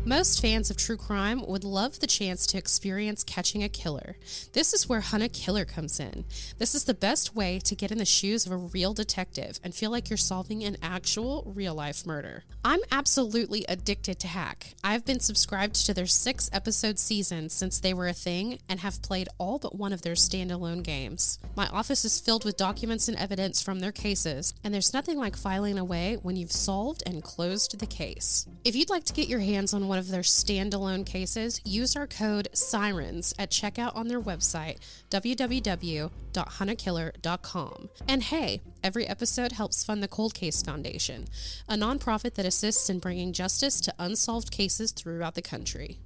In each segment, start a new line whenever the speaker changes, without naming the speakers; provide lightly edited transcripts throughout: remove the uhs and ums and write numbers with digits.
Most fans of true crime would love the chance to experience catching a killer. This is where Hunt a Killer comes in. This is the best way to get in the shoes of a real detective and feel like you're solving an actual real-life murder. I'm absolutely addicted to Hack. I've been subscribed to their 6-episode season since they were a thing and have played all but one of their standalone games. My office is filled with documents and evidence from their cases, and there's nothing like filing away when you've solved and closed the case. If you'd like to get your hands on one of their standalone cases, use our code SIRENS at checkout on their website, www.huntakiller.com. And hey, every episode helps fund the Cold Case Foundation, a nonprofit that assists in bringing justice to unsolved cases throughout the country.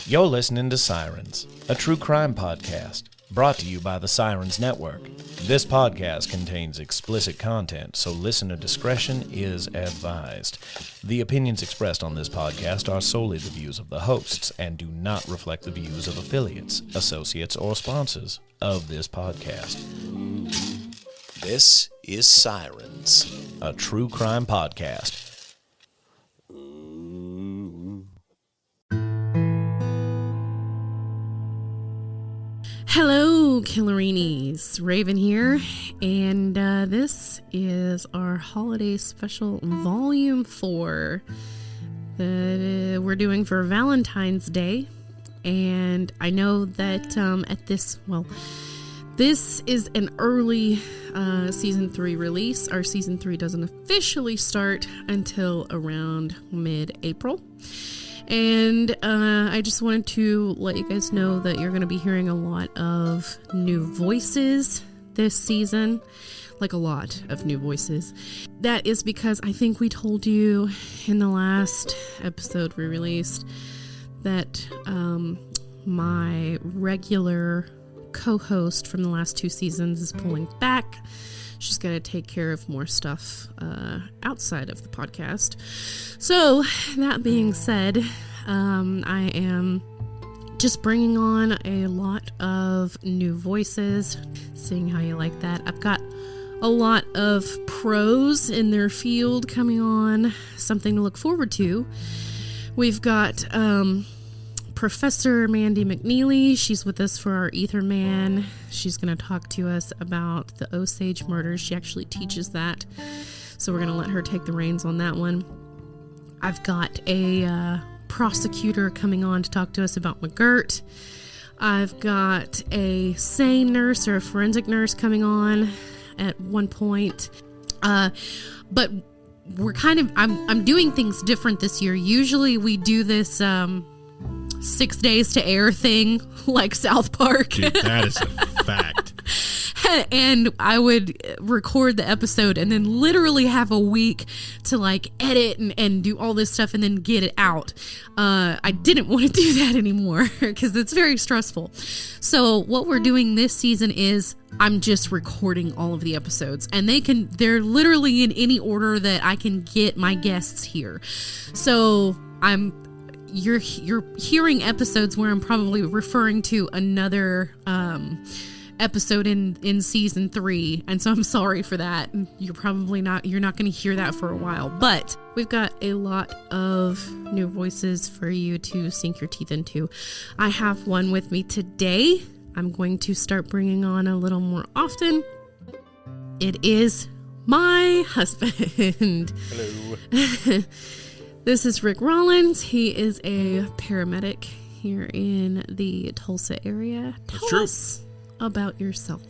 You're listening to Sirens, a true crime podcast, brought to you by the Sirens Network. This podcast contains explicit content, so listener discretion is advised. The opinions expressed on this podcast are solely the views of the hosts and do not reflect the views of affiliates, associates, or sponsors of this podcast. This is Sirens, a true crime podcast.
Hello, Killerinis. Raven here, and this is our holiday special Volume 4 that we're doing for Valentine's Day. And I know that this is an early Season 3 release. Our Season 3 doesn't officially start until around mid-April. And I just wanted to let you guys know that you're going to be hearing a lot of new voices this season. Like a lot of new voices. That is because I think we told you in the last episode we released that my regular co-host from the last 2 seasons is pulling back. She's got to take care of more stuff outside of the podcast. So, that being said, I am just bringing on a lot of new voices, seeing how you like that. I've got a lot of pros in their field coming on, something to look forward to. We've got Professor Mandy McNeely. She's with us for our Ether Man. She's going to talk to us about the Osage murders. She actually teaches that, so we're going to let her take the reins on that one. I've got a prosecutor coming on to talk to us about McGirt. I've got a sane nurse or a forensic nurse coming on at one point. But we're I'm doing things different this year. Usually we do this 6 days to air thing like South Park.
Dude, that is a fact.
And I would record the episode and then literally have a week to like edit and do all this stuff and then get it out. I didn't want to do that anymore because it's very stressful. So what we're doing this season is I'm just recording all of the episodes, and they're literally in any order that I can get my guests here. So you're hearing episodes where I'm probably referring to another episode in season 3, and so I'm sorry for that. You're not going to hear that for a while, but we've got a lot of new voices for you to sink your teeth into. I have one with me today. I'm going to start bringing on a little more often. It is my husband.
Hello.
This is Rick Rollins. He is a paramedic here in the Tulsa area. Tell us about yourself.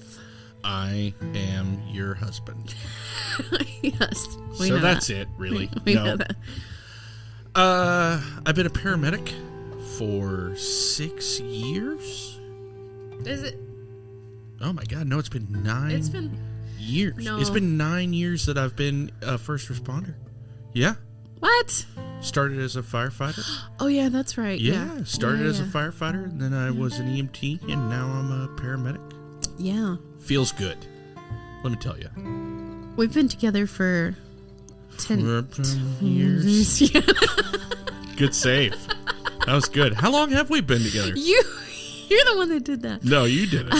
I am your husband.
Yes.
So that's it, really.
We know that.
I've been a paramedic for 6 years.
Is it?
Oh my God, no, it's been 9 years.
No.
It's been 9 years that I've been a first responder. Yeah.
What?
Started as a firefighter.
Oh, yeah, that's right.
Yeah, started as a firefighter, and then I was an EMT, and now I'm a paramedic.
Yeah.
Feels good. Let me tell you.
We've been together for 10
years.
Yeah.
Good save. That was good. How long have we been together?
You're the one that did that.
No, you did it.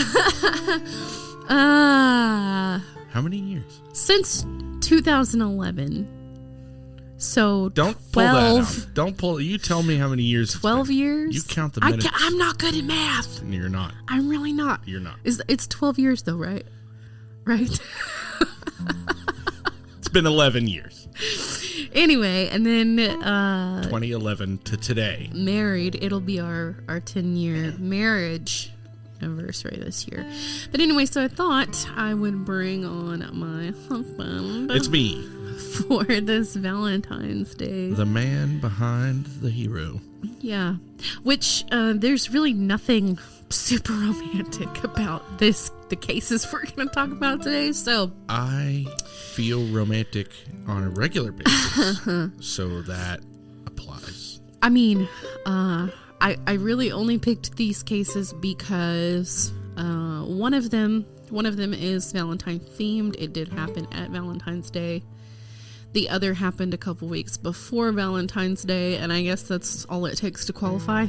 How many years?
Since 2011. So
don't
12.
Pull that out. Don't pull. You tell me how many years.
12 years.
You count the minutes.
I'm not good at math.
You're not.
I'm really not.
You're not.
It's 12 years though, right? Right.
It's been 11 years.
Anyway, and then
2011 to today.
Married. It'll be our 10-year marriage anniversary this year. But anyway, so I thought I would bring on my husband.
It's me.
For this Valentine's Day.
The man behind the hero.
Yeah. Which there's really nothing super romantic about the cases we're going to talk about today. So
I feel romantic on a regular basis. So that applies.
I mean, I really only picked these cases because one of them is Valentine themed. It did happen at Valentine's Day. The other happened a couple weeks before Valentine's Day, and I guess that's all it takes to qualify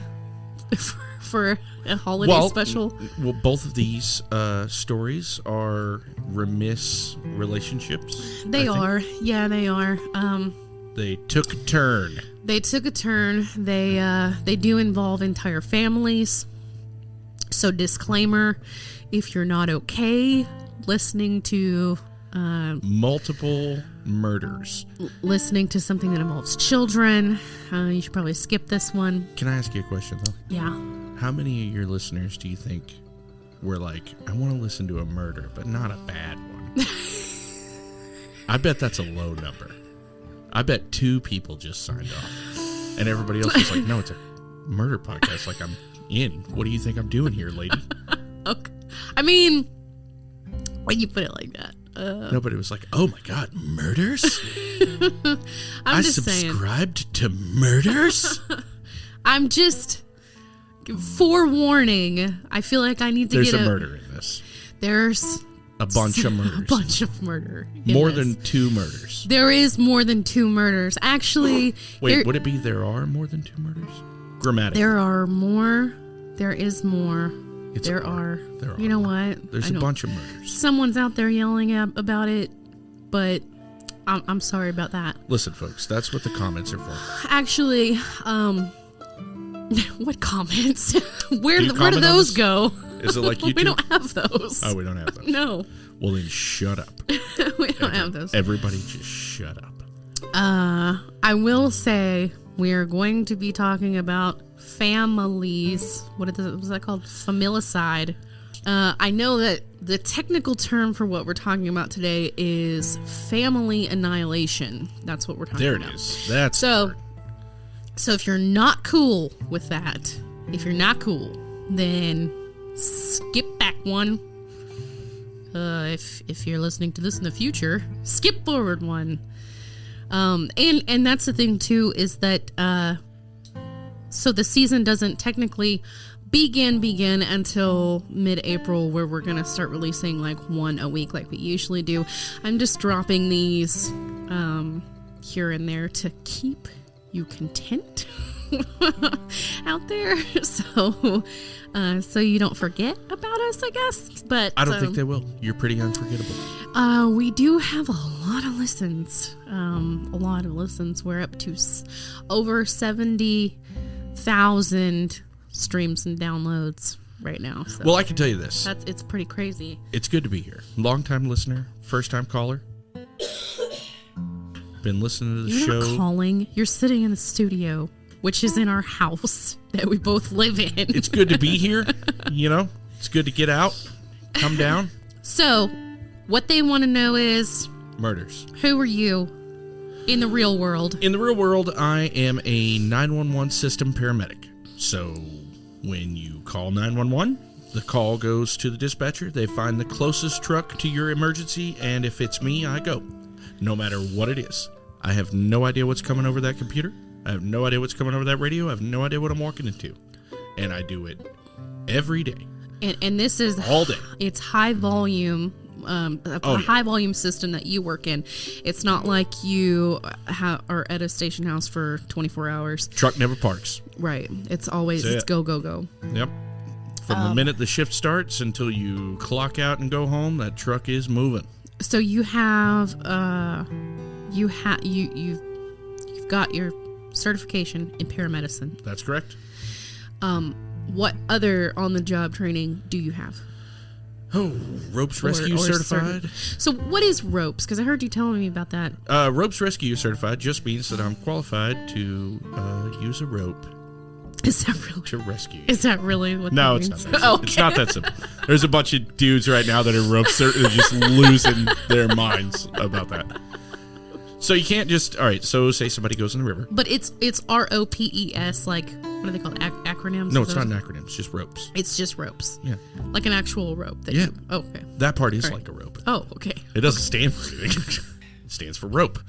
for a holiday special.
Well, both of these stories are remiss relationships.
They are. Yeah, they are.
They took a turn.
They took a turn. They do involve entire families. So disclaimer, if you're not okay listening to
multiple murders,
listening to something that involves children, you should probably skip this one.
Can I ask you a question though?
Yeah.
How many of your listeners do you think were like, I want to listen to a murder, but not a bad one? I bet that's a low number. I bet 2 people just signed off. And everybody else was like, no, it's a murder podcast. Like, I'm in. What do you think I'm doing here, lady?
Okay. I mean, when you put it like that.
Nobody was like, oh my God, murders?
I
subscribed to murders?
I'm just forewarning. I feel like I need to
There's a murder in this.
There's
a bunch of murders.
A bunch of murder.
More than 2 murders.
There is more than 2 murders. Actually.
Wait, would it be there are more than 2 murders? Grammatically.
There are more. There is more. There are. You know what?
There's a bunch of murders.
Someone's out there yelling about it, but I'm sorry about that.
Listen, folks, that's what the comments are for.
Actually, what comments? Where do those go?
Is it like YouTube?
We don't have those.
Oh, we don't have those.
No.
Well, then shut up.
We don't have those.
Everybody just shut up.
I will say we are going to be talking about families. What was that called? Familicide. I know that the technical term for what we're talking about today is family annihilation. That's what we're talking about.
There it is. That's
so if you're not cool with that, then skip back one. If you're listening to this in the future, skip forward one. And that's the thing too, is that so the season doesn't technically begin until mid-April, where we're gonna start releasing like one a week like we usually do. I'm just dropping these here and there to keep you content out there, so you don't forget about us, I guess. But
I don't think they will. You're pretty unforgettable.
We do have a lot of listens. We're up to over 70,000 streams and downloads right now. So
well, I can tell you this.
It's pretty crazy.
It's good to be here. Long-time listener, first-time caller. Been listening to the show.
You're not calling. You're sitting in the studio, which is in our house that we both live in.
It's good to be here. You know, it's good to get out, come down.
So, what they want to know is
murders.
Who are you in the real world?
In the real world, I am a 911 system paramedic. So, when you call 911, the call goes to the dispatcher. They find the closest truck to your emergency, and if it's me, I go. No matter what it is. I have no idea what's coming over that computer. I have no idea what's coming over that radio. I have no idea what I'm walking into. And I do it every day.
And this is
all day.
It's high volume. High volume system that you work in. It's not like you are at a station house for 24 hours.
Truck never parks.
Right. It's always it's go, go, go.
Yep. From the minute the shift starts until you clock out and go home, that truck is moving.
So you have you've got your certification in paramedicine.
That's correct.
What other on-the-job training do you have?
Oh, ropes rescue certified.
So what is ropes? Because I heard you telling me about that.
Ropes rescue certified just means that I'm qualified to use a rope.
Is that really
to rescue?
Is that really what?
No,
that
it's
means?
not. That
Okay.
It's not that simple. There's a bunch of dudes right now that are ropes they're just losing their minds about that. So you can't just So say somebody goes in the river.
But it's ROPES. Like, what are they called? Acronyms?
No, it's not an acronym. It's just ropes.
It's just ropes.
Yeah,
like an actual rope.
Yeah.
Okay.
That part is
All right.
like a rope.
Oh, okay.
It doesn't stand for anything. It stands for rope.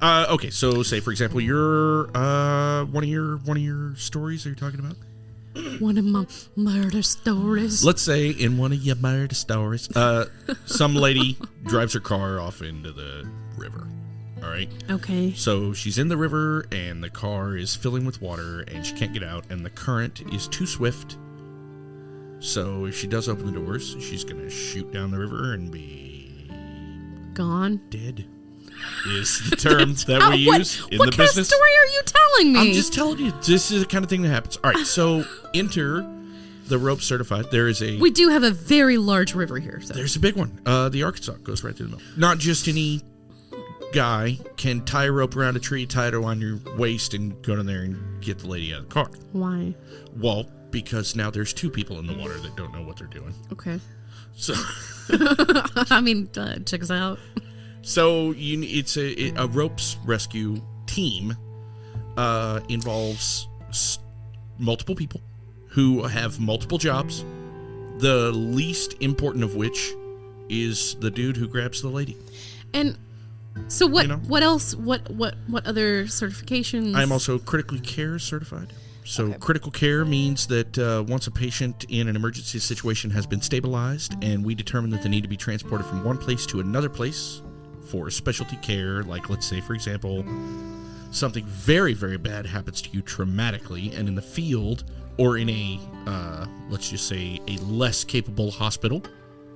Okay, so say for example, you're one of your stories. Are you talking about?
One of my murder stories.
Let's say in one of your murder stories, some lady drives her car off into the river. All right.
Okay.
So she's in the river, and the car is filling with water, and she can't get out, and the current is too swift. So if she does open the doors, she's going to shoot down the river and be...
gone.
Dead is the term that we use in the business.
What kind of story are you telling me?
I'm just telling you, this is the kind of thing that happens. All right, so enter the rope certified. There is a...
We do have a very large river here. So.
There's a big one. The Arkansas goes right through the middle. Not just any guy can tie a rope around a tree, tie it around your waist, and go down there and get the lady out of the car.
Why?
Well, because now there's two people in the water that don't know what they're doing.
Okay.
So,
I mean, check us out.
So it's a ropes rescue team. Involves multiple people who have multiple jobs. The least important of which is the dude who grabs the lady.
And so what?
You know?
What else? What other certifications?
I'm also critically care certified. So
Okay.
critical care means that once a patient in an emergency situation has been stabilized and we determine that they need to be transported from one place to another place for specialty care, like let's say, for example, something very, very bad happens to you traumatically and in the field or in a, let's just say, a less capable hospital,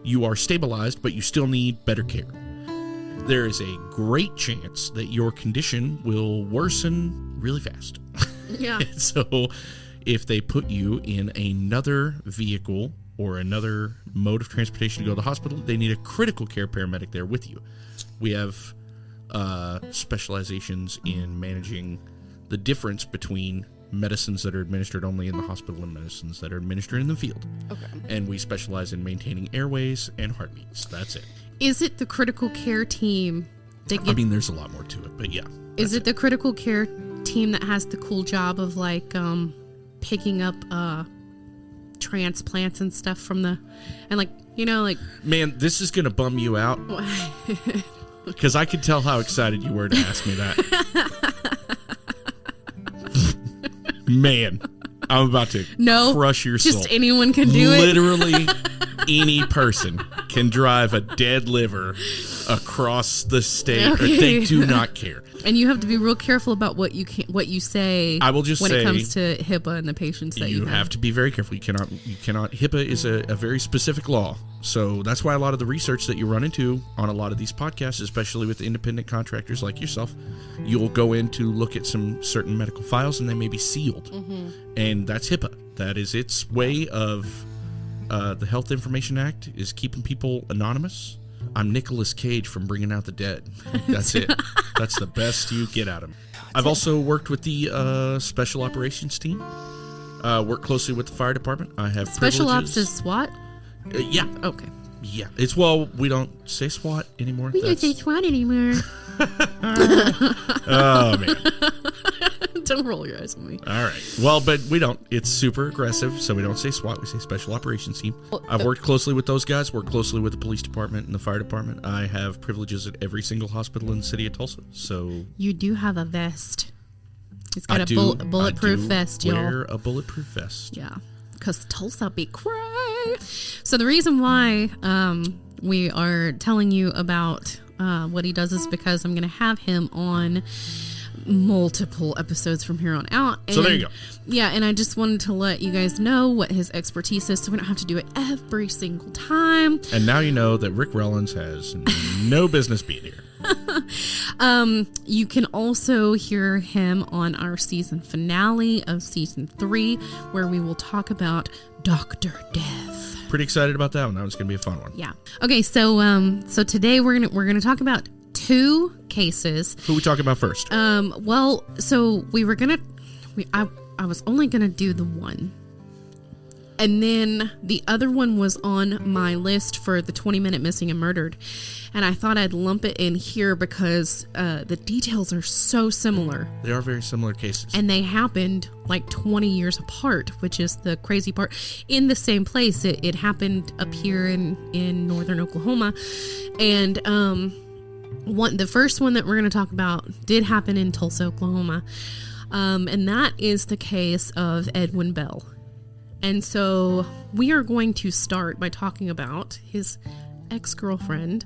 you are stabilized, but you still need better care. There is a great chance that your condition will worsen really fast.
Yeah.
So if they put you in another vehicle or another mode of transportation to go to the hospital, they need a critical care paramedic there with you. We have specializations in managing the difference between medicines that are administered only in the hospital and medicines that are administered in the field.
Okay.
And we specialize in maintaining airways and heartbeats. That's it.
Is it the critical care team that
I mean, there's a lot more to it, but yeah.
Is it the critical care team that has the cool job of like picking up transplants and stuff from the and like, you know, like
Man, this is going to bum you out because I could tell how excited you were to ask me that. Man, I'm about to crush your soul.
Just anyone can do it.
Literally any person can drive a dead liver across the state.
Okay.
Or they do not care.
And you have to be real careful about what you say.
I will just
when
say
it comes to HIPAA and the patients that you
have to be very careful. You cannot. HIPAA is a very specific law, so that's why a lot of the research that you run into on a lot of these podcasts, especially with independent contractors like yourself, you'll go in to look at some certain medical files and they may be sealed, and that's HIPAA. That is its way of the Health Information Act is keeping people anonymous. I'm Nicolas Cage from Bringing Out the Dead. That's it. That's the best you get out of me. I've also worked with the Special Operations team. Work closely with the fire department. I have
Special
privileges.
Ops is SWAT?
Yeah.
Okay.
Yeah. It's, well, we don't say SWAT anymore.
We don't say SWAT anymore.
Oh, man.
Don't roll your eyes at me.
All right. Well, but we don't. It's super aggressive, so we don't say SWAT. We say Special Operations Team. I've worked closely with those guys, worked closely with the police department and the fire department. I have privileges at every single hospital in the city of Tulsa. So
you do have a vest. It's got a bulletproof vest, y'all.
Wear a bulletproof vest.
Yeah, because Tulsa be cray. So the reason why we are telling you about what he does is because I'm going to have him on multiple episodes from here on out.
So there you go.
Yeah, and I just wanted to let you guys know what his expertise is so we don't have to do it every single time.
And now you know that Rick Rollins has no business being here.
You can also hear him on our season finale of season 3, where we will talk about Dr. Death.
Pretty excited about that one. That was going to be a fun one.
Yeah. Okay, so today we're gonna talk about 2 cases.
Who are we talking about first?
Well, so I was only gonna do the one. And then the other one was on my list for the 20-minute missing and murdered. And I thought I'd lump it in here because the details are so similar.
They are very similar cases.
And they happened like 20 years apart, which is the crazy part. In the same place. It happened up here in northern Oklahoma. And the first one that we're going to talk about did happen in Tulsa, Oklahoma. And that is the case of Edwin Bell. And so we are going to start by talking about his ex-girlfriend,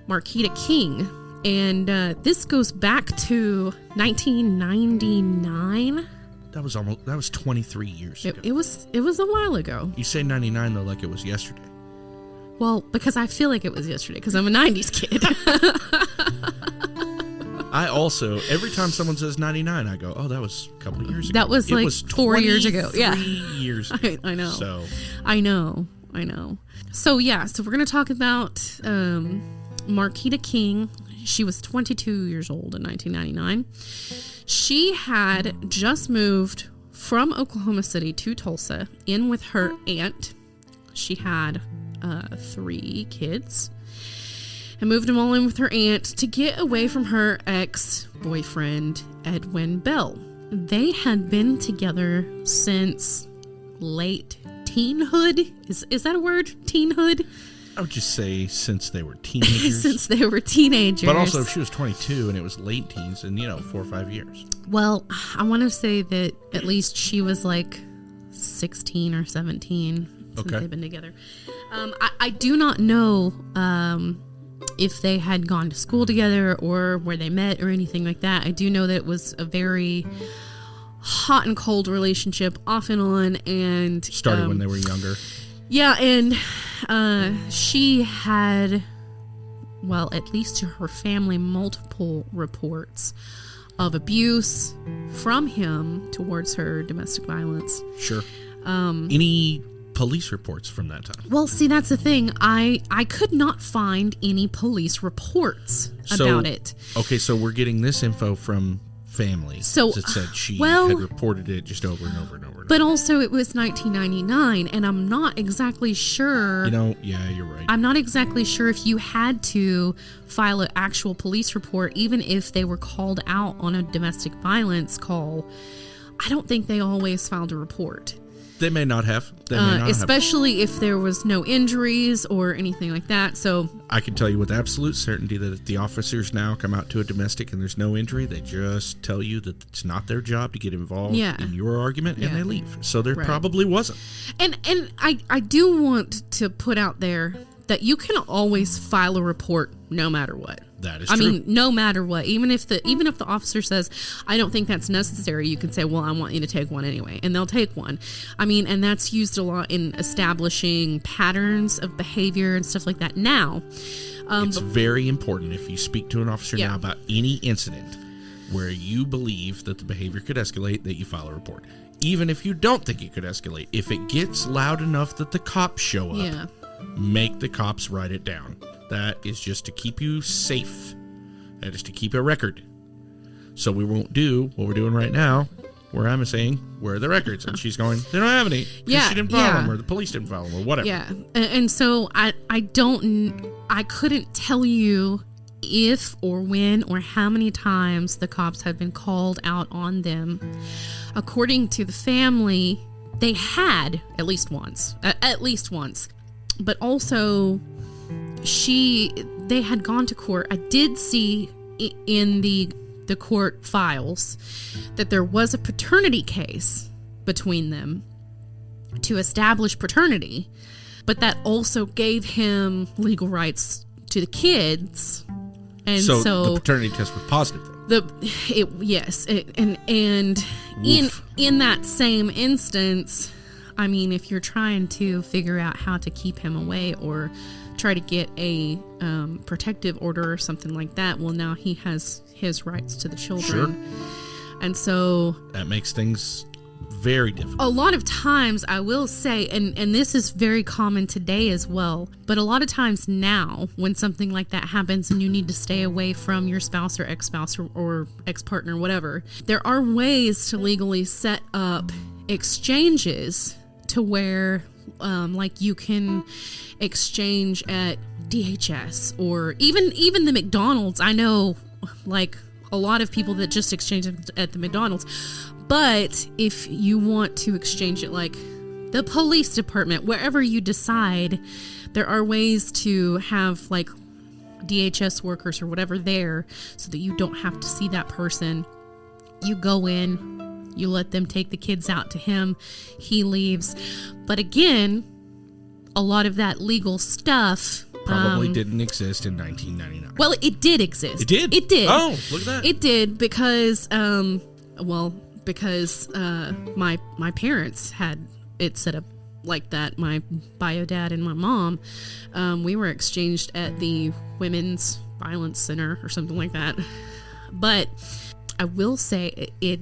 Marquita King. And this goes back to 1999.
That was 23 years ago.
It was a while ago.
You say 99 though like it was yesterday.
Well, because I feel like it was yesterday because I'm a 90s kid.
I also, every time someone says 99, I go, oh, that was a couple of years ago.
That was like 4 years ago. Yeah.
3 years ago.
I know.
So.
I know. So we're going to talk about Marquita King. She was 22 years old in 1999. She had just moved from Oklahoma City to Tulsa in with her aunt. She had 3 kids. And moved them all in with her aunt to get away from her ex-boyfriend, Edwin Bell. They had been together since late teenhood. Is that a word? Teenhood?
I would just say since they were teenagers.
Since they were teenagers.
But also, if she was 22 and it was late teens, and 4 or 5 years. Well,
I want to say that at least she was like 16 or 17 since they've been together. I do not know if they had gone to school together or where they met or anything like that. I do know that it was a very hot and cold relationship, off and on, and
started when they were younger.
Yeah, and she had, well, at least to her family, multiple reports of abuse from him towards her, domestic violence.
Sure. Any police reports from that time?
Well, see, that's the thing. I could not find any police reports about it.
Okay, so we're getting this info from family.
So
it said she had reported it just over and over and over.
But also it was 1999, and I'm not exactly sure.
Yeah, you're right.
I'm not exactly sure if you had to file an actual police report, even if they were called out on a domestic violence call. I don't think they always filed a report.
They may not have.
Especially if there was no injuries or anything like that. So
I can tell you with absolute certainty that if the officers now come out to a domestic and there's no injury, they just tell you that it's not their job to get involved in your argument, and they leave. So there probably wasn't. And
I do want to put out there that you can always file a report no matter what.
That is true.
I mean, no matter what. Even if the officer says, I don't think that's necessary, you can say, well, I want you to take one anyway. And they'll take one. I mean, and that's used a lot in establishing patterns of behavior and stuff like that now.
It's very important if you speak to an officer now about any incident where you believe that the behavior could escalate, that you file a report. Even if you don't think it could escalate. If it gets loud enough that the cops show up, make the cops write it down. That is just to keep you safe. That is to keep a record. So we won't do what we're doing right now, where I'm saying, where are the records? And she's going, they don't have any. Because she didn't file them, or the police didn't file them, or whatever.
Yeah. And so I couldn't tell you if or when or how many times the cops had been called out on them. According to the family, they had at least once. But also, they had gone to court. I did see in the court files that there was a paternity case between them to establish paternity, but that also gave him legal rights to the kids. And
so the paternity test was positive then?
In that same instance, I mean, if you're trying to figure out how to keep him away or try to get a protective order or something like that, well, now he has his rights to the children.
Sure.
And so
that makes things very difficult.
A lot of times, I will say, and this is very common today as well, but a lot of times now, when something like that happens and you need to stay away from your spouse or ex-spouse or ex-partner, whatever, there are ways to legally set up exchanges to where, like, you can exchange at DHS or even the McDonald's. I know, like, a lot of people that just exchange at the McDonald's. But if you want to exchange it, like the police department, wherever you decide, there are ways to have like DHS workers or whatever there so that you don't have to see that person. You go in, you let them take the kids out to him, he leaves. But again, a lot of that legal stuff
probably didn't exist in 1999.
Well, it did exist.
It did?
It did.
Oh, look at that.
It did because my parents had it set up like that. My bio dad and my mom, we were exchanged at the Women's Violence Center or something like that. But I will say it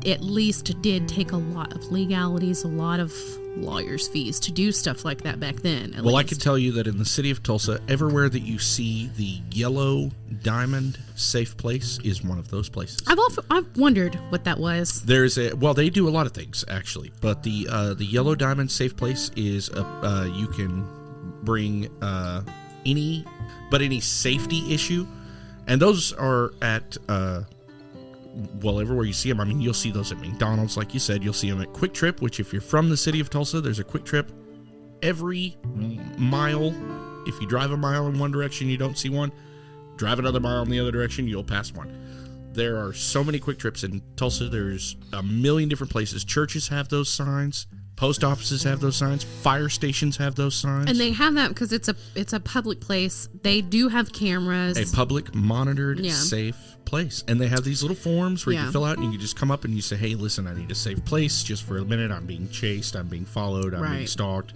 at least did take a lot of legalities, a lot of lawyers' fees to do stuff like that back then.
Well, I can tell you that in the city of Tulsa, everywhere that you see the yellow diamond safe place is one of those places.
I've wondered what that was.
They do a lot of things actually, but the yellow diamond safe place is you can bring any safety issue, and those are at everywhere you see them. I mean, you'll see those at McDonald's, like you said. You'll see them at Quick Trip, which if you're from the city of Tulsa, there's a Quick Trip every mile. If you drive a mile in one direction, you don't see one. Drive another mile in the other direction, you'll pass one. There are so many Quick Trips in Tulsa. There's a million different places. Churches have those signs. Post offices have those signs. Fire stations have those signs.
And they have that because it's a public place. They do have cameras.
A public monitored safe place. And they have these little forms where you can fill out and you can just come up and you say, hey, listen, I need a safe place just for a minute. I'm being chased. I'm being followed. I'm being stalked.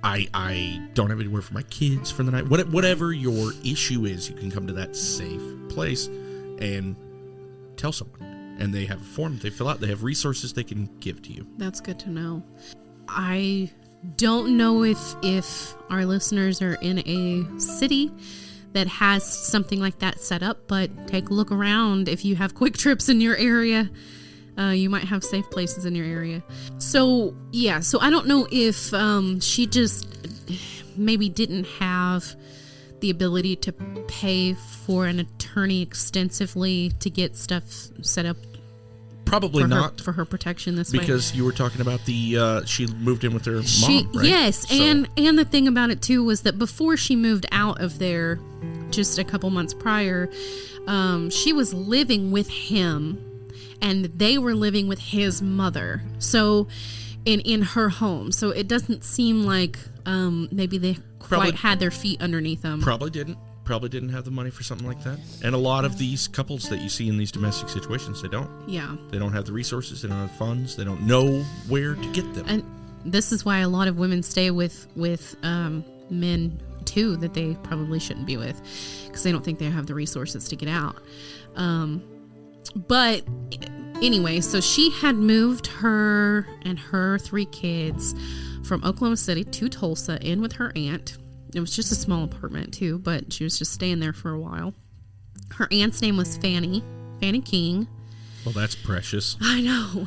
I don't have anywhere for my kids for the night. Whatever your issue is, you can come to that safe place and tell someone. And they have a form they fill out. They have resources they can give to you.
That's good to know. I don't know if our listeners are in a city that has something like that set up, but take a look around. If you have Quick Trips in your area, you might have safe places in your area. So I don't know if she just maybe didn't have the ability to pay for an attorney extensively to get stuff set up.
Probably not
for her protection this way.
Because you were talking about she moved in with her mom, right?
Yes, and the thing about it too was that before she moved out of there, just a couple months prior, she was living with him, and they were living with his mother. So, in her home. So it doesn't seem like maybe they quite had their feet underneath them.
Probably didn't have the money for something like that. And a lot of these couples that you see in these domestic situations, they don't. Yeah. They don't have the resources. They don't have funds. They don't know where to get them.
And this is why a lot of women stay with men, too, that they probably shouldn't be with, because they don't think they have the resources to get out. But anyway, so she had moved her and her 3 kids from Oklahoma City to Tulsa in with her aunt. It was just a small apartment, too, but she was just staying there for a while. Her aunt's name was Fanny King.
Well, that's precious.
I know.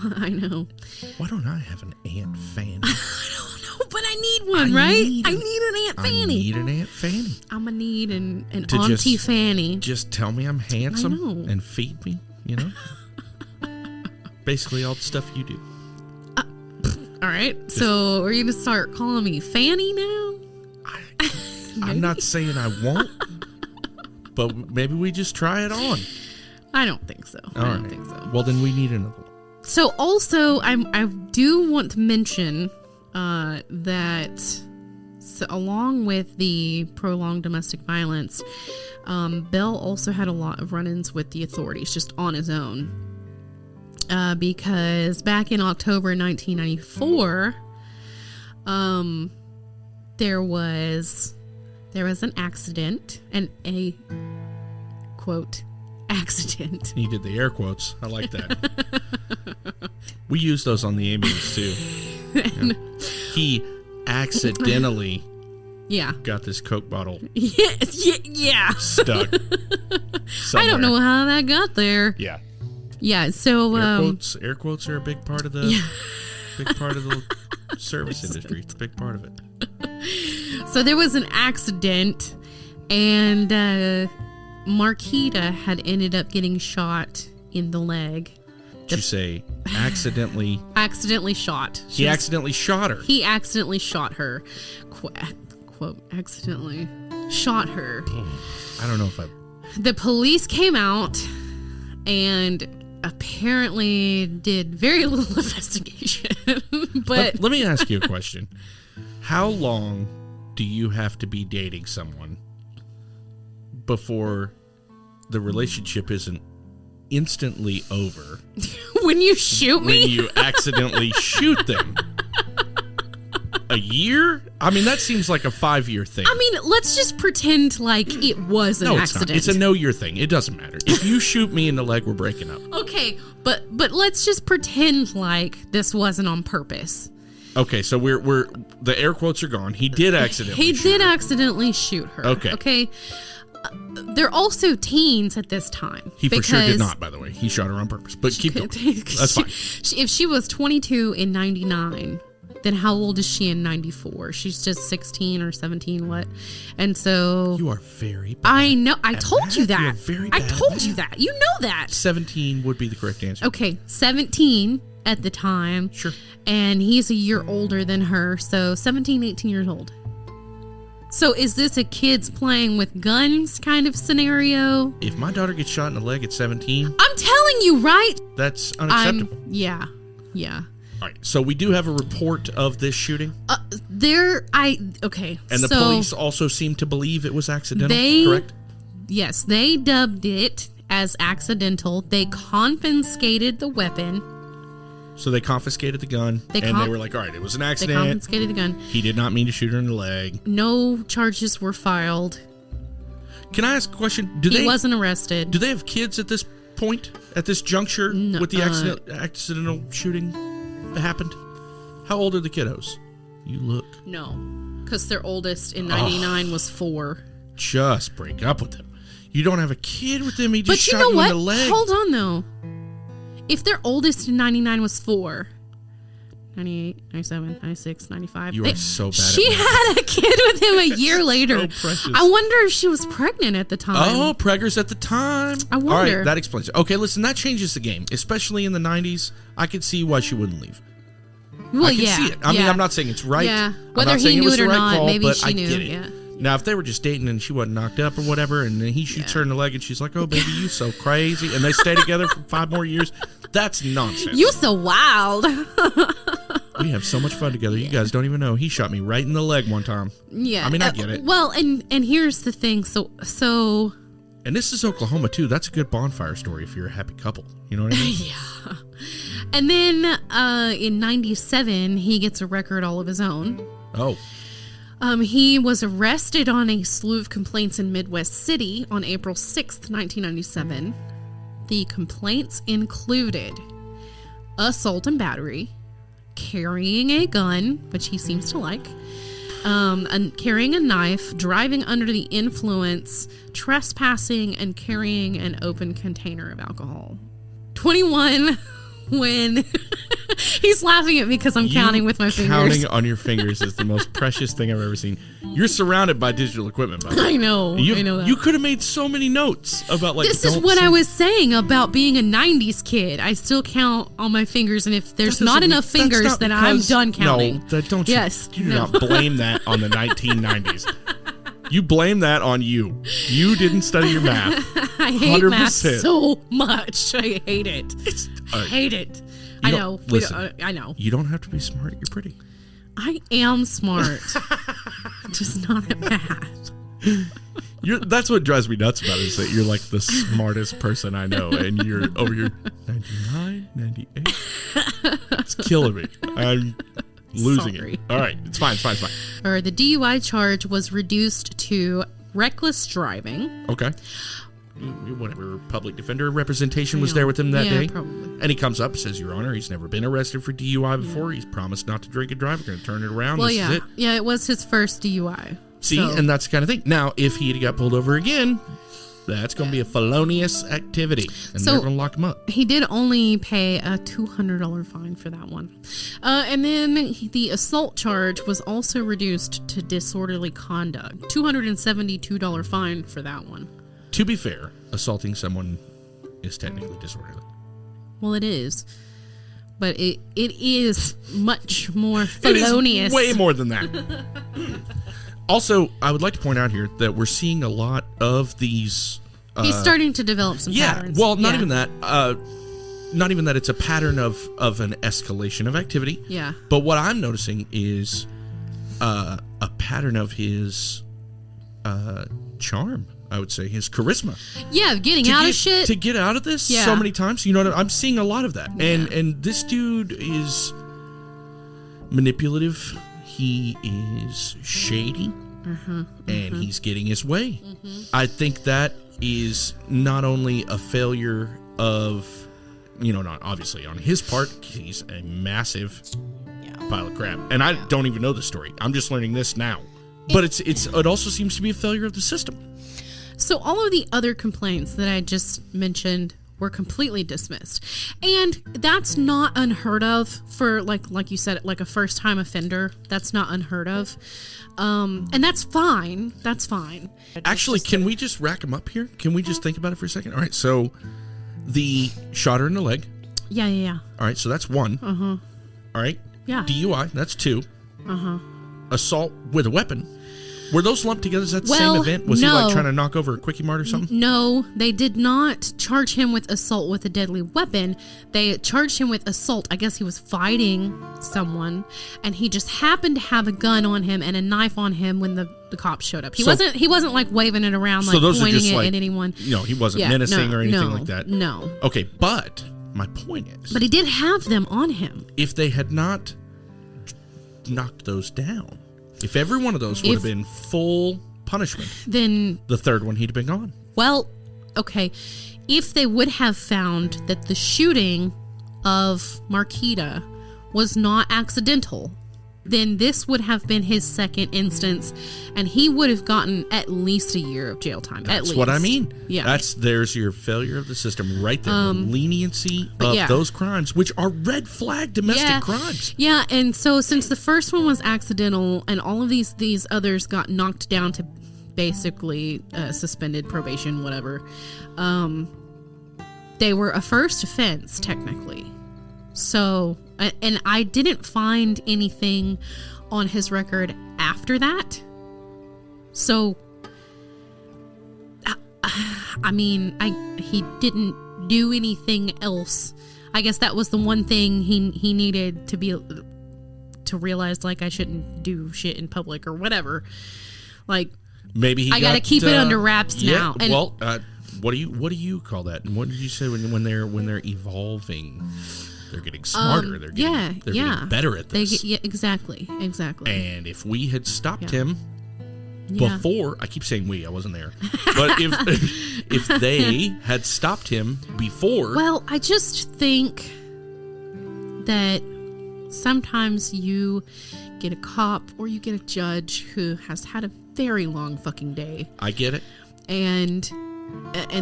Why don't I have an Aunt Fanny?
I don't know, but I need one, right? I need an Aunt Fanny.
I need an Aunt Fanny.
I'm going to need an Auntie Fanny.
Just tell me I'm handsome and feed me, you know? Basically all the stuff you do.
All right, so are you going to start calling me Fanny now?
I'm not saying I won't, but maybe we just try it on.
I don't think so. I don't think so.
Well, then we need another one.
So also, I do want to mention that So along with the prolonged domestic violence, Bell also had a lot of run-ins with the authorities just on his own. Because back in October 1994, there was an accident, and a quote accident.
He did the air quotes. I like that. We use those on the ambulance too. Yeah. He accidentally got this Coke bottle stuck somewhere.
I don't know how that got there. Yeah, so
air quotes are a big part of the service industry. It's a big part of it.
So there was an accident, and Marquita had ended up getting shot in the leg.
Did you say accidentally?
Accidentally shot.
He accidentally shot her.
He accidentally shot her. Quote, accidentally shot her.
I don't know if
The police came out and apparently did very little investigation. But
let me ask you a question. How long do you have to be dating someone before the relationship isn't instantly over?
When you shoot me?
When you accidentally shoot them. A year? I mean, that seems like a 5-year thing.
I mean, let's just pretend like it was an accident.
It's a no-year thing. It doesn't matter. If you shoot me in the leg, we're breaking up.
Okay, but let's just pretend like this wasn't on purpose.
Okay, so we're the air quotes are gone. He did accidentally
accidentally shoot her. Okay. They're also teens at this time.
He for sure did not, by the way. He shot her on purpose. But keep going. That's fine.
If she was 22 in 99, then how old is she in 94? She's just 16 or 17, what? And so...
You are very bad.
I know. I told you that.
You are very bad.
I told you that. You know that.
17 would be the correct answer.
Okay, 17 at the time.
Sure.
And he's a year older than her, so 17, 18 years old. So is this a kids playing with guns kind of scenario?
If my daughter gets shot in the leg at 17...
I'm telling you, right?
That's unacceptable.
Yeah.
All right, so we do have a report of this shooting?
Okay.
And the police also seem to believe it was accidental, correct?
Yes, they dubbed it as accidental. They confiscated the weapon.
So they confiscated the gun, they were like, all right, it was an accident.
They confiscated the gun.
He did not mean to shoot her in the leg.
No charges were filed.
Can I ask a question?
He wasn't arrested.
Do they have kids at this point, at this juncture, with the accidental shooting that happened? How old are the kiddos? You look.
No, because their oldest in 99 was 4.
Just break up with him. You don't have a kid with him. He just shot you in the leg.
Hold on, though. If their oldest in 99 was 4, 98, 97, 96, 95.
You are so bad
She had a kid with him a year later.
So precious.
I wonder if she was pregnant at the time.
Oh, preggers at the time.
I wonder.
All right, that explains it. Okay, listen, that changes the game. Especially in the 90s, I could see why she wouldn't leave.
Well,
I can see it. I mean, I'm not saying it's right.
Yeah.
Whether
he knew it or not,
call,
maybe
but
she
I
knew.
get it.
Yeah.
Now, if they were just dating and she wasn't knocked up or whatever, and then he shoots her in the leg and she's like, oh, baby, you so crazy, and they stay together for 5 more years, that's nonsense.
You so wild.
We have so much fun together. You guys don't even know. He shot me right in the leg one time.
Yeah.
I mean, I get it.
Well, and here's the thing. So.
And this is Oklahoma, too. That's a good bonfire story if you're a happy couple. You know what I mean?
Yeah. And then in 97, he gets a record all of his own.
Oh.
He was arrested on a slew of complaints in Midwest City on April 6th, 1997. The complaints included assault and battery, carrying a gun, which he seems to like, and carrying a knife, driving under the influence, trespassing, and carrying an open container of alcohol. 21 when he's laughing at me because I'm counting with my fingers.
Counting on your fingers is the most precious thing I've ever seen. You're surrounded by digital equipment, by the way.
I know. I know that.
You could have made so many notes about like.
This is what I was saying about being a 90s kid. I still count on my fingers, and if there's not enough fingers, then I'm done counting.
No, don't you? Yes. You do not blame that on the 1990s. You blame that on you. You didn't study your math.
I hate 100%. Math so much. I hate it.
Right.
Hate it. I know.
Listen,
I know.
You don't have to be smart. You're pretty.
I am smart. just not at bat.
That's what drives me nuts about it, is that you're like the smartest person I know, and you're over here 99, 98. It's killing me. I'm losing
Sorry.
it. All right, it's fine.
Or the DUI charge was reduced to reckless driving.
Okay. Whatever public defender representation was there with him that day.
Probably.
And he comes up and says, Your Honor, he's never been arrested for DUI before. He's promised not to drink and drive. We're going to turn it around.
Well,
This is it.
Yeah, it was his first DUI.
See, and that's the kind of thing. Now, if he got pulled over again, that's going to be a felonious activity, and they're going to lock him up.
He did only pay a $200 fine for that one. And then the assault charge was also reduced to disorderly conduct. $272 fine for that one.
To be fair, assaulting someone is technically disorderly.
Well, it is. But it is much more felonious.
It is way more than that. Also, I would like to point out here that we're seeing a lot of these...
He's starting to develop some patterns.
Well, not even that. Not even that it's a pattern of an escalation of activity.
Yeah.
But what I'm noticing is a pattern of his charm, I would say, his charisma.
Yeah, getting out of shit.
To get out of this so many times. You know what I'm seeing a lot of that.
Yeah.
And this dude is manipulative. He is shady, and he's getting his way. I think that is not only a failure of, not obviously on his part. He's a massive pile of crap, and I don't even know the story. I'm just learning this now. But it also seems to be a failure of the system.
So all of the other complaints that I just mentioned were completely dismissed. And that's not unheard of for, like you said, like a first-time offender. That's not unheard of. And that's fine. That's fine.
Actually, can we just rack them up here? Can we just think about it for a second? All right, so the shot her in the leg.
Yeah.
All right, so that's one. All right.
Yeah.
DUI, that's two. Assault with a weapon. Were those lumped together? Is that the same event? Was he trying to knock over a Quickie Mart or something?
No, they did not charge him with assault with a deadly weapon. They charged him with assault. I guess he was fighting someone, and he just happened to have a gun on him and a knife on him when the cops showed up. He wasn't like waving it around, like pointing it at anyone.
He wasn't menacing or anything like that.
No.
Okay, but my point is,
but he did have them on him.
If they had not knocked those down, if every one of those would have been full punishment, then the third one he'd have been gone.
Well, okay. If they would have found that the shooting of Marquita was not accidental, then this would have been his second instance, and he would have gotten at least a year of jail time.
That's what I mean.
Yeah.
There's your failure of the system right there. The leniency of those crimes, which are red flag domestic crimes.
Yeah, and so since the first one was accidental, and all of these others got knocked down to basically suspended probation, whatever, they were a first offense technically. So, and I didn't find anything on his record after that. So, I mean, he didn't do anything else. I guess that was the one thing he needed to realize, like, I shouldn't do shit in public or whatever. Like,
maybe
I gotta keep it under wraps now.
And, well, what do you call that? And what did you say when they're evolving? They're getting smarter. They're getting better at this.
Exactly.
And if we had stopped him before, I keep saying we, I wasn't there, but if they had stopped him before,
well, I just think that sometimes you get a cop or you get a judge who has had a very long fucking day.
I get it,
and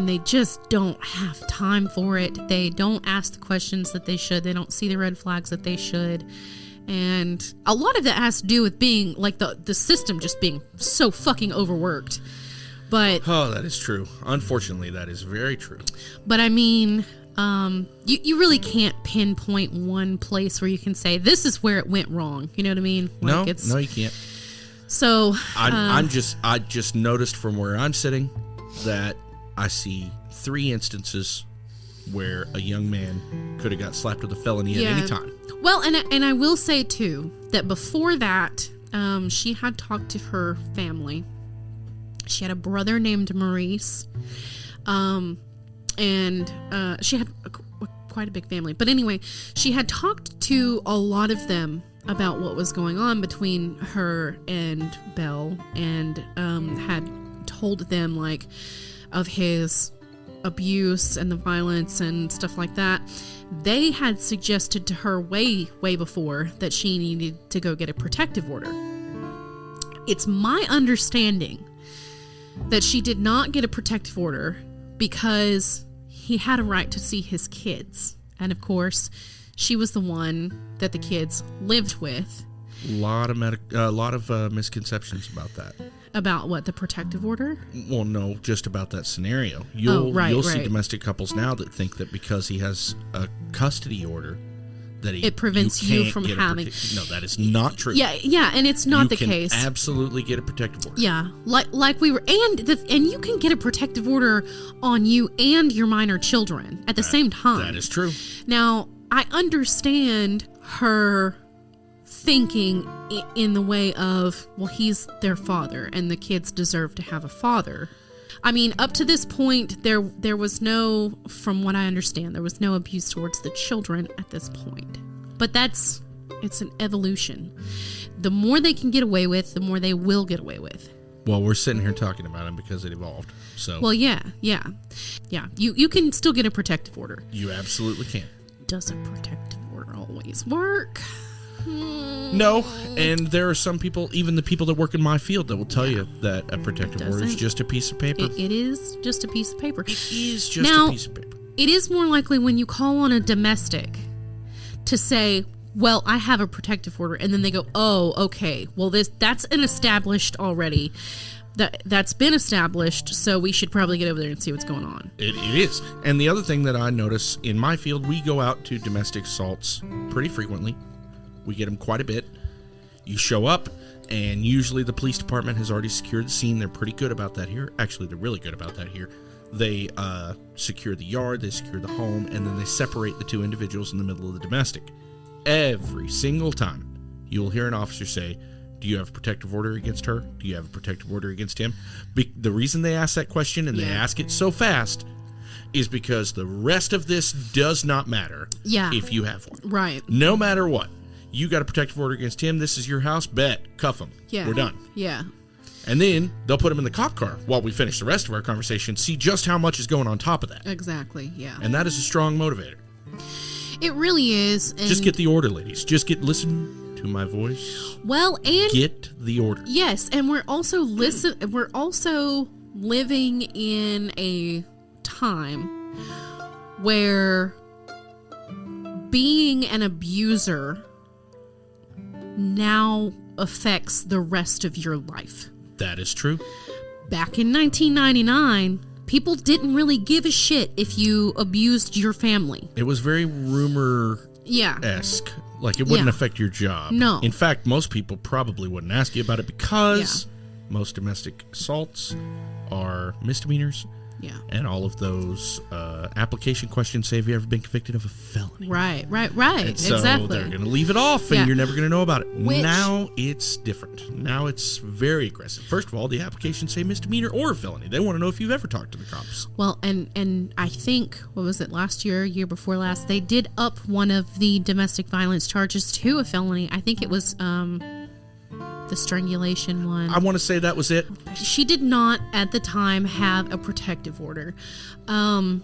they just don't have time for it. They don't ask the questions that they should. They don't see the red flags that they should. And a lot of that has to do with being, like, the system just being so fucking overworked. But
that is true. Unfortunately, that is very true.
But I mean, you really can't pinpoint one place where you can say, this is where it went wrong. You know what I mean? Like,
no, you can't.
So
I just noticed from where I'm sitting that I see 3 instances where a young man could have got slapped with a felony at any time.
Well, and I will say, too, that before that, she had talked to her family. She had a brother named Maurice, and she had quite a big family. But anyway, she had talked to a lot of them about what was going on between her and Belle, and had told them, like, of his abuse and the violence and stuff like that. They had suggested to her way before that she needed to go get a protective order. It's my understanding that she did not get a protective order because he had a right to see his kids. And of course, she was the one that the kids lived with.
A lot of misconceptions about that.
About what, the protective order?
Well, no, just about that scenario. You'll see
right.
domestic couples now that think that because he has a custody order, that
it prevents you from having.
No, that is not true.
Yeah, and it's not the case.
You can absolutely get a protective order.
Yeah, like we were, and you can get a protective order on you and your minor children at the same time.
That is true.
Now, I understand her thinking in the way of, well, he's their father and the kids deserve to have a father. I mean, up to this point, there was no, from what I understand, there was no abuse towards the children at this point. But it's an evolution. The more they can get away with, the more they will get away with.
Well, we're sitting here talking about it because it evolved. So.
Well, yeah. You can still get a protective order.
You absolutely can.
Does a protective order always work?
No, and there are some people, even the people that work in my field, that will tell you that a protective order is just a piece of paper.
It is just a piece of paper.
It is just a piece of paper.
It is more likely when you call on a domestic to say, well, I have a protective order, and then they go, oh, okay, well, that's an established already. That's been established, so we should probably get over there and see what's going on.
It is. And the other thing that I notice in my field, we go out to domestic assaults pretty frequently. We get them quite a bit. You show up, and usually the police department has already secured the scene. They're pretty good about that here. Actually, they're really good about that here. They secure the yard, they secure the home, and then they separate the two individuals in the middle of the domestic. Every single time, you'll hear an officer say, do you have a protective order against her? Do you have a protective order against him? The reason they ask that question, and they ask it so fast, is because the rest of this does not matter if you have one.
Right.
No matter what. You got a protective order against him. This is your house. Bet. Cuff him.
Yeah.
We're done.
Yeah.
And then they'll put him in the cop car while we finish the rest of our conversation. See just how much is going on top of that.
Exactly. Yeah.
And that is a strong motivator.
It really is. And
just get the order, ladies. Listen to my voice.
Well, and
get the order.
Yes, and we're also living in a time where being an abuser now affects the rest of your life.
That is true.
Back in 1999, people didn't really give a shit if you abused your family.
It was very rumor-esque. Like, it wouldn't affect your job.
No.
In fact, most people probably wouldn't ask you about it because most domestic assaults are misdemeanors.
Yeah.
And all of those application questions say, have you ever been convicted of a felony?
Right.
And so
exactly.
they're going to leave it off, and you're never going to know about it.
Which,
now it's different. Now it's very aggressive. First of all, the applications say misdemeanor or a felony. They want to know if you've ever talked to the cops.
Well, and I think, what was it, last year, year before last, they did up one of the domestic violence charges to a felony. I think it was the strangulation one.
I want to say that was it.
She did not at the time have a protective order, and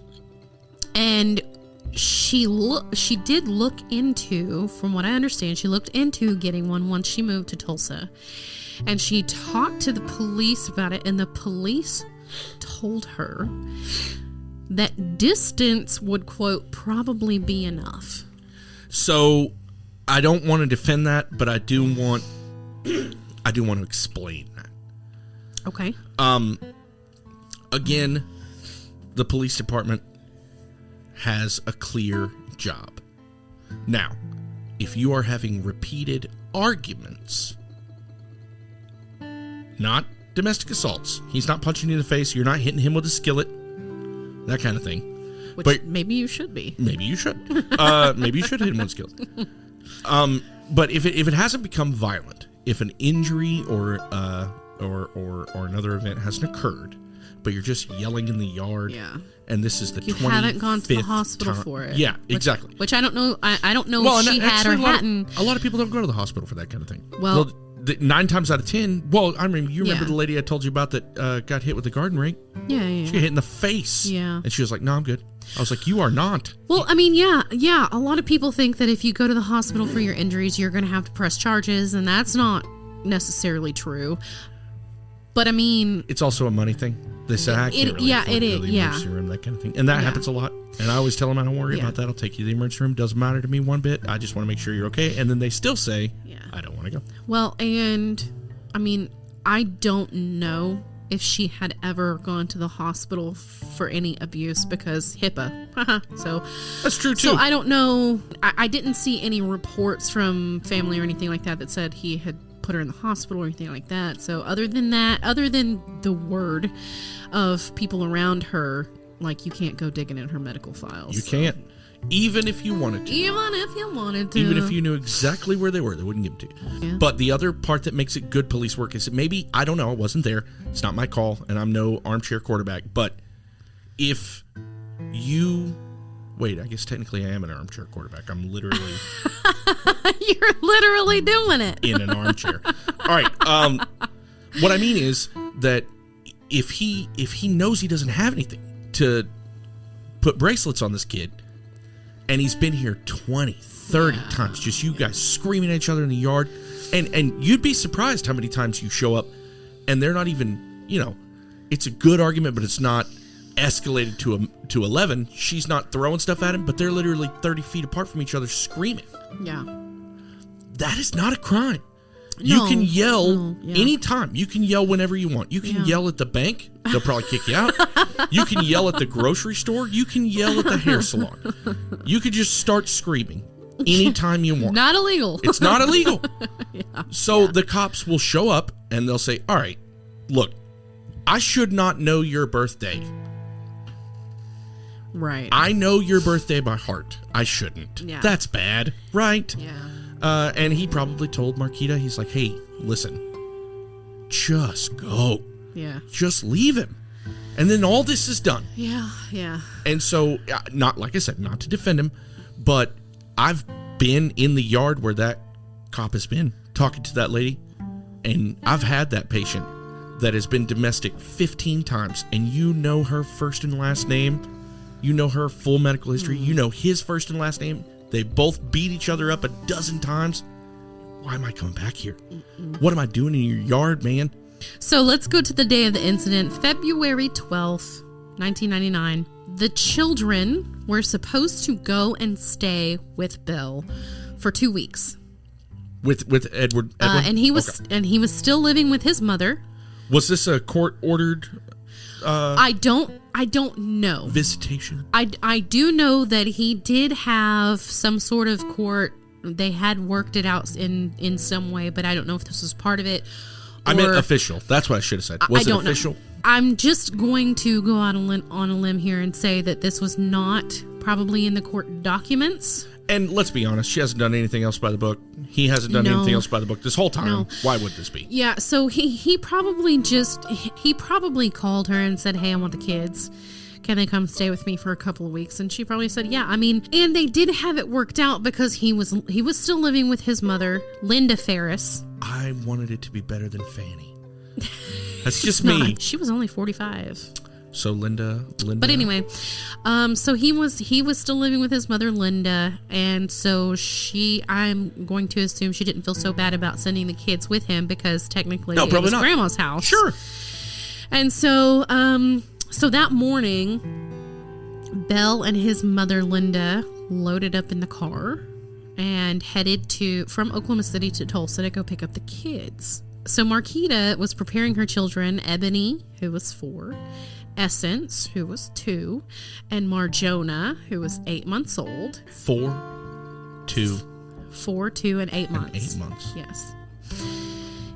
she did look into, from what I understand, she looked into getting one once she moved to Tulsa, and she talked to the police about it, and the police told her that distance would, quote, probably be enough.
So I don't want to defend that, but I do want to explain that.
Okay.
Again, the police department has a clear job. Now, if you are having repeated arguments, not domestic assaults, he's not punching you in the face, you're not hitting him with a skillet, that kind of thing.
Which
but
maybe you should be.
Maybe you should. Maybe you should hit him with a skillet. But if it hasn't become violent, if an injury or another event hasn't occurred, but you're just yelling in the yard, and this is the 25th
You haven't gone to the hospital for it.
Yeah, exactly.
Which I don't know. I don't know if she had or hadn't.
A lot of people don't go to the hospital for that kind of thing.
Well,
9 times out of 10. Well, I mean, you remember the lady I told you about that got hit with the garden rake?
Yeah.
She got hit in the face.
Yeah.
And she was like, "No, I'm good." I was like, "You are not."
Well, I mean, yeah. A lot of people think that if you go to the hospital for your injuries, you're going to have to press charges, and that's not necessarily true. But I mean,
it's also a money thing. They say I can't really afford to go to the emergency room, that kind of thing, and that happens a lot. And I always tell them, "I don't worry about that. I'll take you to the emergency room. Doesn't matter to me one bit. I just want to make sure you're okay." And then they still say, "I don't want to go."
Well, and I mean, I don't know if she had ever gone to the hospital for any abuse because HIPAA. So
that's true too.
So I don't know. I didn't see any reports from family or anything like that said he had put her in the hospital or anything like that. So other than the word of people around her, like, you can't go digging in her medical files.
You can't. Even if you wanted to.
Even if you wanted to.
Even if you knew exactly where they were, they wouldn't give them to you. Yeah. But the other part that makes it good police work is that maybe, I don't know, I wasn't there. It's not my call, and I'm no armchair quarterback. But if you... Wait, I guess technically I am an armchair quarterback. I'm literally...
You're literally doing it.
In an armchair. All right. What I mean is that if he knows he doesn't have anything to put bracelets on this kid... And he's been here 20, 30 times. Just you guys screaming at each other in the yard. And you'd be surprised how many times you show up and they're not even, it's a good argument, but it's not escalated to 11. She's not throwing stuff at him, but they're literally 30 feet apart from each other screaming. Yeah. That is not a crime. You can yell anytime. You can yell whenever you want. You can yell at the bank. They'll probably kick you out. You can yell at the grocery store. You can yell at the hair salon. You could just start screaming anytime you want.
Not illegal.
It's not illegal. So the cops will show up and they'll say, "All right, look, I should not know your birthday.
Right.
I know your birthday by heart. I shouldn't. Yeah. That's bad, right?"
Yeah.
And he probably told Marquita, he's like, "Hey, listen, just go.
Yeah.
Just leave him." And then all this is done.
Yeah.
And so, not, like I said, not to defend him, but I've been in the yard where that cop has been talking to that lady, and I've had that patient that has been domestic 15 times, and you know her first and last name, you know her full medical history, you know his first and last name. They both beat each other up a dozen times. Why am I coming back here? What am I doing in your yard, man?
So let's go to the day of the incident, February 12th, 1999. The children were supposed to go and stay with Bill for 2 weeks.
With Edwin?
And he was still living with his mother.
Was this a court-ordered
I don't know.
Visitation?
I do know that he did have some sort of court. They had worked it out in some way, but I don't know if this was part of it.
I meant official. That's what I should have said. Was it official?
Know. I'm just going to go out on a limb here and say that this was not probably in the court documents.
And let's be honest, she hasn't done anything else by the book. He hasn't done anything else by the book this whole time. No. Why would this be?
Yeah, so he probably called her and said, "Hey, I want the kids. Can they come stay with me for a couple of weeks?" And she probably said, "Yeah." I mean, and they did have it worked out because he was still living with his mother, Linda Ferris.
I wanted it to be better than Fanny. That's just me.
She was only 45.
So Linda.
But anyway, so he was still living with his mother, Linda, and so I'm going to assume she didn't feel so bad about sending the kids with him because technically it was Grandma's house.
Sure.
And so, so that morning, Bell and his mother, Linda, loaded up in the car and headed from Oklahoma City to Tulsa to go pick up the kids. So Marquita was preparing her children, Ebony, who was 4, Essence, who was 2, and Marjona, who was 8 months old.
4, 2,
and 8 months.
8 months.
Yes.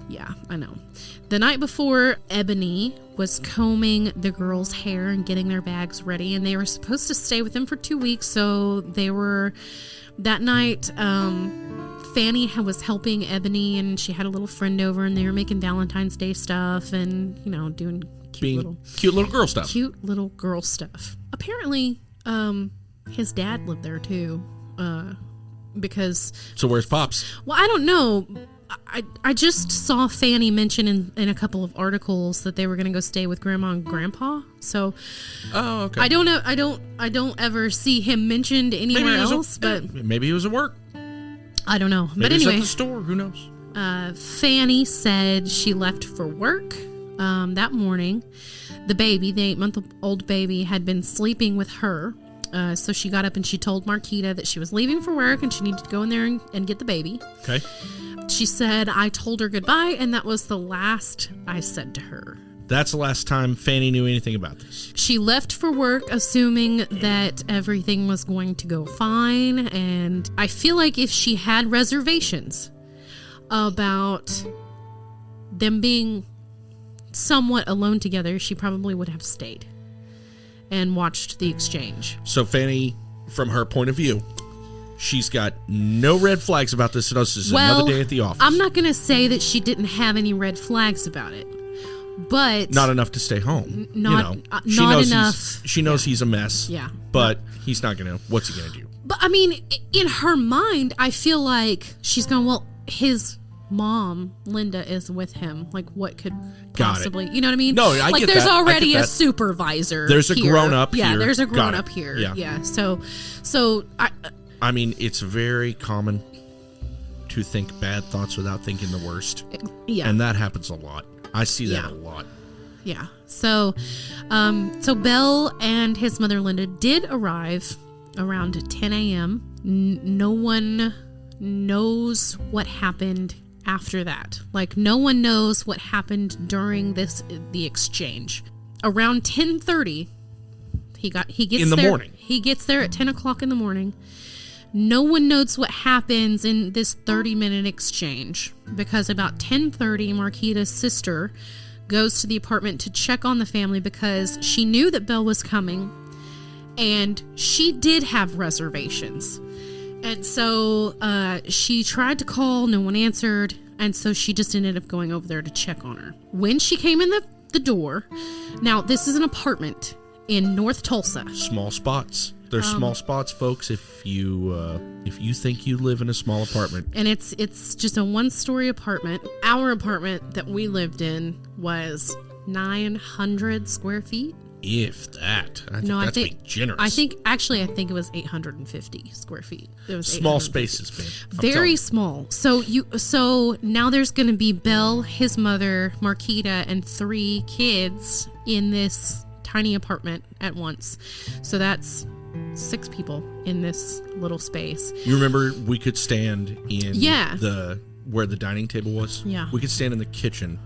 Yeah, I know. The night before, Ebony was combing the girls' hair and getting their bags ready, and they were supposed to stay with them for 2 weeks. So they were, that night, Fanny was helping Ebony, and she had a little friend over, and they were making Valentine's Day stuff and, doing cute little girl stuff.
Cute
little girl stuff. Apparently, his dad lived there too, because...
So where's Pops?
Well, I don't know. I just saw Fanny mention in a couple of articles that they were going to go stay with Grandma and Grandpa. So,
okay.
I don't know. I don't ever see him mentioned anywhere else. But
maybe he was at work.
I don't know.
Maybe
but anyway,
he's at the store. Who knows?
Fanny said she left for work that morning. The baby, the 8-month-old baby, had been sleeping with her. So she got up and she told Marquita that she was leaving for work and she needed to go in there and get the baby.
Okay.
She said, I told her goodbye, and that was the last I said to her.
That's the last time Fanny knew anything about this.
She left for work assuming that everything was going to go fine, and I feel like if she had reservations about them being somewhat alone together, she probably would have stayed and watched the exchange.
So Fanny, from her point of view, she's got no red flags about this. This is another day at the office.
I'm not going to say that she didn't have any red flags about it, but...
Not enough to stay home.
Not enough.
She knows he's a mess.
Yeah.
But he's not going to... What's he going to do?
But, I mean, in her mind, I feel like she's going, well, his mom, Linda, is with him. Like, what could possibly... You know what I mean?
No, I
like,
get
there's
that.
already a supervisor.
There's a
here.
grown-up here.
Yeah, there's a
Got
grown-up
it.
here.
Yeah.
So
I mean, it's very common to think bad thoughts without thinking the worst.
Yeah.
And that happens a lot. I see that a lot.
Yeah. So Bell and his mother, Linda, did arrive around 10 a.m. No one knows what happened after that. Like, no one knows what happened during the exchange. Around 10:30, he gets
in the
there,
morning.
He gets there at 10 o'clock in the morning. No one knows what happens in this 30-minute exchange, because about 10:30, Marquita's sister goes to the apartment to check on the family because she knew that Belle was coming, and she did have reservations. And so she tried to call, no one answered, and so she just ended up going over there to check on her. When she came in the door, now this is an apartment in North Tulsa.
Small spots. There's small spots, folks, if you think you live in a small apartment.
And it's just a one-story apartment. Our apartment that we lived in was 900 square feet.
If that. I think being generous.
I think it was 850 square feet. It was
small spaces, man.
Very small. So now there's going to be Belle, his mother, Marquita, and 3 kids in this tiny apartment at once. So that's 6 people in this little space.
You remember we could stand in where the dining table was?
Yeah.
We could stand in the kitchen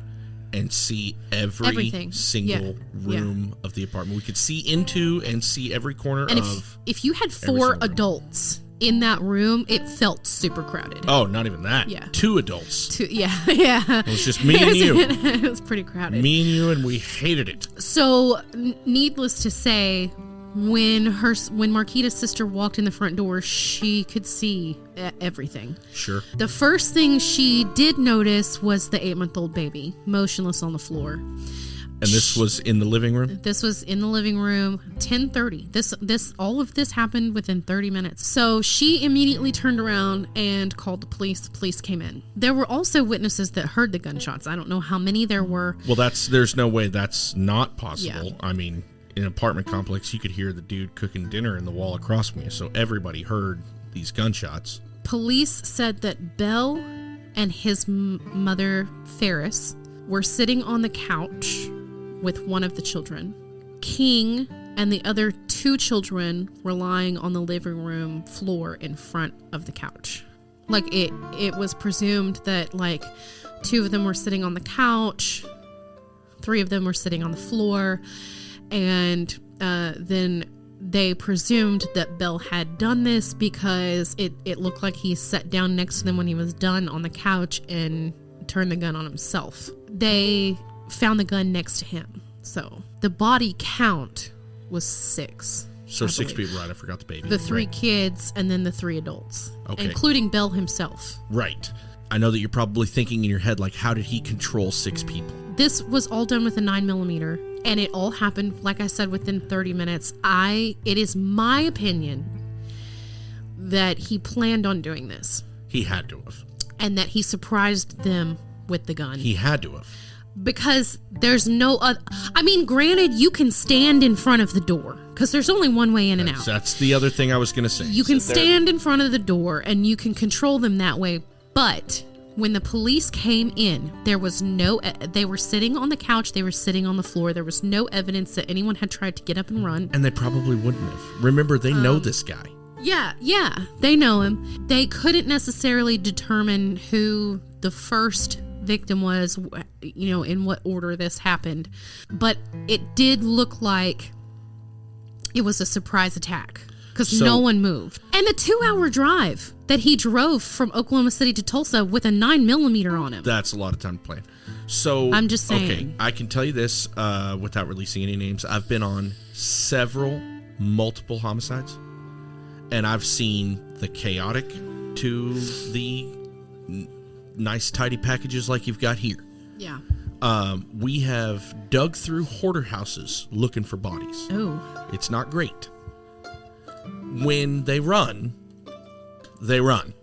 and see every single room of the apartment. We could see into and see every corner
and
of...
If you had 4 adults in that room, it felt super crowded.
Oh, not even that.
Yeah.
2 adults.
Yeah.
It was just me and you.
It was pretty crowded.
Me and you, and we hated it.
So, needless to say, when Marquita's sister walked in the front door, she could see everything.
Sure.
The first thing she did notice was the 8-month-old baby, motionless on the floor.
And this was in the living room?
This was in the living room, 10:30. All of this happened within 30 minutes. So she immediately turned around and called the police. The police came in. There were also witnesses that heard the gunshots. I don't know how many there were.
Well, there's no way that's not possible.
Yeah.
I mean, in an apartment complex, you could hear the dude cooking dinner in the wall across from you, so everybody heard these gunshots.
Police said that Bell and his mother, Ferris, were sitting on the couch with one of the children. King and the other 2 children were lying on the living room floor in front of the couch. Like, it was presumed that, like, 2 of them were sitting on the couch, 3 of them were sitting on the floor, and then they presumed that Bell had done this because it looked like he sat down next to them when he was done on the couch and turned the gun on himself. They found the gun next to him. So the body count was 6.
So
I
6
believe.
people, right? I forgot the baby.
The 3
Right.
kids and then the 3 adults,
Okay.
including Bell himself.
Right. I know that you're probably thinking in your head, like, how did he control 6 people?
This was all done with a 9mm, and it all happened, like I said, within 30 minutes. It is my opinion that he planned on doing this,
He had to have.
and that he surprised them with the gun.
He had to have.
Because there's no other... I mean, granted, you can stand in front of the door, because there's only one way in and out.
That's the other thing I was going to say.
You can stand in front of the door, and you can control them that way, but... When the police came in, there was no... They were sitting on the couch. They were sitting on the floor. There was no evidence that anyone had tried to get up and run.
And they probably wouldn't have. Remember, they know this guy.
Yeah, they know him. They couldn't necessarily determine who the first victim was, in what order this happened. But it did look like it was a surprise attack. Because no one moved. And the 2-hour drive that he drove from Oklahoma City to Tulsa with a 9mm on him.
That's a lot of time to plan. So
I'm just saying.
Okay, I can tell you this without releasing any names. I've been on multiple homicides, and I've seen the chaotic to the nice, tidy packages like you've got here.
Yeah.
We have dug through hoarder houses looking for bodies.
Oh.
It's not great. When they run, they run.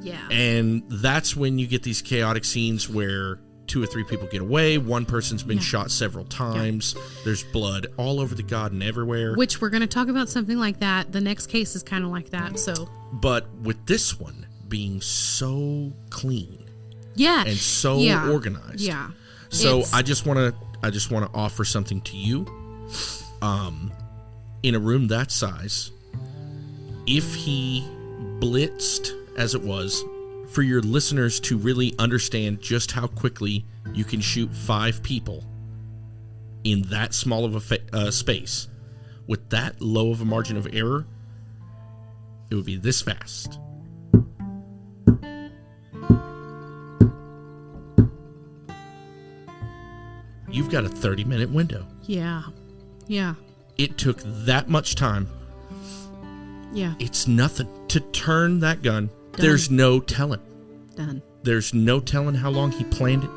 Yeah.
And that's when you get these chaotic scenes where 2 or 3 people get away. One person's been shot several times. Yeah. There's blood all over the garden everywhere.
Which we're going to talk about something like that. The next case is kind of like that. So.
But with this one being so clean.
Yeah.
And so organized.
Yeah.
So I just want to offer something to you. In a room that size, if he blitzed, as it was, for your listeners to really understand just how quickly you can shoot 5 people in that small of a space, with that low of a margin of error, it would be this fast. You've got a 30-minute window.
Yeah. Yeah.
It took that much time.
Yeah.
It's nothing to turn that gun.
Done.
There's no telling.
Done.
There's no telling how long he planned it.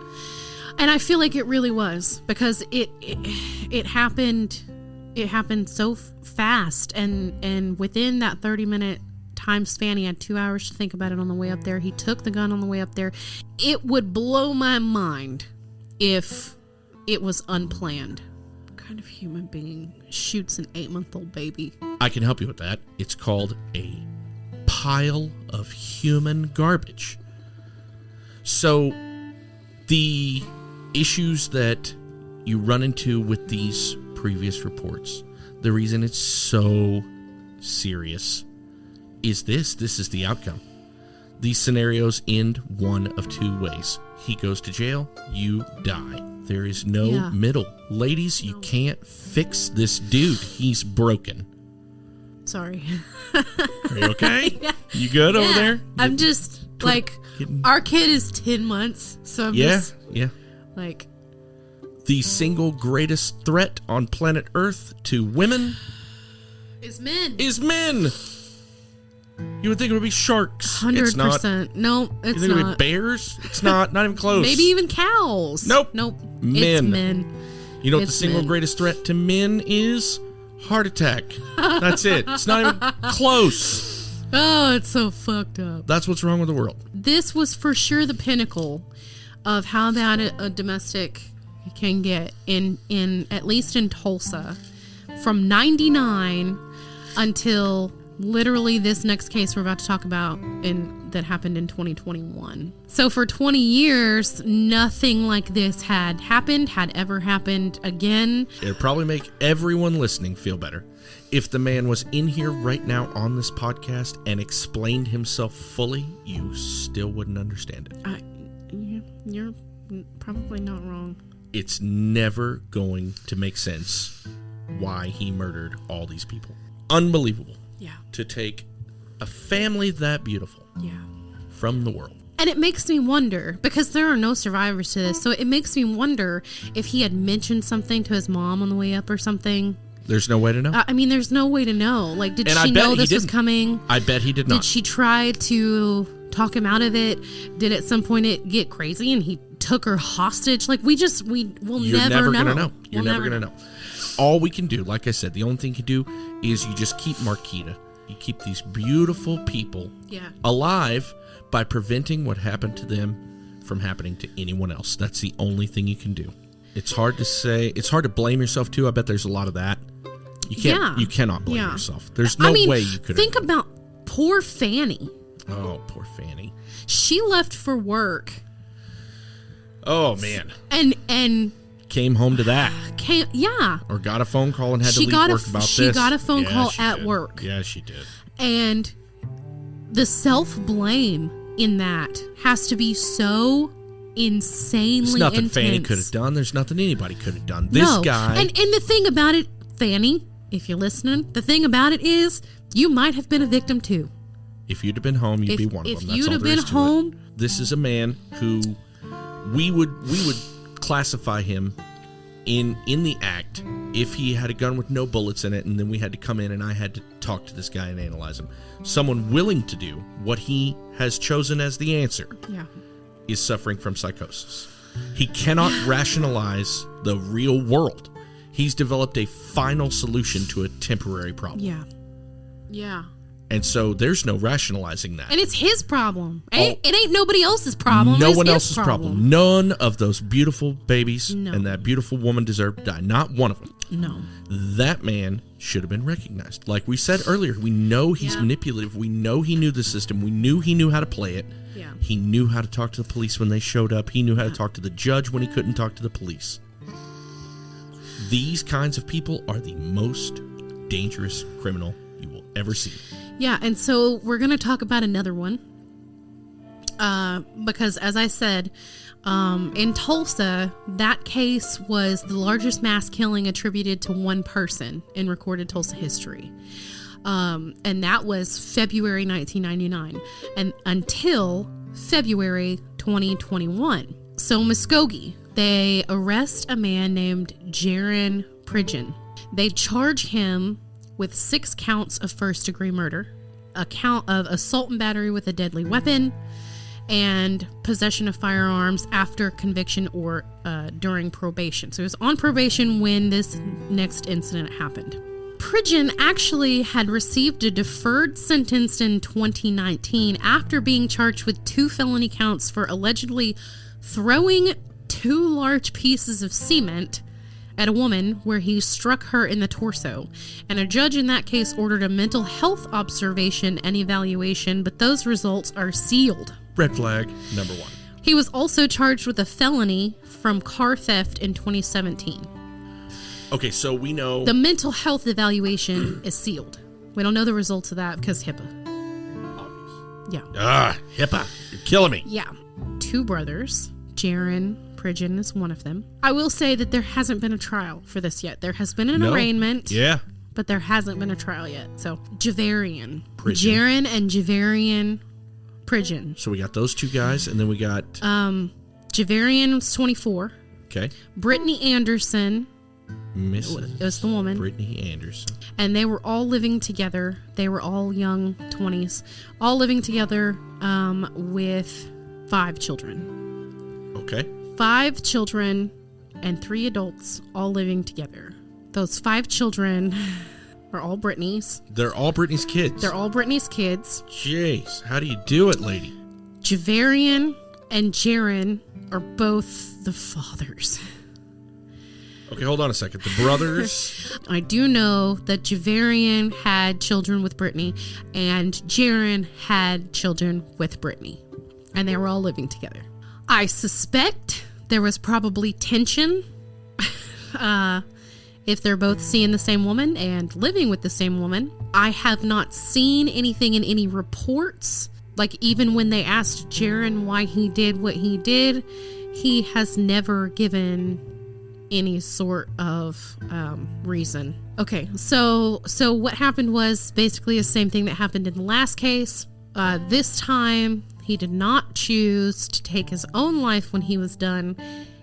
And I feel like it really was, because it happened. It happened so fast, and within that 30-minute time span, he had 2 hours to think about it on the way up there. He took the gun on the way up there. It would blow my mind if it was unplanned. What kind of human being shoots an 8-month-old baby?
I can help you with that. It's called a pile of human garbage. So the issues that you run into with these previous reports, the reason it's so serious is this is the outcome. These scenarios end one of 2 ways. He goes to jail, you die. There is no middle. Ladies, you can't fix this dude. He's broken.
Sorry.
Are you okay?
Yeah.
You good over there?
I'm just our kid is 10 months, so I'm just like,
the single greatest threat on planet Earth to women
is men.
You would think it would be sharks.
100%.
It's not.
No, it's
you think
not.
it would be bears? It's not. Not even close.
Maybe even cows.
Nope.
Men. It's men.
You know what the single greatest threat to men is? Heart attack. That's it. It's not even close.
Oh, it's so fucked up.
That's what's wrong with the world.
This was for sure the pinnacle of how bad a domestic can get in at least in Tulsa, from 99 until literally this next case we're about to talk about that happened in 2021. So for 20 years, nothing like this had ever happened again.
It'd probably make everyone listening feel better if the man was in here right now on this podcast and explained himself fully. You still wouldn't understand it.
You're probably not wrong.
It's never going to make sense why he murdered all these people. Unbelievable.
Yeah.
To take a family that beautiful from the world.
And it makes me wonder, because there are no survivors to this, so it makes me wonder if he had mentioned something to his mom on the way up or something.
There's no way to know.
I mean, there's no way to know. Like, did she know this was coming?
I bet he did not.
Did she try to talk him out of it? Did at some point it get crazy and he took her hostage? Like, we'll
You're
never
gonna
know.
You're never going to know. All we can do, like I said, the only thing you can do is you just keep Marquita. You keep these beautiful people alive by preventing what happened to them from happening to anyone else. That's the only thing you can do. It's hard to say. It's hard to blame yourself, too. I bet there's a lot of that. You can't. You cannot blame yourself. There's no way you could.
Think about poor Fanny.
Oh, poor Fanny.
She left for work.
Oh, man.
And
came home to that.
Or
got a phone call and had to leave work about this.
She got a phone call at work.
Yeah, she did.
And the self-blame in that has to be so insanely
There's nothing
intense.
Fanny could have done. There's nothing anybody could have done. This guy.
And the thing about it, Fanny, if you're listening, the thing about it is you might have been a victim too.
If you'd have been home, you'd be one of them.
If
That's
you'd
all
have
there
been
is to
home.
it. This is a man who we would classify him in the act if he had a gun with no bullets in it, and then we had to come in and I had to talk to this guy and analyze him. Someone willing to do what he has chosen as the answer is suffering from psychosis. He cannot rationalize the real world. He's developed a final solution to a temporary problem.
Yeah.
And so there's no rationalizing that.
And it's his problem. It ain't nobody else's problem.
No one else's problem. None of those beautiful babies and that beautiful woman deserve to die. Not one of them.
No.
That man should have been recognized. Like we said earlier, we know he's manipulative. We know he knew the system. We knew he knew how to play it.
Yeah.
He knew how to talk to the police when they showed up. He knew how to talk to the judge when he couldn't talk to the police. These kinds of people are the most dangerous criminal you will ever see.
Yeah, and so we're going to talk about another one. Because, as I said, in Tulsa, that case was the largest mass killing attributed to one person in recorded Tulsa history. And that was February 1999 and until February 2021. So Muskogee, they arrest a man named Jarron Pridgeon. They charge him with 6 counts of first-degree murder, a count of assault and battery with a deadly weapon, and possession of firearms after conviction or during probation. So he was on probation when this next incident happened. Pridgeon actually had received a deferred sentence in 2019 after being charged with 2 felony counts for allegedly throwing 2 large pieces of cement at a woman where he struck her in the torso. And a judge in that case ordered a mental health observation and evaluation, but those results are sealed.
Red flag number 1.
He was also charged with a felony from car theft in 2017.
Okay, so we know...
The mental health evaluation is sealed. We don't know the results of that because HIPAA.
Obvious.
Yeah.
HIPAA. You're killing me.
Yeah. 2 brothers. Jarron Pridgeon is one of them. I will say that there hasn't been a trial for this yet. There has been an arraignment.
Yeah.
But there hasn't been a trial yet. So, Jarron and Jarron Pridgeon.
So we got those 2 guys, and then we got...
Jarron was 24.
Okay.
Brittany Anderson...
Mrs.
It was the woman.
Brittany Anderson.
And they were all living together. They were all young 20s. All living together with 5 children.
Okay.
5 children and 3 adults all living together. Those 5 children are all Brittany's.
They're all Brittany's kids.
They're all Brittany's kids.
Jeez, how do you do it, lady?
Javarian and Jarron are both the fathers.
Okay, hold on a second. The brothers...
I do know that Javarian had children with Brittany and Jarron had children with Brittany. And they were all living together. I suspect there was probably tension if they're both seeing the same woman and living with the same woman. I have not seen anything in any reports. Like, even when they asked Jarron why he did what he did, he has never given any sort of reason. Okay, so what happened was basically the same thing that happened in the last case. This time, he did not choose to take his own life when he was done.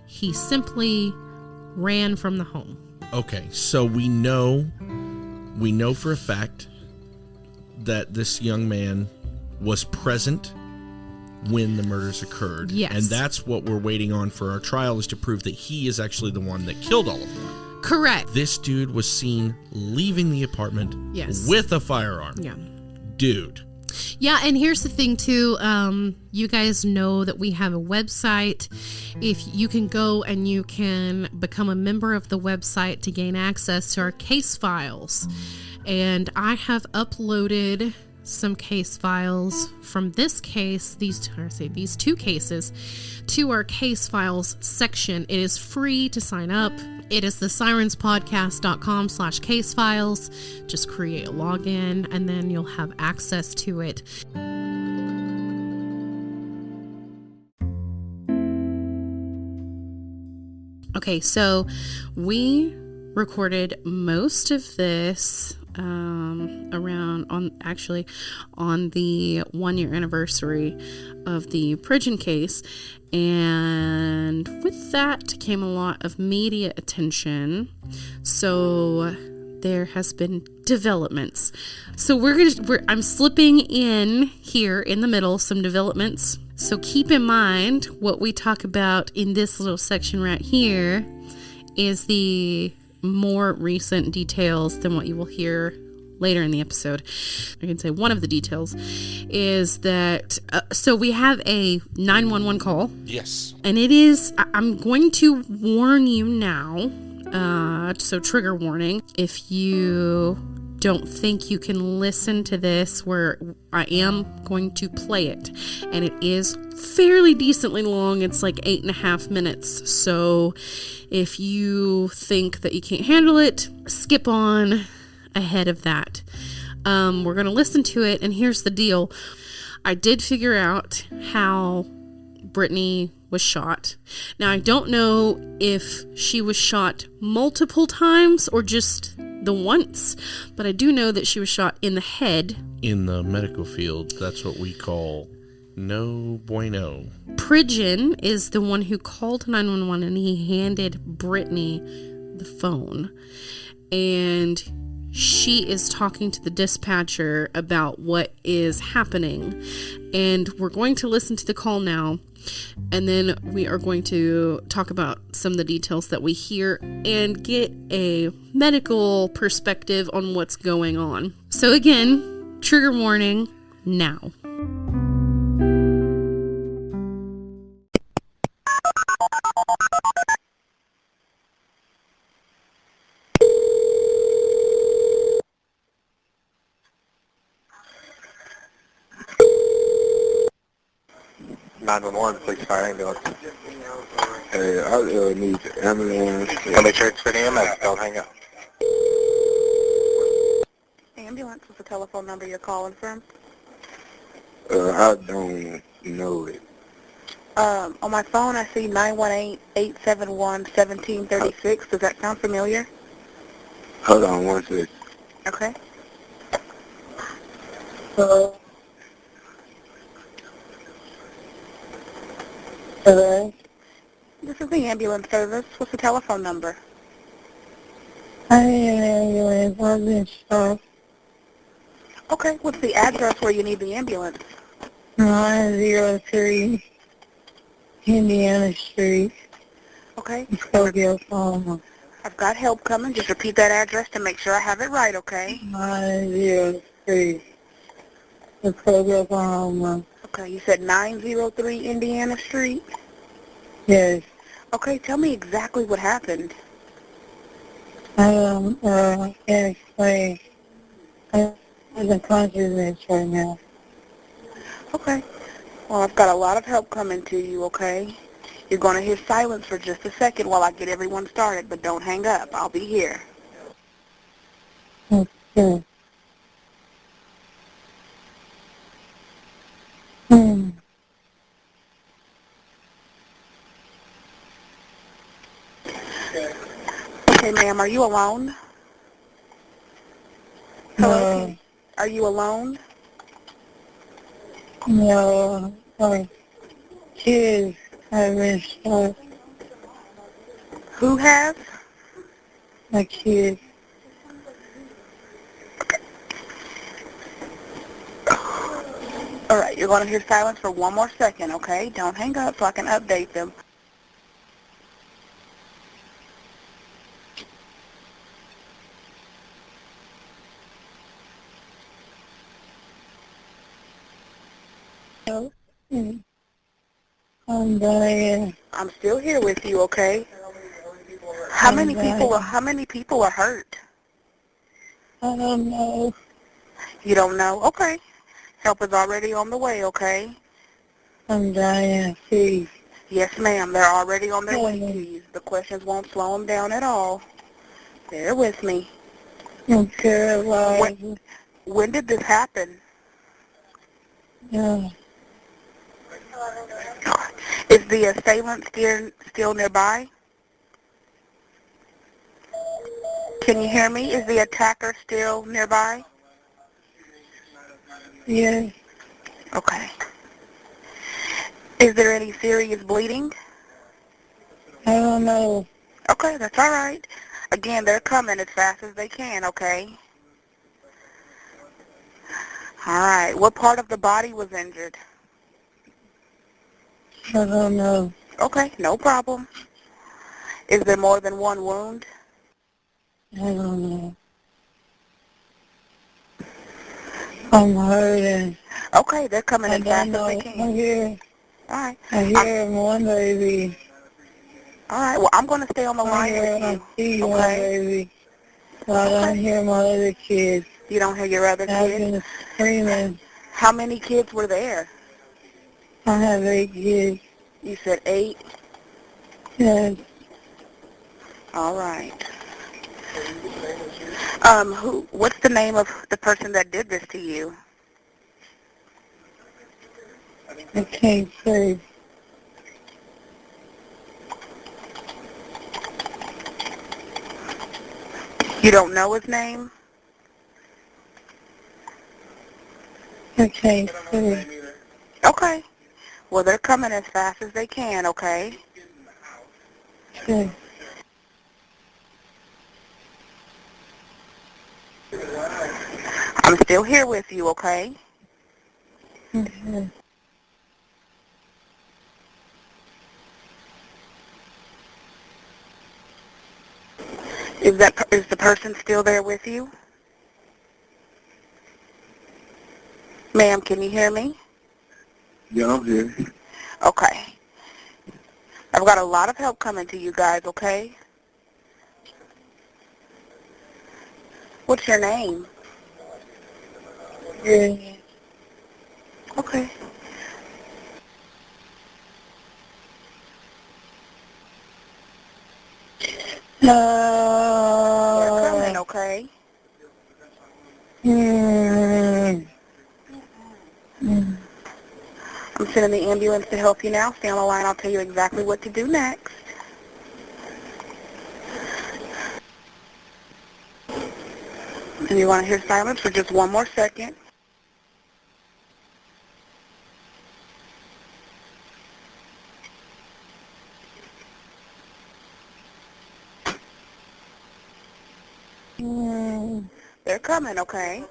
He simply ran from the home.
Okay, so we know for a fact that this young man was present when the murders occurred.
Yes.
And that's what we're waiting on for our trial, is to prove that he is actually the one that killed all of them.
Correct.
This dude was seen leaving the apartment with a firearm.
Yeah.
Dude.
Yeah, and here's the thing, too. You guys know that we have a website. If you can go and you can become a member of the website to gain access to our case files. And I have uploaded some case files from this case, these two cases, to our case files section. It is free to sign up. It is the sirenspodcast.com/case files. Just create a login and then you'll have access to it. Okay, so we recorded most of this on the 1-year anniversary of the Pridgeon case, and with that came a lot of media attention, so there has been developments. So I'm slipping in here in the middle some developments, so keep in mind what we talk about in this little section right here is the more recent details than what you will hear later in the episode. I can say one of the details is that, so we have a 911 call.
Yes.
And it is, I'm going to warn you now, so trigger warning, if you don't think you can listen to this, where I am going to play it. And it is fairly decently long. It's like 8.5 minutes. So if you think that you can't handle it, skip on ahead of that. We're going to listen to it, and here's the deal. I did figure out how Brittany was shot. Now, I don't know if she was shot multiple times or just the once, but I do know that she was shot in the head.
In the medical field, that's what we call no bueno.
Pridgeon is the one who called 911, and he handed Brittany the phone. And she is talking to the dispatcher about what is happening. And we're going to listen to the call now. And then we are going to talk about some of the details that we hear and get a medical perspective on what's going on. So again, trigger warning now.
Please fire ambulance. Hey, I need ambulance. I'll make sure it's for the EMS. Don't hang up.
Ambulance is the telephone number you're calling from?
I don't know it.
On my phone, I see 918-871-1736. Does that sound familiar?
Hold on one second.
Okay.
Hello? Hello?
This is the ambulance service. What's the telephone number?
I need an ambulance. I've been shot.
Okay. What's the address where you need the ambulance?
903 Indiana Street,
Okay.
Tokyo, Oklahoma.
I've got help coming. Just repeat that address to make sure I have it right, okay?
903 Tokyo, Oklahoma.
Okay. You said 903 Indiana Street?
Yes.
Okay. Tell me exactly what happened.
I can't explain. I'm in consciousness right now.
Okay. Well, I've got a lot of help coming to you, okay? You're going to hear silence for just a second while I get everyone started, but don't hang up. I'll be here.
Okay.
Okay, ma'am, are you alone? Hello?
No.
Are you alone?
No. My kids have been shot.
Who has?
my kids.
All right, you're going to hear silence for one more second, okay? Don't hang up so I can update them.
Oh, I'm dying.
I'm still here with you, okay? How
I'm
many people
dying.
are hurt?
I don't know.
You don't know? Okay. Help is already on the way, okay?
I'm dying. Please.
Yes, ma'am. They're already on their way to
Okay.
you. The questions won't slow them down at all. Bear with me.
I'm paralyzed.
When did this happen?
Yeah.
Is the assailant still nearby? Can you hear me? Is the attacker still nearby?
Yes.
Okay. Is there any serious bleeding?
I don't know.
Okay, that's all right. Again, they're coming as fast as they can, okay? All right. What part of the body was injured?
I don't know.
Okay, no problem. Is there more than one wound?
I don't know. I'm hurting.
Okay, they're coming
I
as
don't
fast as they
know.
can. All right.
I hear one baby.
All right. Well, I'm going to stay on the line with
I
you.
see one
Okay?
baby. But I don't hear my other kids.
You don't hear your other
I've
kids?
been screaming.
How many kids were there?
I have 8 kids.
You said 8?
Yes.
All right. What's the name of the person that did this to you?
I can't say.
You don't know his name?
I can't say.
Okay. Well, they're coming as fast as they can, okay?
Okay.
I'm still here with you, okay?
Okay.
Is the person still there with you? Ma'am, can you hear me?
Yeah, I'm here.
Okay. I've got a lot of help coming to you guys, okay? What's your name?
Yeah.
Okay. They're coming, okay? I'm sending the ambulance to help you now. Stay on the line. I'll tell you exactly what to do next. And you want to hear silence for just one more second. They're coming, okay?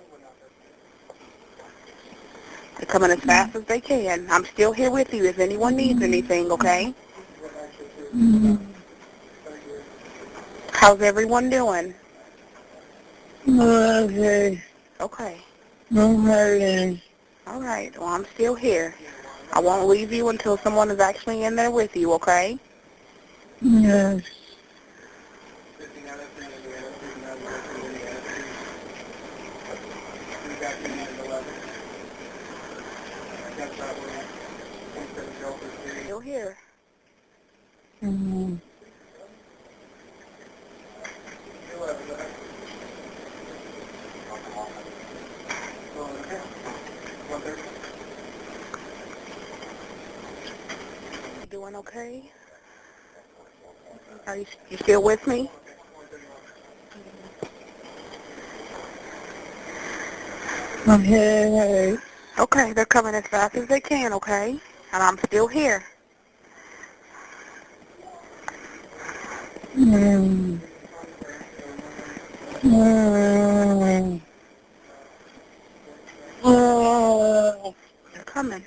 They're coming as fast as they can. I'm still here with you if anyone needs anything, okay? How's everyone doing?
Okay.
Okay.
I'm hurting.
All right. Well, I'm still here. I won't leave you until someone is actually in there with you, okay?
Yes.
Still here.
Mm-hmm.
You doing okay? Are you still with me?
My head hurts.
Okay, they're coming as fast as they can, okay? And I'm still here.
Mm.
They're coming.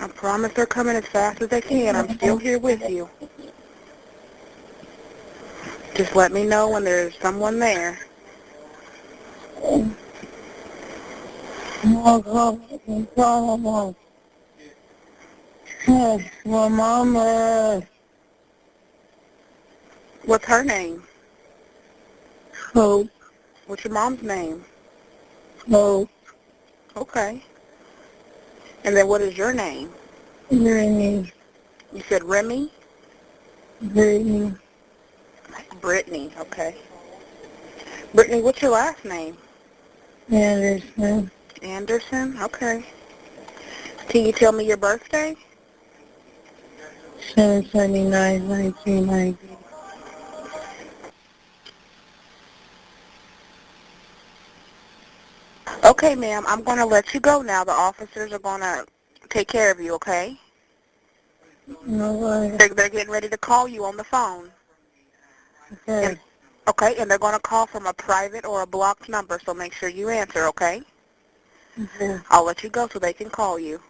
I promise they're coming as fast as they can. I'm still here with you. Just let me know when there's someone there.
My mama.
What's her name?
Hope.
What's your mom's name?
Hope.
Okay. And then what is your name?
Brittany.
You said Remy?
Brittany.
Brittany, okay. Brittany, what's your last name?
Anderson.
Anderson, okay. Can you tell me your birthday?
7/29, 1990.
Okay, ma'am, I'm going to let you go now. The officers are going to take care of you, okay?
No,
They're getting ready to call you on the phone.
okay.
Okay, and they're going to call from a private or a blocked number, so make sure you answer, okay?
Okay.
I'll let you go so they can call you.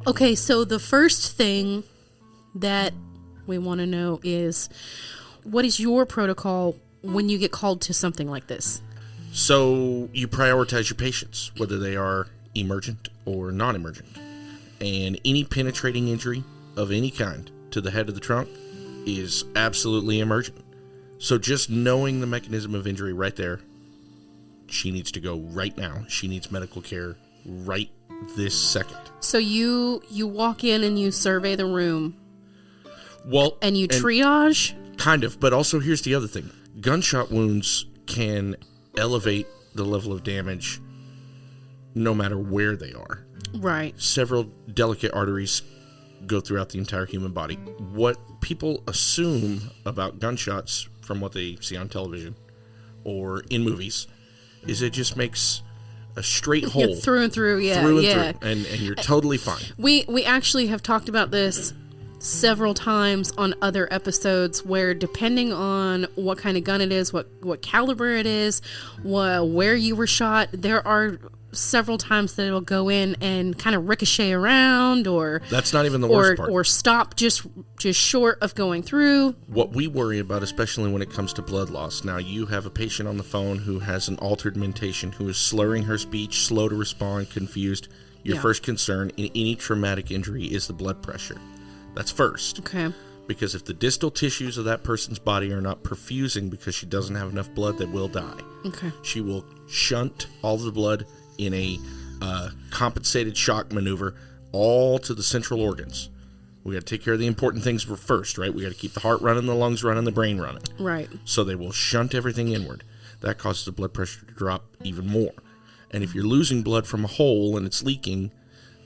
Okay, so the first thing that we want to know is, what is your protocol when you get called to something like this?
So you prioritize your patients, whether they are emergent or non-emergent. And any penetrating injury of any kind to the head of the trunk is absolutely emergent. So just knowing the mechanism of injury right there, she needs to go right now. She needs medical care right this second.
So you walk in and you survey the room.
Well,
and you triage?
Kind of, but also here's the other thing. Gunshot wounds can elevate the level of damage no matter where they are.
Right.
Several delicate arteries go throughout the entire human body. What people assume about gunshots from what they see on television or in movies is it just makes a straight hole.
Yeah, through and through, yeah.
Through and through, and you're totally fine.
We actually have talked about this several times on other episodes where, depending on what kind of gun it is, what caliber it is, where you were shot, there are several times that it'll go in and kind of ricochet around, or
that's not even the worst part,
or stop just short of going through.
What we worry about, especially when it comes to blood loss. Now, you have a patient on the phone who has an altered mentation, who is slurring her speech, slow to respond, confused. Your first concern in any traumatic injury is the blood pressure. That's first.
Okay.
Because if the distal tissues of that person's body are not perfusing because she doesn't have enough blood, they will die.
Okay.
She will shunt all the blood in a compensated shock maneuver all to the central organs. We got to take care of the important things first, right? We got to keep the heart running, the lungs running, the brain running.
Right.
So they will shunt everything inward. That causes the blood pressure to drop even more. And if you're losing blood from a hole and it's leaking,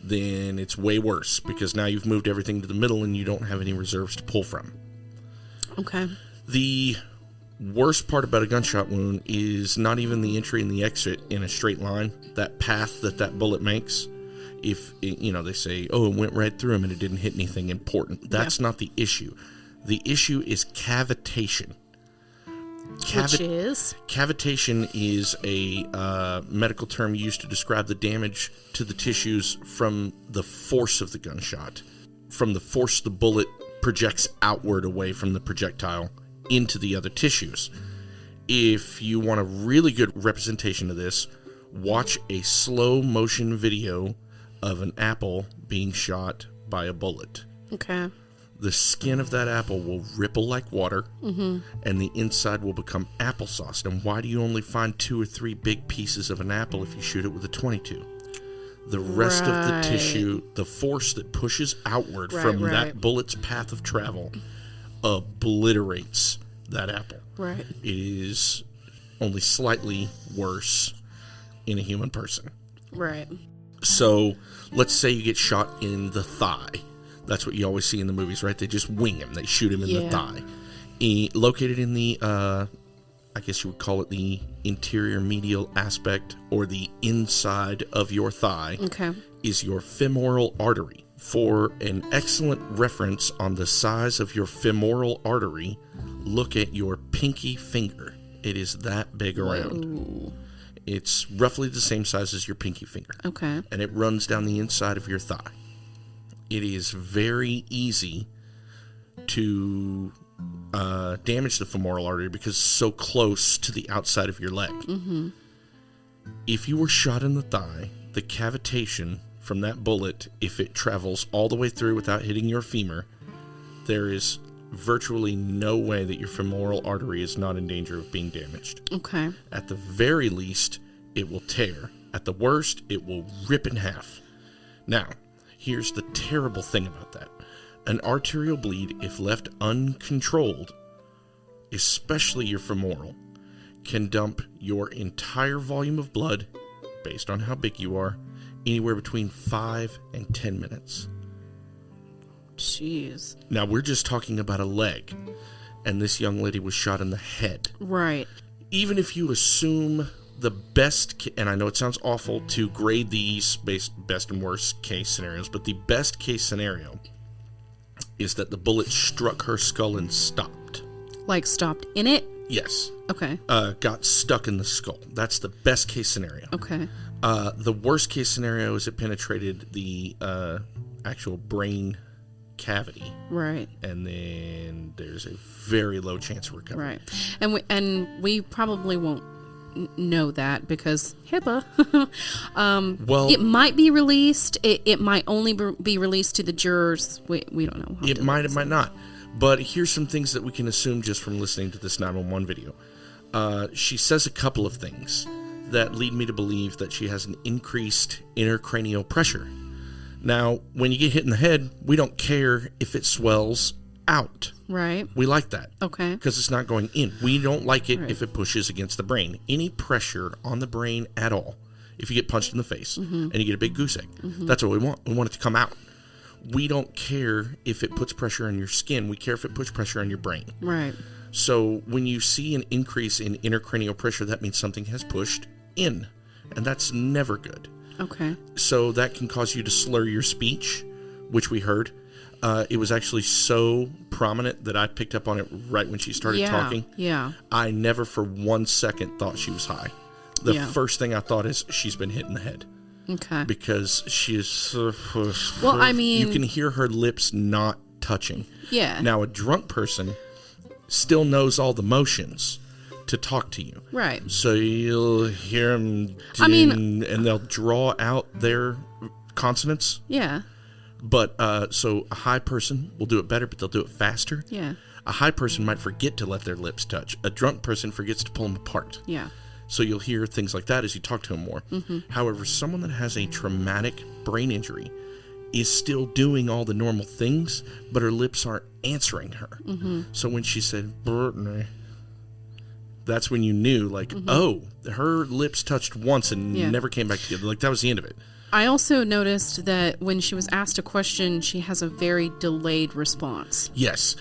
then it's way worse, because now you've moved everything to the middle and you don't have any reserves to pull from.
Okay.
The worst part about a gunshot wound is not even the entry and the exit in a straight line, that path that bullet makes. If, they say, oh, it went right through him and it didn't hit anything important. That's not the issue. The issue is cavitation.
Which is?
Cavitation is a medical term used to describe the damage to the tissues from the force of the gunshot. From the force the bullet projects outward away from the projectile into the other tissues. If you want a really good representation of this, watch a slow motion video of an apple being shot by a bullet.
Okay.
The skin of that apple will ripple like water, and the inside will become applesauce. And why do you only find 2 or 3 big pieces of an apple if you shoot it with a .22? The rest of the tissue, the force that pushes outward from that bullet's path of travel, obliterates that apple.
Right.
It is only slightly worse in a human person.
Right.
So let's say you get shot in the thigh. That's what you always see in the movies, right? They just wing him. They shoot him in the thigh. Located in the, I guess you would call it the interior medial aspect, or the inside of your thigh, is your femoral artery. For an excellent reference on the size of your femoral artery, look at your pinky finger. It is that big around.
Whoa.
It's roughly the same size as your pinky finger.
Okay.
And it runs down the inside of your thigh. It is very easy to damage the femoral artery because it's so close to the outside of your leg. Mm-hmm. If you were shot in the thigh, the cavitation from that bullet, if it travels all the way through without hitting your femur, there is virtually no way that your femoral artery is not in danger of being damaged.
Okay.
At the very least, it will tear. At the worst, it will rip in half. Now, here's the terrible thing about that. An arterial bleed, if left uncontrolled, especially your femoral, can dump your entire volume of blood, based on how big you are, anywhere between 5 and 10 minutes.
Jeez.
Now, we're just talking about a leg, and this young lady was shot in the head.
Right.
Even if you assume the best, and I know it sounds awful to grade these best and worst case scenarios, but the best case scenario is that the bullet struck her skull and stopped.
Like stopped in it?
Yes.
Okay.
Got stuck in the skull. That's the best case scenario.
Okay.
The worst case scenario is it penetrated the actual brain cavity.
Right.
And then there's a very low chance of recovery.
Right. And we probably won't know that because HIPAA.
Well,
it might be released. It might only be released to the jurors. We don't know.
It might, it might not. But here's some things that we can assume just from listening to this 911 video. She says a couple of things that lead me to believe that she has an increased intracranial pressure. Now, when you get hit in the head, we don't care if it swells out.
Right.
We like that.
Okay.
Because it's not going in. We don't like it
Right.
if it pushes against the brain. Any pressure on the brain at all, if you get punched in the face and you get a big goose egg, that's what we want. We want it to come out. We don't care if it puts pressure on your skin. We care if it puts pressure on your brain.
Right.
So when you see an increase in intracranial pressure, that means something has pushed in, and that's never good.
Okay.
So that can cause you to slur your speech, which we heard. It was actually so prominent that I picked up on it right when she started talking.
Yeah.
I never for 1 second thought she was high. The
Yeah.
first thing I thought is she's been hit in the head.
Okay.
Because she is...
Well, I mean...
You can hear her lips not touching.
Yeah.
Now, a drunk person still knows all the motions to talk to you.
Right.
So you'll hear them, and they'll draw out their consonants.
Yeah.
But, so a high person will do it better, but they'll do it faster.
Yeah.
A high person might forget to let their lips touch. A drunk person forgets to pull them apart.
Yeah.
So you'll hear things like that as you talk to them more. Mm-hmm. However, someone that has a traumatic brain injury is still doing all the normal things, but her lips aren't answering her. Mm-hmm. So when she said, Brittany, that's when you knew, like, oh, her lips touched once and never came back together. Like, that was the end of it.
I also noticed that when she was asked a question, she has a very delayed response.
Yes.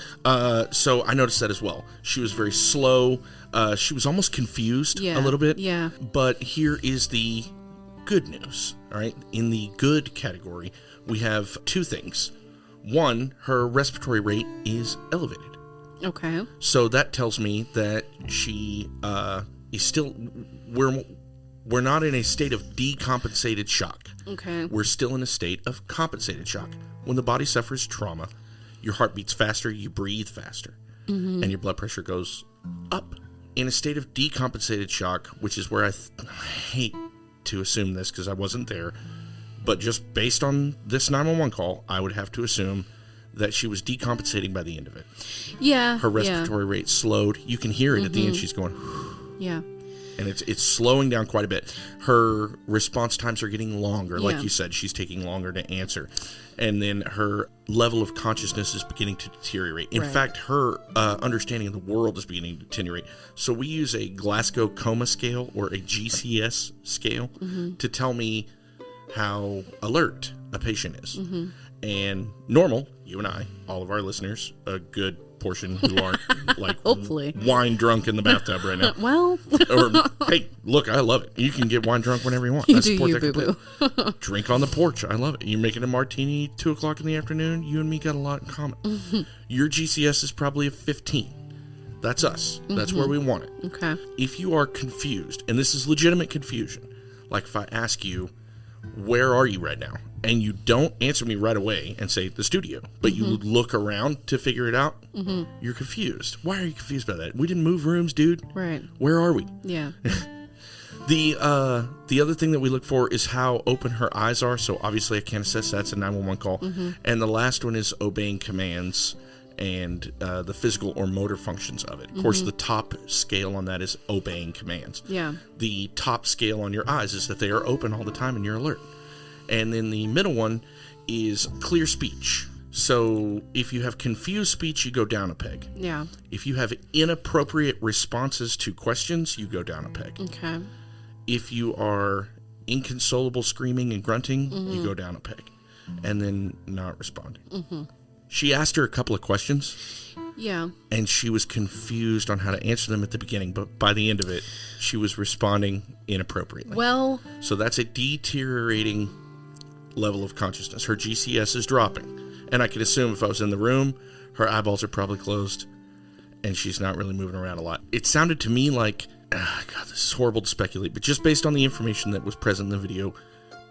So I noticed that as well. She was very slow. She was almost confused a little bit.
Yeah.
But here is the good news, all right? In the good category, we have two things. One, her respiratory rate is elevated.
Okay.
So that tells me that she is still... We're not in a state of decompensated shock.
Okay.
We're still in a state of compensated shock. When the body suffers trauma, your heart beats faster, you breathe faster, and your blood pressure goes up. In a state of decompensated shock, which is where I hate to assume this because I wasn't there, but just based on this 911 call, I would have to assume that she was decompensating by the end of it.
Yeah.
Her respiratory rate slowed. You can hear it at the end. She's going...
Yeah.
And it's slowing down quite a bit. Her response times are getting longer. Like you said, she's taking longer to answer. And then her level of consciousness is beginning to deteriorate. In fact, her understanding of the world is beginning to deteriorate. So we use a Glasgow Coma Scale, or a GCS scale, to tell me how alert a patient is. And normal, you and I, all of our listeners, a good portion who aren't like
hopefully
wine drunk in the bathtub right now.
Well,
or hey, look, I love it. You can get wine drunk whenever you want.
You do you, boo-boo.
Drink on the porch. I love it. You're making a martini 2:00 in the afternoon. You and me got a lot in common. Your GCS is probably a 15. That's us. That's where we want it.
Okay.
If you are confused, and this is legitimate confusion, like if I ask you, where are you right now? And you don't answer me right away and say the studio, but you look around to figure it out, you're confused. Why are you confused by that? We didn't move rooms, dude.
Right.
Where are we?
Yeah.
The other thing that we look for is how open her eyes are. So obviously I can't assess that's a 911 call. And the last one is obeying commands and the physical or motor functions of it. Of course, the top scale on that is obeying commands.
Yeah.
The top scale on your eyes is that they are open all the time and you're alert. And then the middle one is clear speech. So if you have confused speech, you go down a peg.
Yeah.
If you have inappropriate responses to questions, you go down a peg.
Okay.
If you are inconsolable screaming and grunting, you go down a peg. And then not responding. She asked her a couple of questions.
Yeah.
And she was confused on how to answer them at the beginning, but by the end of it, she was responding inappropriately.
Well.
So that's a deteriorating level of consciousness. Her GCS is dropping. And I can assume if I was in the room, her eyeballs are probably closed and she's not really moving around a lot. It sounded to me like, God, this is horrible to speculate, but just based on the information that was present in the video,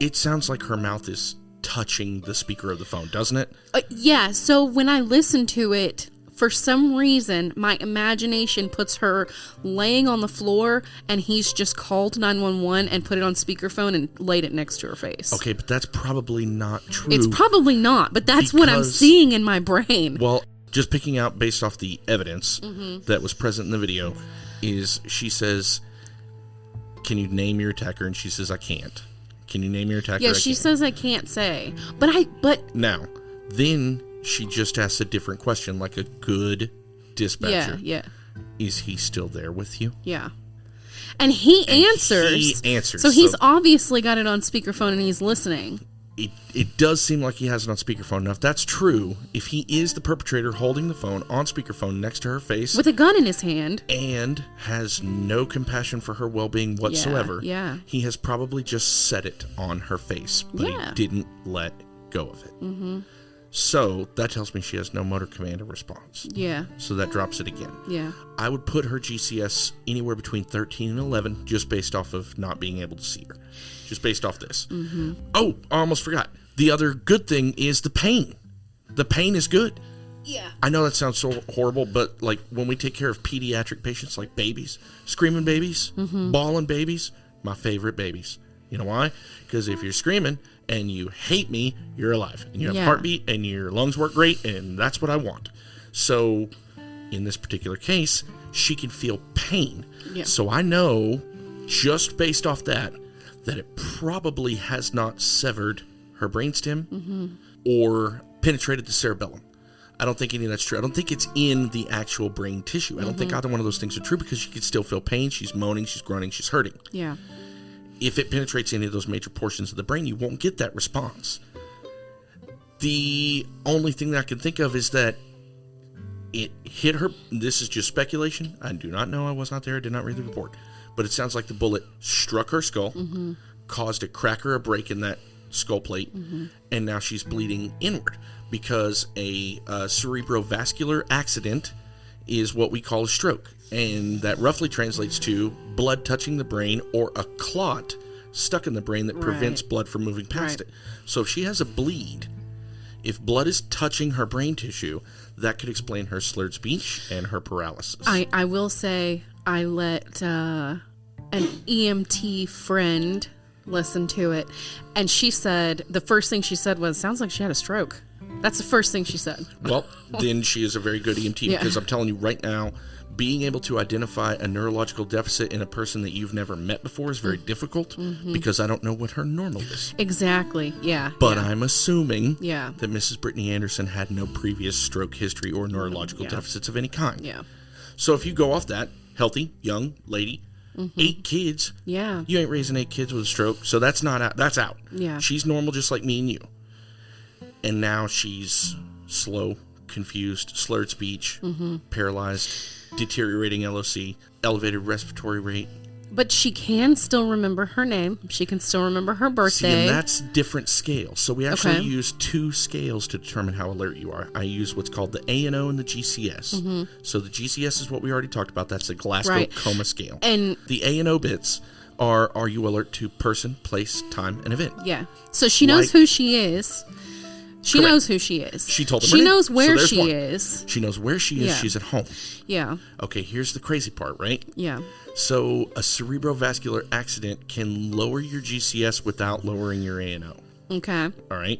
it sounds like her mouth is touching the speaker of the phone, doesn't it?
Yeah, so when I listen to it, for some reason, my imagination puts her laying on the floor and he's just called 911 and put it on speakerphone and laid it next to her face.
Okay, but that's probably not true.
It's probably not, but that's what I'm seeing in my brain.
Well, just picking out based off the evidence that was present in the video is she says, can you name your attacker? And she says, I can't. Can you name your attacker?
Yeah, she says I can't say. But
now, then she just asks a different question, like a good dispatcher.
Yeah.
Is he still there with you?
Yeah. And he answers.
He answers.
So he's obviously got it on speakerphone and he's listening.
It does seem like he has it on speakerphone. Now, if that's true, if he is the perpetrator holding the phone on speakerphone next to her face.
With a gun in his hand.
And has no compassion for her well-being whatsoever.
Yeah.
He has probably just set it on her face, but he didn't let go of it. So that tells me she has no motor command or response.
Yeah.
So that drops it again.
Yeah.
I would put her GCS anywhere between 13 and 11 just based off of not being able to see her. Just based off this. Oh, I almost forgot. The other good thing is the pain. The pain is good.
Yeah.
I know that sounds so horrible, but like when we take care of pediatric patients like babies, screaming babies, bawling babies, my favorite babies. You know why? Because if you're screaming and you hate me, you're alive. And you have a heartbeat and your lungs work great, and that's what I want. So in this particular case, she can feel pain. Yeah. So I know, just based off that it probably has not severed her brainstem or penetrated the cerebellum. I don't think any of that's true. I don't think it's in the actual brain tissue. I don't think either one of those things are true because she can still feel pain. She's moaning, she's grunting, she's hurting.
Yeah.
If it penetrates any of those major portions of the brain, you won't get that response. The only thing that I can think of is that it hit her. This is just speculation. I do not know. I was not there. I did not read the report. But it sounds like the bullet struck her skull, caused a crack or a break in that skull plate, and now she's bleeding inward because a cerebrovascular accident is what we call a stroke. And that roughly translates to blood touching the brain or a clot stuck in the brain that prevents blood from moving past it. So if she has a bleed, if blood is touching her brain tissue, that could explain her slurred speech and her paralysis.
I will say I let an EMT friend listen to it, and she said, the first thing she said was, sounds like she had a stroke. That's the first thing she said.
Well, then she is a very good EMT, because I'm telling you right now, being able to identify a neurological deficit in a person that you've never met before is very difficult, because I don't know what her normal is.
Exactly, yeah.
But I'm assuming
that
Mrs. Brittany Anderson had no previous stroke history or neurological deficits of any kind.
Yeah.
So if you go off that, healthy, young lady, 8 kids, you ain't raising 8 kids with a stroke, so that's not out. That's out.
Yeah.
She's normal just like me and you. And now she's slow, confused, slurred speech, paralyzed, deteriorating LOC, elevated respiratory rate.
But she can still remember her name. She can still remember her birthday.
See, and that's different scales. So we actually use 2 scales to determine how alert you are. I use what's called the ANO and the GCS. So the GCS is what we already talked about. That's the Glasgow Coma Scale.
And
the ANO bits are you alert to person, place, time, and event.
Yeah. So she knows who she is. She knows who she is.
She told them.
She knows where she is.
She knows where she is. Yeah. She's at home.
Yeah.
Okay, here's the crazy part, right?
Yeah.
So a cerebrovascular accident can lower your GCS without lowering your ANO.
Okay.
All right?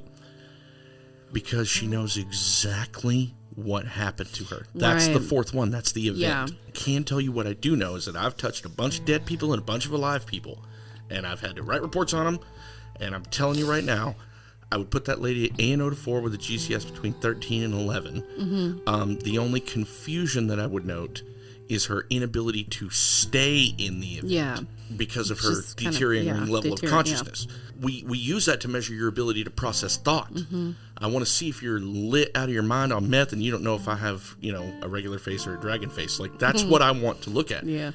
Because she knows exactly what happened to her. That's the 4th one. That's the event.
Yeah.
I can tell you what I do know is that I've touched a bunch of dead people and a bunch of alive people, and I've had to write reports on them, and I'm telling you right now, I would put that lady at ANO to 4 with a GCS between 13 and 11. The only confusion that I would note is her inability to stay in the event because of her deteriorating level of consciousness. We use that to measure your ability to process thought. I want to see if you're lit out of your mind on meth and you don't know if I have, a regular face or a dragon face. Like, that's what I want to look at.
Yeah.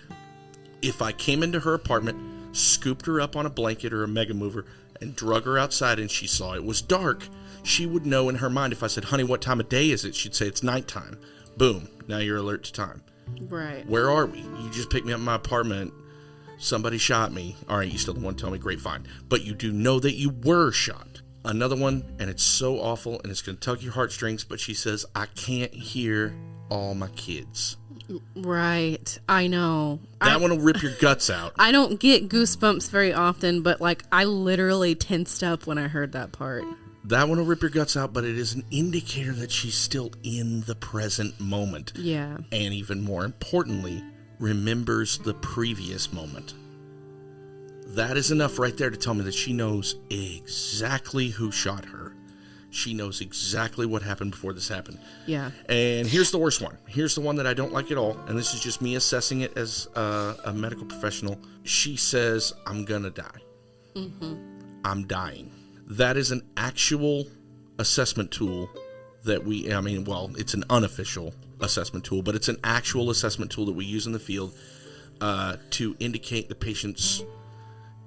If I came into her apartment, scooped her up on a blanket or a mega mover, and drug her outside and she saw it was dark, she would know in her mind. If I said, honey, what time of day is it? She'd say it's nighttime. Boom. Now you're alert to time.
Right.
Where are we? You just picked me up in my apartment. Somebody shot me. All right, you still don't want to tell me. Great, fine. But you do know that you were shot. Another one, and it's so awful, and it's going to tug your heartstrings, but she says, I can't hear all my kids.
Right. I know.
That one will rip your guts out.
I don't get goosebumps very often, but, I literally tensed up when I heard that part.
That one will rip your guts out, but it is an indicator that she's still in the present moment.
Yeah.
And even more importantly, remembers the previous moment. That is enough right there to tell me that she knows exactly who shot her. She knows exactly what happened before this happened.
Yeah.
And here's the worst one. Here's the one that I don't like at all. And this is just me assessing it as a medical professional. She says, I'm going to die. I'm dying. That is an actual assessment tool that it's an unofficial assessment tool, but it's an actual assessment tool that we use in the field to indicate the patient's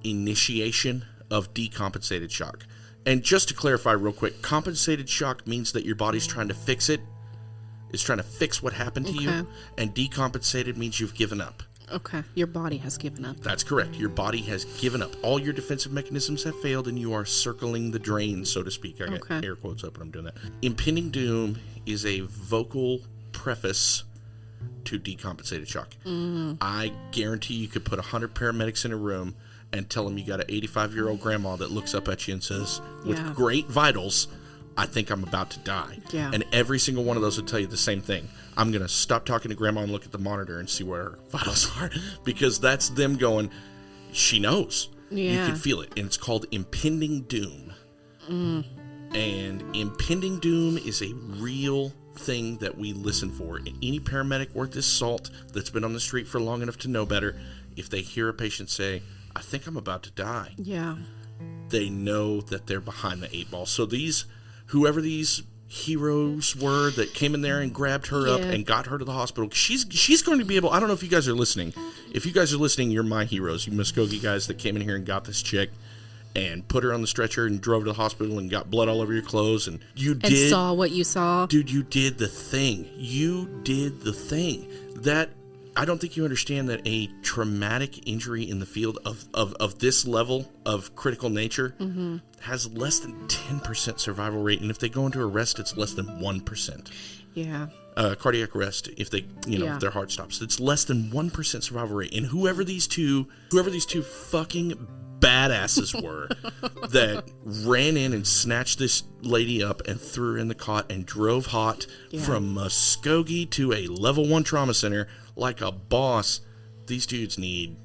initiation of decompensated shock. And just to clarify real quick, compensated shock means that your body's trying to fix it. It's trying to fix what happened to you. And decompensated means you've given up.
Okay. Your body has given up.
That's correct. Your body has given up. All your defensive mechanisms have failed and you are circling the drain, so to speak. I got air quotes open. I'm doing that. Impending doom is a vocal preface to decompensated shock. I guarantee you could put 100 paramedics in a room and tell them you got an 85-year-old grandma that looks up at you and says, with great vitals, I think I'm about to die.
Yeah.
And every single one of those would tell you the same thing. I'm going to stop talking to grandma and look at the monitor and see where her vitals are. Because that's them going, she knows.
Yeah.
You can feel it. And it's called impending doom. And impending doom is a real thing that we listen for. And any paramedic worth his salt that's been on the street for long enough to know better, if they hear a patient say, I think I'm about to die.
Yeah.
They know that they're behind the 8 ball. So whoever these heroes were that came in there and grabbed her up and got her to the hospital, she's going to be able, I don't know if you guys are listening. If you guys are listening, you're my heroes. You Muskogee guys that came in here and got this chick and put her on the stretcher and drove to the hospital and got blood all over your clothes. And
and saw what you saw.
Dude, you did the thing. You did the thing. That, I don't think you understand that a traumatic injury in the field of this level of critical nature has less than 10% survival rate. And if they go into arrest, it's less than 1%.
Yeah.
cardiac arrest if they, if their heart stops. It's less than 1% survival rate. And whoever these two fucking badasses were that ran in and snatched this lady up and threw her in the cot and drove hot from Muskogee to a level 1 trauma center like a boss, these dudes need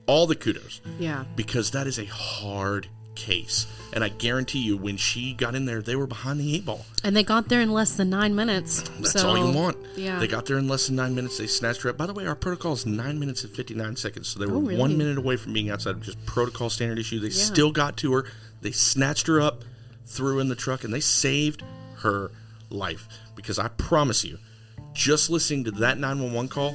all the kudos.
Yeah.
Because that is a hard case. And I guarantee you, when she got in there, they were behind the 8 ball.
And they got there in less than 9 minutes.
That's all you want.
Yeah.
They got there in less than 9 minutes. They snatched her up. By the way, our protocol is 9 minutes and 59 seconds. So they were
really?
1 minute away from being outside of just protocol standard issue. They still got to her. They snatched her up, threw her in the truck, and they saved her life. Because I promise you, just listening to that 911 call,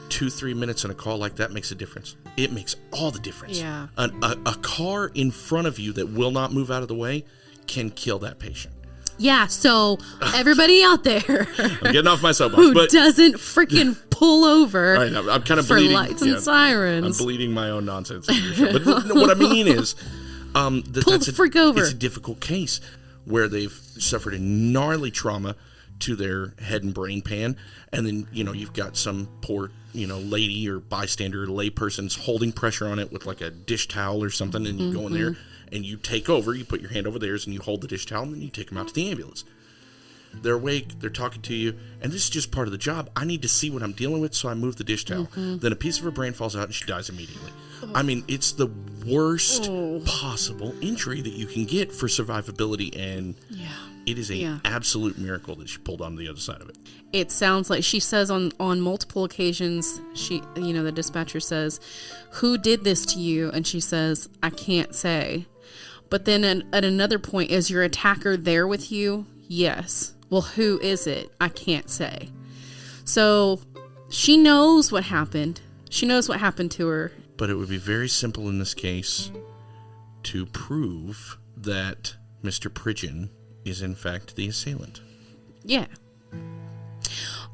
2-3 minutes in a call like that makes a difference. It makes all the difference.
Yeah.
A car in front of you that will not move out of the way can kill that patient.
Yeah, so everybody out there
I'm getting off my soapbox,
who
but
doesn't freaking pull over
I know, I'm kind of
for
bleeding,
lights and sirens.
I'm bleeding my own nonsense. But what I mean is,
Pull the freak over.
It's a difficult case where they've suffered a gnarly trauma to their head and brain pan, and then you've got some poor lady or bystander, layperson's holding pressure on it with like a dish towel or something, and you go in there and you take over, you put your hand over theirs and you hold the dish towel, and then you take them out to the ambulance. They're awake, they're talking to you, and this is just part of the job. I need to see what I'm dealing with, so I move the dish towel. Then a piece of her brain falls out and she dies immediately. I mean, it's the worst possible injury that you can get for survivability, and it is an absolute miracle that she pulled on the other side of it.
It sounds like she says on multiple occasions, the dispatcher says, "Who did this to you?" And she says, "I can't say." But then at another point, is your attacker there with you? Yes. Well, who is it? I can't say. So she knows what happened. She knows what happened to her.
But it would be very simple in this case to prove that Mr. Pridgeon is in fact the assailant.
Yeah.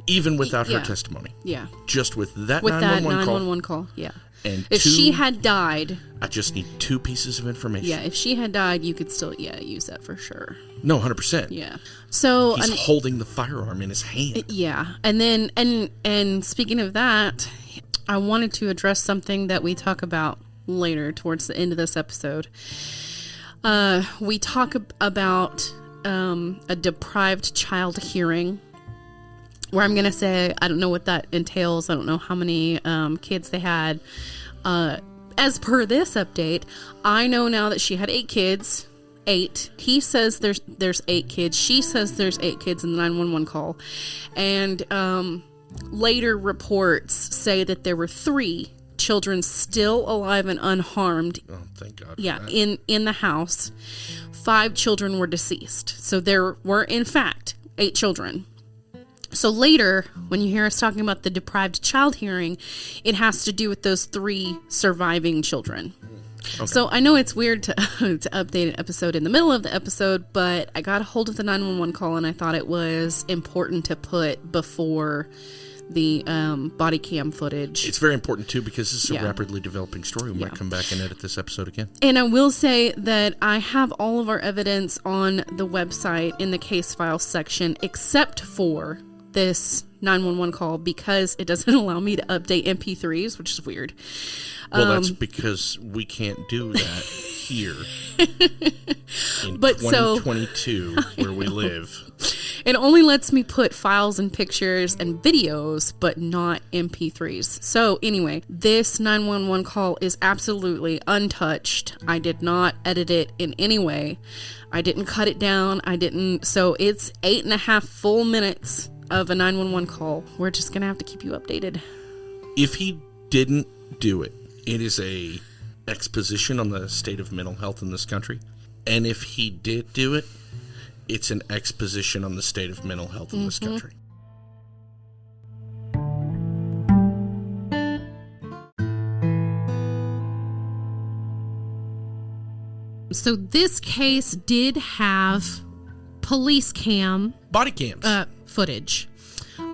Even without her testimony.
Yeah.
Just with that
911 call. Yeah.
And
if she had died,
I just need 2 pieces of information.
Yeah, if she had died, you could still use that for sure.
No, 100%.
Yeah. So
he's holding the firearm in his hand.
Yeah. And then and speaking of that, I wanted to address something that we talk about later towards the end of this episode. We talk about a deprived child hearing, where I'm going to say, I don't know what that entails. I don't know how many kids they had. As per this update, I know now that she had 8 kids. 8. He says there's 8 kids. She says there's 8 kids in the 911 call. And later reports say that there were 3 children still alive and unharmed.
Oh, thank God.
Yeah, in the house. 5 children were deceased. So there were, in fact, 8 children. So later, when you hear us talking about the deprived child hearing, it has to do with those 3 surviving children. Okay. So I know it's weird to update an episode in the middle of the episode, but I got a hold of the 911 call, and I thought it was important to put before the body cam footage.
It's very important, too, because this is a rapidly developing story. We might come back and edit this episode again.
And I will say that I have all of our evidence on the website in the case file section, except for this 911 call, because it doesn't allow me to update MP3s, which is weird.
Well, that's because we can't do that here in 2022 where we live.
It only lets me put files and pictures and videos, but not MP3s. So anyway, this 911 call is absolutely untouched. I did not edit it in any way. I didn't cut it down. So it's 8.5 full minutes of a 911 call. We're just going to have to keep you updated.
If he didn't do it, it is a exposition on the state of mental health in this country. And if he did do it, it's an exposition on the state of mental health in this country.
So this case did have police cam
body cams
footage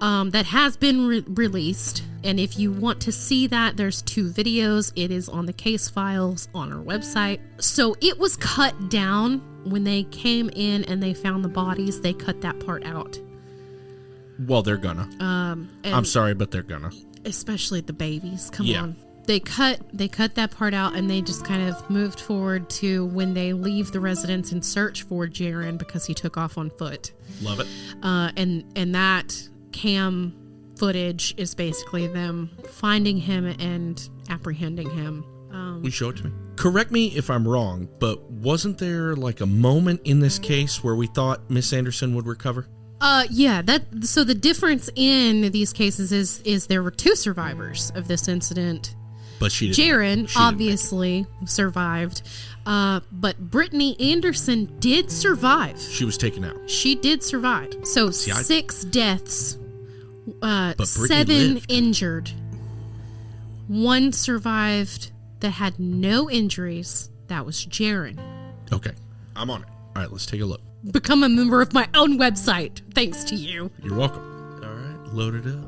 that has been released, and if you want to see that, there's 2 videos. It is on the case files on our website. So it was cut down when they came in and they found the bodies. They cut that part out.
Well, they're gonna.
And
I'm sorry, but they're gonna.
especially the babies. Come
Yeah.
on. They cut that part out, and they just kind of moved forward to when they leave the residence and search for Jarron because he took off on foot.
Love it.
And that cam footage is basically them finding him and apprehending him.
Will you show it to me? Correct me if I'm wrong, but wasn't there like a moment in this case where we thought Miss Anderson would recover?
Yeah, so the difference in these cases is there were 2 survivors of this incident.
But she didn't.
Jarron obviously survived, but Brittany Anderson did survive.
She was taken out.
She did survive. So
See,
6 deaths,
Brittany
7
lived.
injured. 1 survived that had no injuries. That was Jarron.
Okay, I'm on it. All right, let's take a look.
Become a member of my own website, thanks to you.
You're welcome. All right, load it up.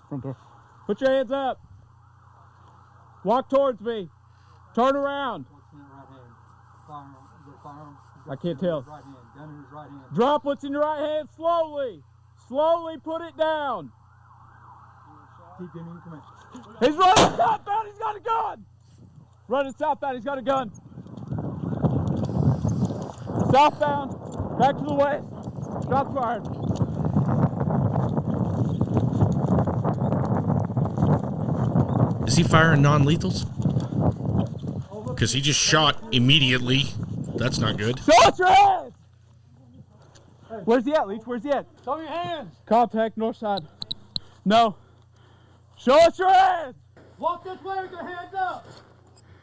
Front door. Put your hands up. Walk towards me. Turn around.
What's in your right hand? Firearm.
I can't tell.
Right hand. Gun in his right hand.
Drop what's in your right hand slowly. Slowly put it down.
Keep giving him command.
He's running southbound. He's got a gun. Running southbound. He's got a gun. Southbound. Back to the west. Shots fired.
Is he firing non-lethals? Because he just shot immediately. That's not good.
Show us your hands! Where's he at, Leach? Where's he at?
Show your hands.
Contact, north side. No. Show us your hands!
Walk this way with your hands up.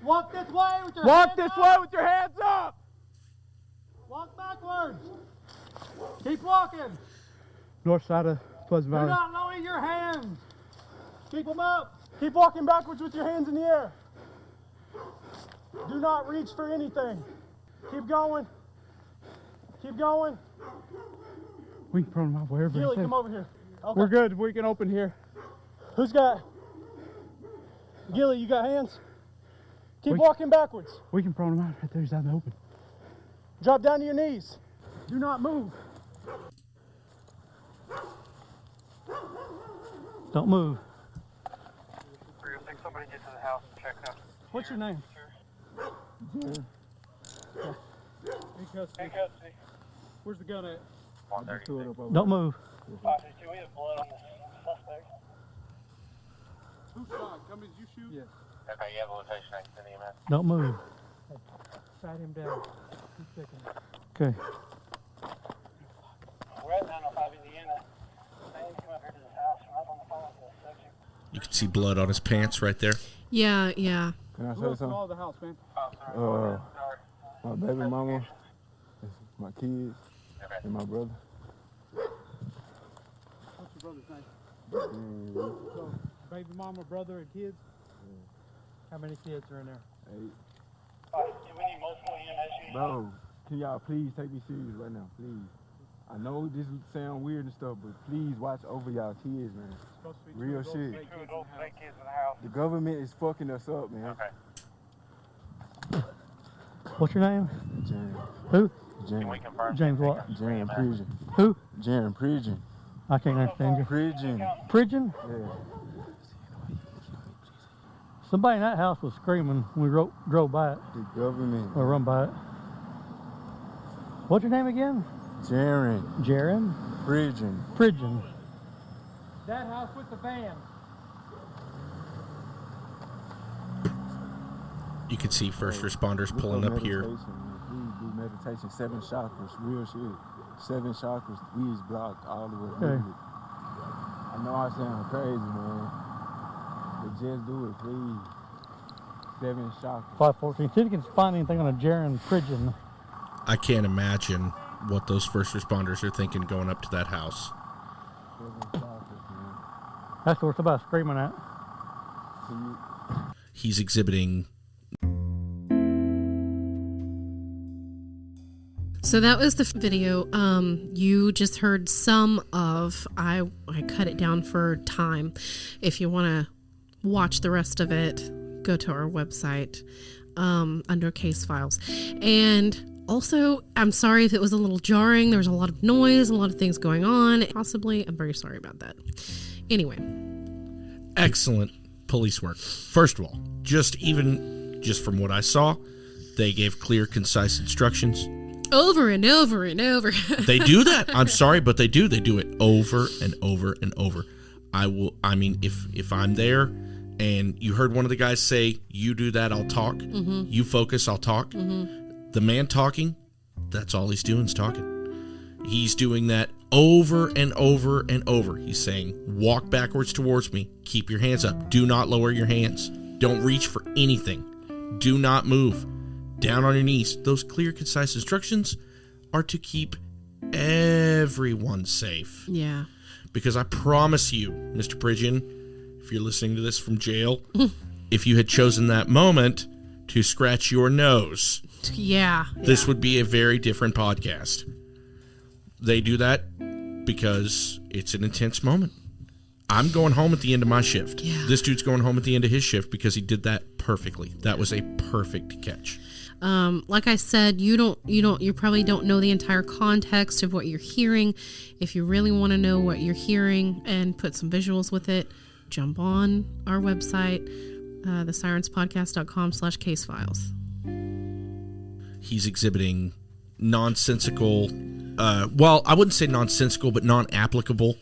Walk this way with your
Walk
hands
this
up.
way with your hands up!
Walk backwards. Keep walking.
North side of Pleasant
Do
Valley.
not lower your hands. Keep them up.
Keep walking backwards with your hands in the air. Do not reach for anything. Keep going. Keep going. We can throw them out wherever. Gilly, come over here. Okay. We're good. We can open here. Who's got? Gilly, you got hands? Keep walking backwards. We can prone them out right there. He's out in the open. Drop down to your knees. Do not move.
Don't move.
Somebody get to the house and check up.
What's your name?
In custody.
Where's the gun at?
136.
Don't move.
552, we have blood on the suspect.
Who shot? Did you shoot?
Yes. Okay, you have a location I can send EMS.
Don't move.
Pat him down. Keep checking.
Okay.
We're at 905 Indiana. They need to come up here to this house. I'm up on the phone with the subject.
You can see blood on his pants right there.
Yeah.
Can I say something? All the house, man.
My baby mama, my kids, and my brother.
What's your brother's name? So, baby mama, brother, and kids? How many kids are in there?
8.
Do we need multiple EMS units?
Bro, can y'all please take me serious right now, please? I know this sound weird and stuff, but please watch over y'all kids, man. Real shit.
2 adults, 8 kids in the house.
The government is fucking us up, man.
Okay.
What's your name?
Jarron.
Who?
Can we confirm?
James what?
Jarron Pridgeon.
Who?
Jarron Pridgeon.
I can't understand you.
Pridgeon.
Pridgeon?
Yeah.
Somebody in that house was screaming when we drove by it.
The government.
Or run by it. What's your name again?
Jarron
Jarron?
Pridgeon.
Pridgeon.
That house with the van.
You can see first responders pulling up here.
Please do meditation. 7 chakras. Real shit. 7 chakras. We is blocked all the way.
Okay.
I know I sound crazy, man. But just do it, please. 7 chakras.
514. See if you can find anything on a Jarron Pridgeon.
I can't imagine what those first responders are thinking going up to that house.
7 chakras, man.
That's what somebody's screaming at.
So you,
He's exhibiting.
So that was the video. You just heard some of. I cut it down for time. If you want to watch the rest of it, go to our website under case files. And Also, I'm sorry if it was a little jarring. There was a lot of noise, a lot of things going on. Possibly, I'm very sorry about that. Anyway.
Excellent police work. First of all, just from what I saw, they gave clear, concise instructions.
Over and over and over.
They do that. I'm sorry, but they do. They do it over and over and over. If I'm there and you heard one of the guys say, you do that, I'll talk. Mm-hmm. You focus, I'll talk. Mm-hmm. The man talking, that's all he's doing is talking. He's doing that over and over and over. He's saying, walk backwards towards me. Keep your hands up. Do not lower your hands. Don't reach for anything. Do not move. Down on your knees. Those clear, concise instructions are to keep everyone safe.
Yeah.
Because I promise you, Mr. Pridgeon, if you're listening to this from jail, if you had chosen that moment to scratch your nose, this would be a very different podcast. They do that because it's an intense moment. I'm going home at the end of my shift. Yeah. This dude's going home at the end of his shift because he did that perfectly. That was a perfect catch.
Like I said, you probably don't know the entire context of what you're hearing. If you really want to know what you're hearing and put some visuals with it, jump on our website, thesirenspodcast.com/casefiles.
He's exhibiting nonsensical, I wouldn't say nonsensical, but non-applicable.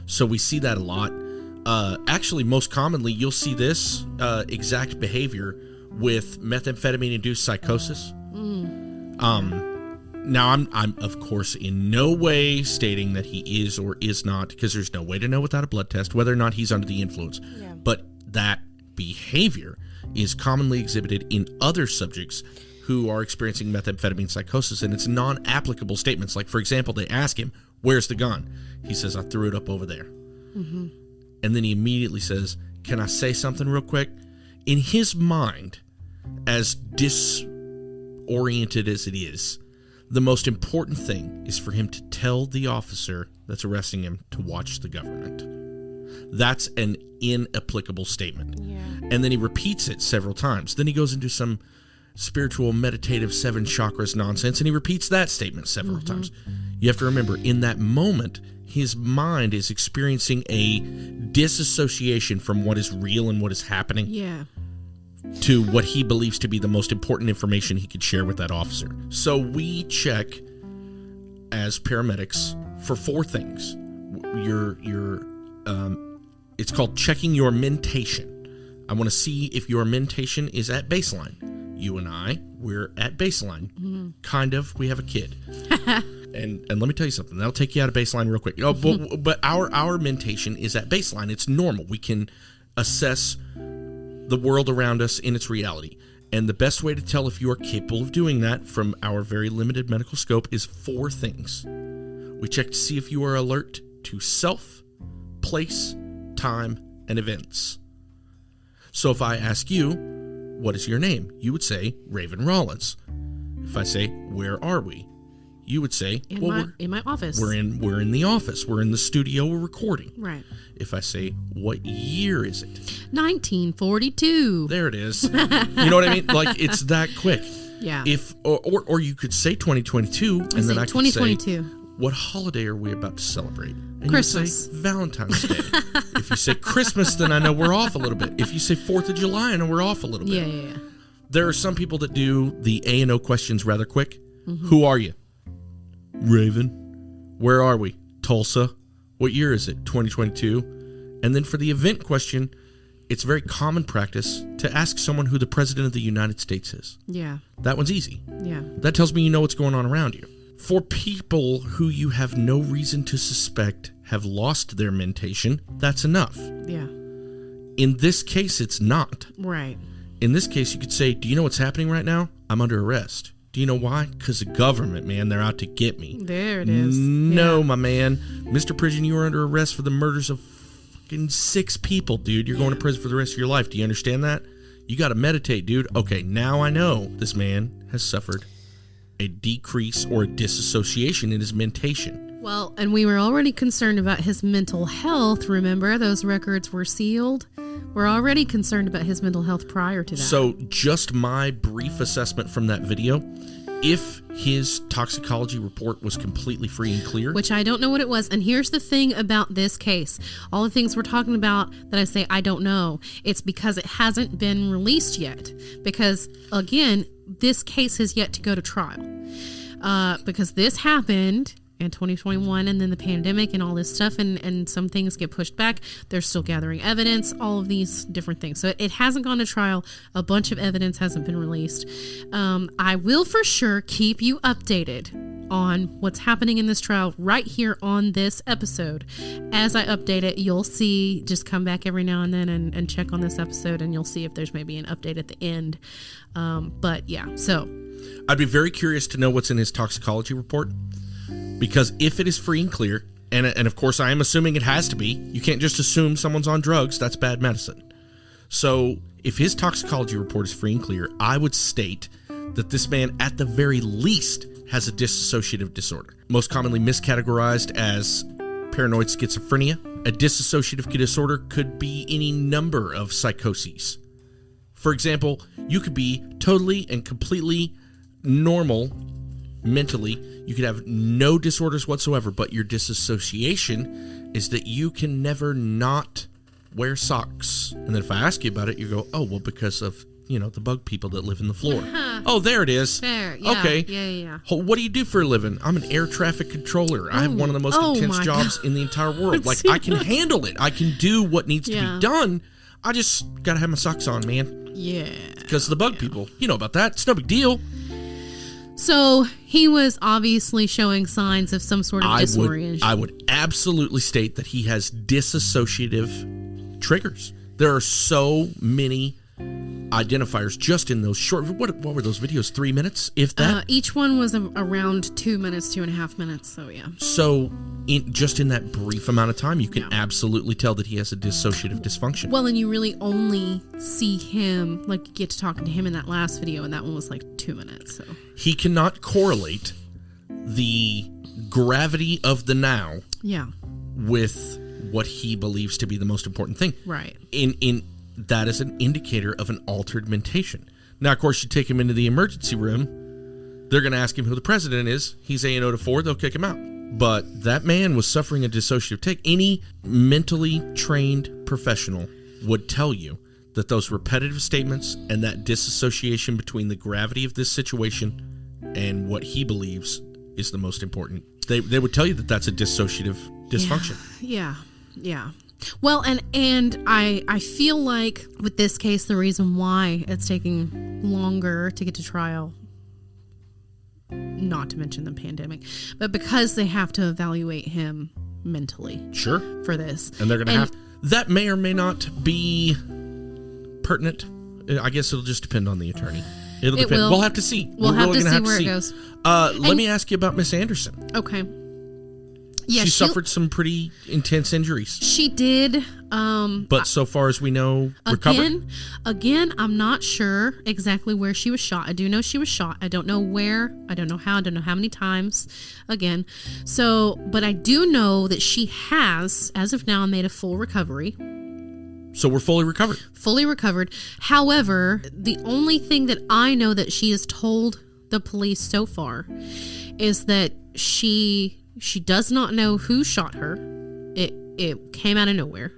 So we see that a lot. Actually, most commonly, you'll see this exact behavior with methamphetamine-induced psychosis. Now, I'm of course in no way stating that he is or is not, because there's no way to know without a blood test whether or not he's under the influence. Yeah. But that behavior is commonly exhibited in other subjects who are experiencing methamphetamine psychosis, and it's non-applicable statements. Like, for example, they ask him, where's the gun? He says, I threw it up over there. Mm-hmm. And then he immediately says, can I say something real quick? In his mind, as disoriented as it is, the most important thing is for him to tell the officer that's arresting him to watch the government. That's an inapplicable statement. Yeah. And then he repeats it several times. Then he goes into some spiritual, meditative, 7 chakras nonsense, and he repeats that statement several times. You have to remember, in that moment, his mind is experiencing a disassociation from what is real and what is happening to what he believes to be the most important information he could share with that officer. So we check, as paramedics, for 4 things. It's called checking your mentation. I want to see if your mentation is at baseline. You and I, we're at baseline. Mm-hmm. Kind of. We have a kid. and let me tell you something. That'll take you out of baseline real quick. But our mentation is at baseline. It's normal. We can assess the world around us in its reality. And the best way to tell if you are capable of doing that from our very limited medical scope is 4 things. We check to see if you are alert to self, place, time, and events. So if I ask you, what is your name? You would say Raven Rollins. If I say, where are we? You would say,
in my office.
We're in the office. We're in the studio. We're recording.
Right.
If I say, what year is it?
1942.
There it is. You know what I mean? Like, it's that quick.
Yeah.
Or you could say 2022, and then I could
2022.
say, what holiday are we about to celebrate? And
Christmas.
You say Valentine's Day. If you say Christmas, then I know we're off a little bit. If you say 4th of July, I know we're off a little bit.
Yeah.
There are some people that do the A and O questions rather quick. Mm-hmm. Who are you? Raven. Where are we? Tulsa. What year is it? 2022. And then for the event question, it's very common practice to ask someone who the President of the United States is.
Yeah.
That one's easy.
Yeah.
That tells me you know what's going on around you. For people who you have no reason to suspect have lost their mentation, that's enough.
Yeah.
In this case, it's not.
Right.
In this case, you could say, do you know what's happening right now? I'm under arrest. Do you know why? Because the government, man, they're out to get me.
There it is.
No, my man. Mr. Pridgeon, you are under arrest for the murders of fucking 6 people, dude. You're going to prison for the rest of your life. Do you understand that? You got to meditate, dude. Okay, now I know this man has suffered a decrease or a disassociation in his mentation.
Well, and we were already concerned about his mental health. Remember, those records were sealed. We're already concerned about his mental health prior to that.
So just my brief assessment from that video, if his toxicology report was completely free and clear,
which I don't know what it was. And here's the thing about this case. All the things we're talking about that I say I don't know, it's because it hasn't been released yet. Because, again, this case has yet to go to trial. Because this happened in 2021 and then the pandemic and all this stuff, and some things get pushed back. They're still gathering evidence, all of these different things. So it hasn't gone to trial. A bunch of evidence hasn't been released. I will for sure keep you updated on what's happening in this trial right here on this episode. As I update it, you'll see, just come back every now and then and check on this episode, and you'll see if there's maybe an update at the end. But yeah, so
I'd be very curious to know what's in his toxicology report. Because if it is free and clear, and of course I am assuming it has to be, you can't just assume someone's on drugs, that's bad medicine. So if his toxicology report is free and clear, I would state that this man at the very least has a dissociative disorder, most commonly miscategorized as paranoid schizophrenia. A dissociative disorder could be any number of psychoses. For example, you could be totally and completely normal mentally, you could have no disorders whatsoever, but your disassociation is that you can never not wear socks. And then if I ask you about it, you go, oh, well, because of, the bug people that live in the floor. Oh, there it is.
There, yeah.
Okay.
Yeah.
What do you do for a living? I'm an air traffic controller. I have one of the most intense jobs in the entire world. Like, I can handle it. I can do what needs to be done. I just got to have my socks on, man.
Yeah.
Because of the bug people. You know about that. It's no big deal.
So he was obviously showing signs of some sort of disorientation.
I would absolutely state that he has dissociative triggers. There are so many identifiers just in those short. What were those videos? 3 minutes, if that.
Each one was around 2 minutes, 2.5 minutes. So yeah.
So just in that brief amount of time, you can absolutely tell that he has a dissociative dysfunction.
Well, and you really only see him, like, you get to talking to him in that last video, and that one was like 2 minutes. So
he cannot correlate the gravity of the now.
Yeah.
With what he believes to be the most important thing.
Right.
That is an indicator of an altered mentation. Now, of course, you take him into the emergency room. They're going to ask him who the president is. He's A&O to 4. They'll kick him out. But that man was suffering a dissociative take. Any mentally trained professional would tell you that those repetitive statements and that disassociation between the gravity of this situation and what he believes is the most important. They would tell you that that's a dissociative dysfunction.
Yeah. Well, and I feel like with this case, the reason why it's taking longer to get to trial, not to mention the pandemic, but because they have to evaluate him mentally.
Sure.
For this.
And they're going to have... That may or may not be pertinent. I guess it'll just depend on the attorney. It'll depend. We'll have to see.
We'll have to see where it goes.
Let me ask you about Miss Anderson.
Okay. Yeah,
she suffered some pretty intense injuries.
She did.
But so far as we know, recovered.
Again, I'm not sure exactly where she was shot. I do know she was shot. I don't know where. I don't know how. I don't know how many times. Again. So, but I do know that she has, as of now, made a full recovery.
So we're fully recovered.
Fully recovered. However, the only thing that I know that she has told the police so far is that she does not know who shot her. It came out of nowhere.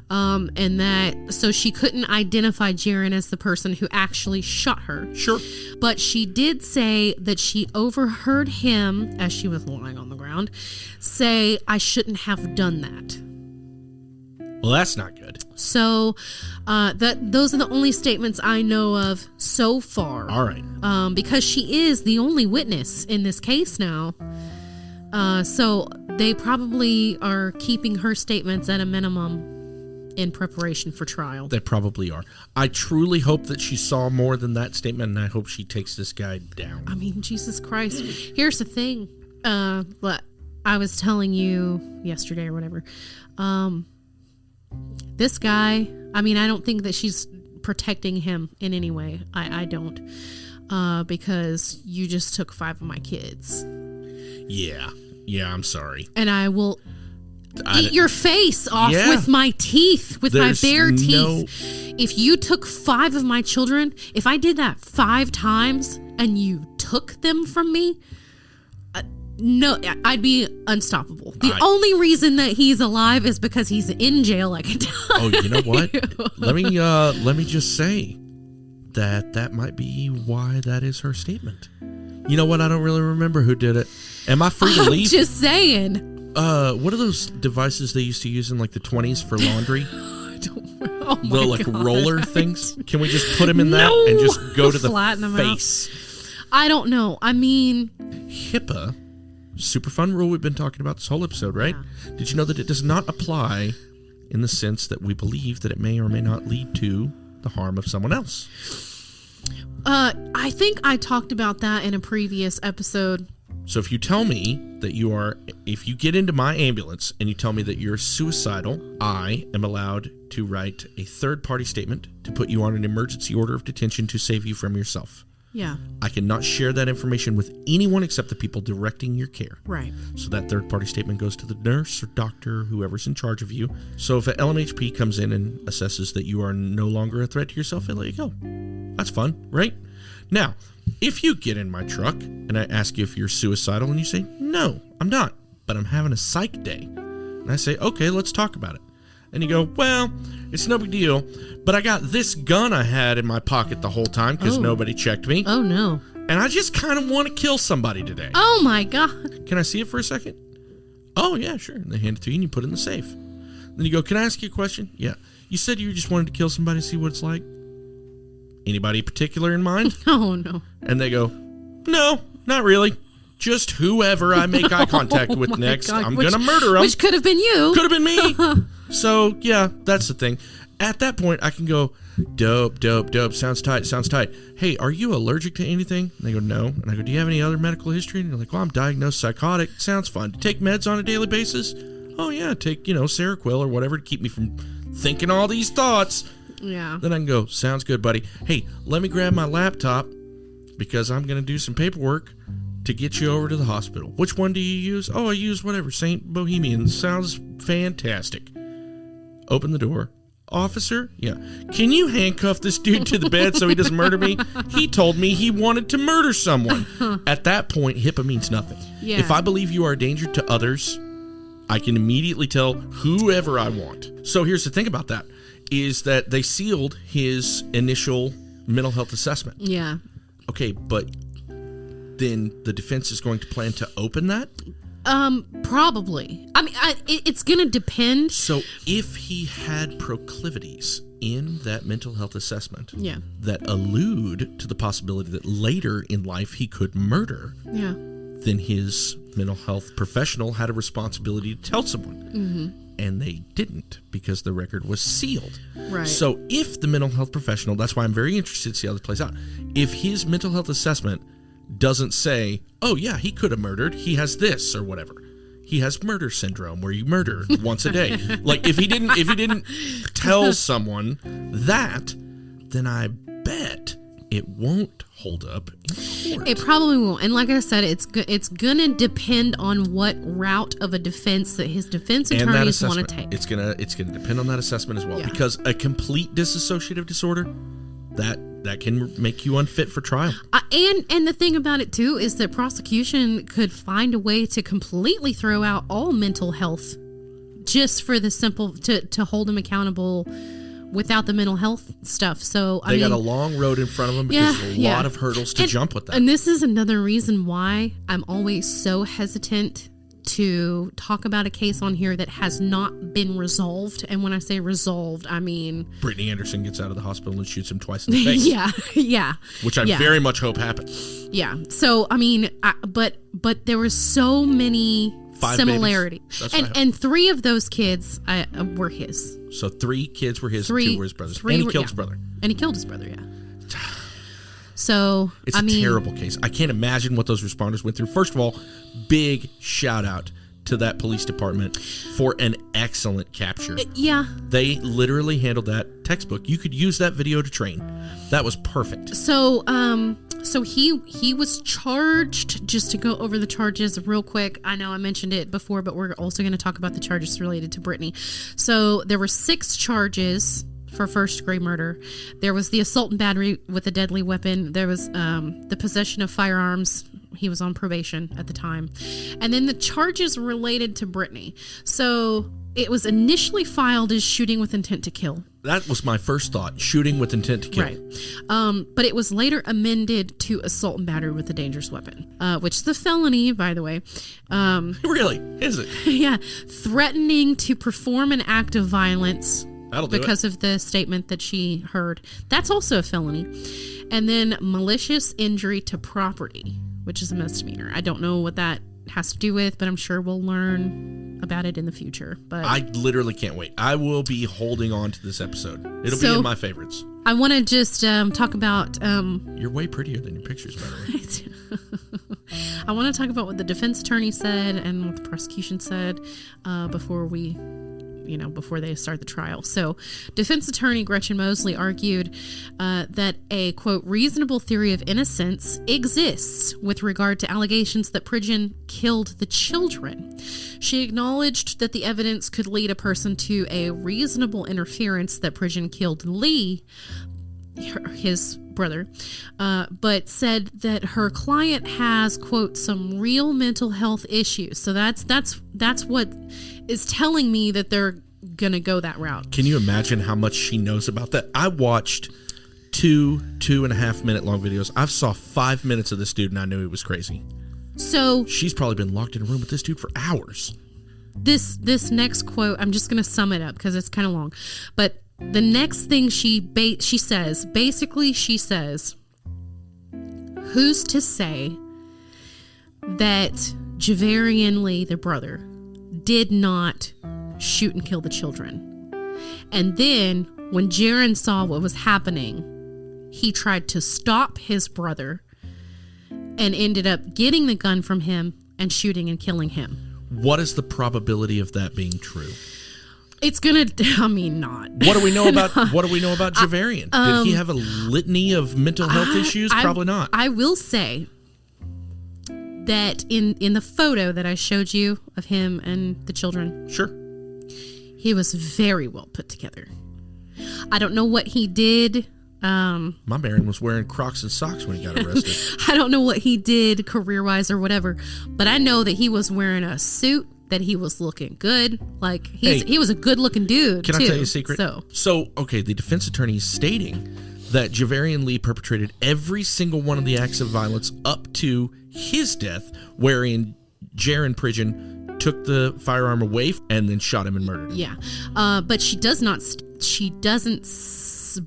And that, so she couldn't identify Jarron as the person who actually shot her.
Sure.
But she did say that she overheard him, as she was lying on the ground, say, "I shouldn't have done that."
Well, that's not good.
So, those are the only statements I know of so far.
All right.
Because she is the only witness in this case now. So they probably are keeping her statements at a minimum in preparation for trial.
They probably are. I truly hope that she saw more than that statement, and I hope she takes this guy down.
I mean, Jesus Christ. Here's the thing. What I was telling you yesterday or whatever. This guy, I mean, I don't think that she's protecting him in any way. I don't. Because you just took 5 of my kids.
Yeah, I'm sorry.
And I will eat your face off with my teeth, with my bare teeth. If you took 5 of my children, if I did that 5 times and you took them from me, no, I'd be unstoppable. The only reason that he's alive is because he's in jail. I can tell.
Oh, you know what? Let me just say that might be why that is her statement. You know what? I don't really remember who did it. Am I free to leave?
I'm just saying.
What are those devices they used to use in like the 20s for laundry?
Oh my
the like
God.
roller things. Can we just put him in that and just go to the
Flatten them
face?
I don't know. I mean,
HIPAA, super fun rule we've been talking about this whole episode, right?
Yeah.
Did you know that it does not apply in the sense that we believe that it may or may not lead to the harm of someone else?
I think I talked about that in a previous episode.
So if you tell me that if you get into my ambulance and you tell me that you're suicidal, I am allowed to write a third-party statement to put you on an emergency order of detention to save you from yourself.
Yeah.
I cannot share that information with anyone except the people directing your care.
Right.
So that third-party statement goes to the nurse or doctor, whoever's in charge of you. So if an LMHP comes in and assesses that you are no longer a threat to yourself, they let you go. That's fun, right? Now, if you get in my truck and I ask you if you're suicidal and you say, no, I'm not, but I'm having a psych day. And I say, okay, let's talk about it. And you go, well, it's no big deal, but I got this gun I had in my pocket the whole time because nobody checked me.
Oh, no.
And I just kind of want to kill somebody today.
Oh, my God.
Can I see it for a second? Oh, yeah, sure. And they hand it to you and you put it in the safe. Then you go, can I ask you a question? Yeah. You said you just wanted to kill somebody to see what it's like. Anybody particular in mind?
Oh, no.
And they go, no, not really. Just whoever I make eye contact with next,
God.
I'm going to murder them.
Which could have been you.
Could have been me. So, yeah, that's the thing. At that point, I can go, dope. Sounds tight. Hey, are you allergic to anything? And they go, no. And I go, do you have any other medical history? And they're like, well, I'm diagnosed psychotic. Sounds fun. Do you take meds on a daily basis? Oh, yeah, take, Seroquel or whatever to keep me from thinking all these thoughts.
Yeah.
Then I can go, sounds good, buddy. Hey, let me grab my laptop because I'm going to do some paperwork to get you over to the hospital. Which one do you use? Oh, I use whatever. St. Bohemian. Sounds fantastic. Open the door. Officer? Yeah. Can you handcuff this dude to the bed so he doesn't murder me? He told me he wanted to murder someone. At that point, HIPAA means nothing.
Yeah.
If I believe you are a danger to others, I can immediately tell whoever I want. So here's the thing about that, is that they sealed his initial mental health assessment.
Yeah.
Okay, but then the defense is going to plan to open that?
Probably. I mean, it's going to depend.
So if he had proclivities in that mental health assessment that allude to the possibility that later in life he could murder, then his mental health professional had a responsibility to tell someone. Mm-hmm. And they didn't because the record was sealed.
Right.
So if the mental health professional, that's why I'm very interested to see how this plays out. If his mental health assessment doesn't say, oh yeah, he could have murdered, he has this or whatever. He has murder syndrome where you murder once a day. Like if he didn't tell someone that, then I bet it won't hold up in court.
It probably won't. And like I said, it's going to depend on what route of a defense that his defense attorneys want to take.
It's going to depend on that assessment as well.
Yeah.
Because a complete dissociative disorder, that can make you unfit for trial.
And the thing about it too is that prosecution could find a way to completely throw out all mental health just for the simple to hold him accountable without the mental health stuff. So
they got a long road in front of them because there's a lot of hurdles to jump with that.
And this is another reason why I'm always so hesitant to talk about a case on here that has not been resolved. And when I say resolved, I mean
Brittany Anderson gets out of the hospital and shoots him twice in the face.
yeah.
Which I very much hope happens.
Yeah. So I mean, but there were so many similarities, and 3 of those kids were his.
So 3 kids were his, 2 were his brothers, and he killed his brother.
And he killed his brother. Yeah. So
it's a terrible case. I can't imagine what those responders went through. First of all, big shout out to that police department for an excellent capture.
Yeah.
They literally handled that textbook. You could use that video to train. That was perfect.
So he was charged, just to go over the charges real quick. I know I mentioned it before, but we're also going to talk about the charges related to Brittany. So there were 6 charges for first-degree murder. There was the assault and battery with a deadly weapon. There was the possession of firearms. He was on probation at the time. And then the charges related to Brittany. So it was initially filed as shooting with intent to kill.
That was my first thought, shooting with intent to kill.
Right. But it was later amended to assault and battery with a dangerous weapon, which is a felony, by the way.
Really? Is it?
Yeah. Threatening to perform an act of violence because of the statement that she heard. That's also a felony. And then malicious injury to property, which is a misdemeanor. I don't know what that has to do with, but I'm sure we'll learn about it in the future. But
I literally can't wait. I will be holding on to this episode. It'll be in my favorites.
I want to just talk about...
You're way pretty than your pictures, by the way.
I want to talk about what the defense attorney said and what the prosecution said before they start the trial. So defense attorney Gretchen Mosley argued that a, quote, reasonable theory of innocence exists with regard to allegations that Pridgeon killed the children. She acknowledged that the evidence could lead a person to a reasonable inference that Pridgeon killed Lee, his brother, but said that her client has, quote, some real mental health issues. So that's what is telling me that they're gonna go that route.
Can you imagine how much she knows about that? I watched 2.5 minute long videos. I saw 5 minutes of this dude and I knew he was crazy.
So
she's probably been locked in a room with this dude for hours.
This next quote, I'm just gonna sum it up because it's kind of long, but the next thing she says, who's to say that Javarian Lee, the brother, did not shoot and kill the children? And then when Jarron saw what was happening, he tried to stop his brother and ended up getting the gun from him and shooting and killing him.
What is the probability of that being true?
It's gonna. I mean, not.
What do we know about? What do we know about Javarian? Did he have a litany of mental health issues? Probably not.
I will say that in the photo that I showed you of him and the children,
sure,
he was very well put together. I don't know what he did.
My Baron was wearing Crocs and socks when he got arrested.
I don't know what he did career-wise or whatever, but I know that he was wearing a suit. That he was looking good. Like, he was a good-looking dude,
Can
too.
I tell you a secret? So, okay, the defense attorney is stating that Javarian Lee perpetrated every single one of the acts of violence up to his death, wherein Jarron Pridgeon took the firearm away and then shot him and murdered him.
Yeah, but she doesn't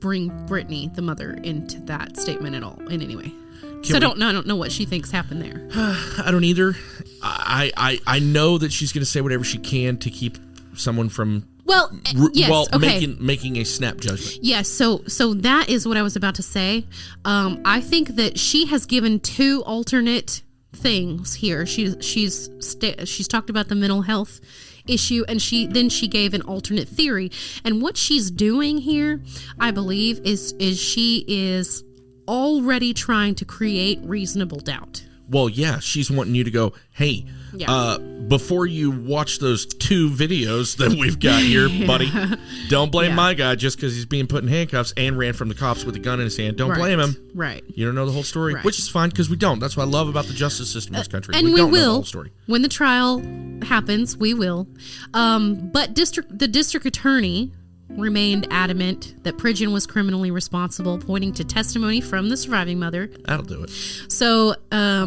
bring Brittany, the mother, into that statement at all in any way. I don't know what she thinks happened there.
I don't either. I know that she's going to say whatever she can to keep someone from making a snap judgment.
Yes, so that is what I was about to say. I think that she has given two alternate things here. She's talked about the mental health issue, and she gave an alternate theory. And what she's doing here, I believe, is she is already trying to create reasonable doubt.
Well, yeah, she's wanting you to go, hey, before you watch those 2 videos that we've got here, buddy, don't blame my guy just because he's being put in handcuffs and ran from the cops with a gun in his hand. Don't blame him.
Right.
You don't know the whole story, which is fine because we don't. That's what I love about the justice system in this country.
And
we don't
will
know the whole story.
When the trial happens, we will. But the district attorney remained adamant that Pridgeon was criminally responsible, pointing to testimony from the surviving mother.
That'll do it.
So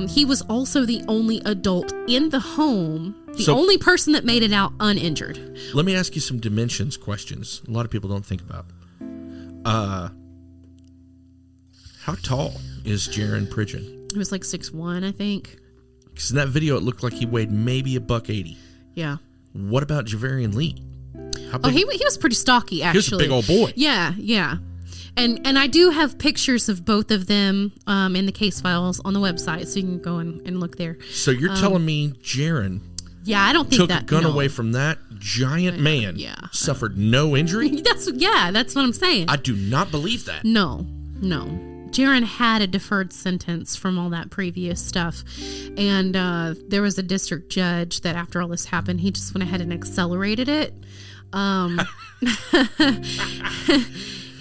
he was also the only adult in the home, the only person that made it out uninjured.
Let me ask you some dimensions questions a lot of people don't think about. How tall is Jarron Pridgeon?
He was like 6'1", I think.
Because in that video, it looked like he weighed maybe $180.
Yeah.
What about Javarian Lee?
He was pretty stocky, actually.
He was a big old boy.
Yeah. And I do have pictures of both of them in the case files on the website, so you can go and look there.
So you're telling me Jarron
I don't think
took a gun away from that giant man, suffered no injury?
That's what I'm saying.
I do not believe that.
No. Jarron had a deferred sentence from all that previous stuff. And there was a district judge that after all this happened, he just went ahead and accelerated it.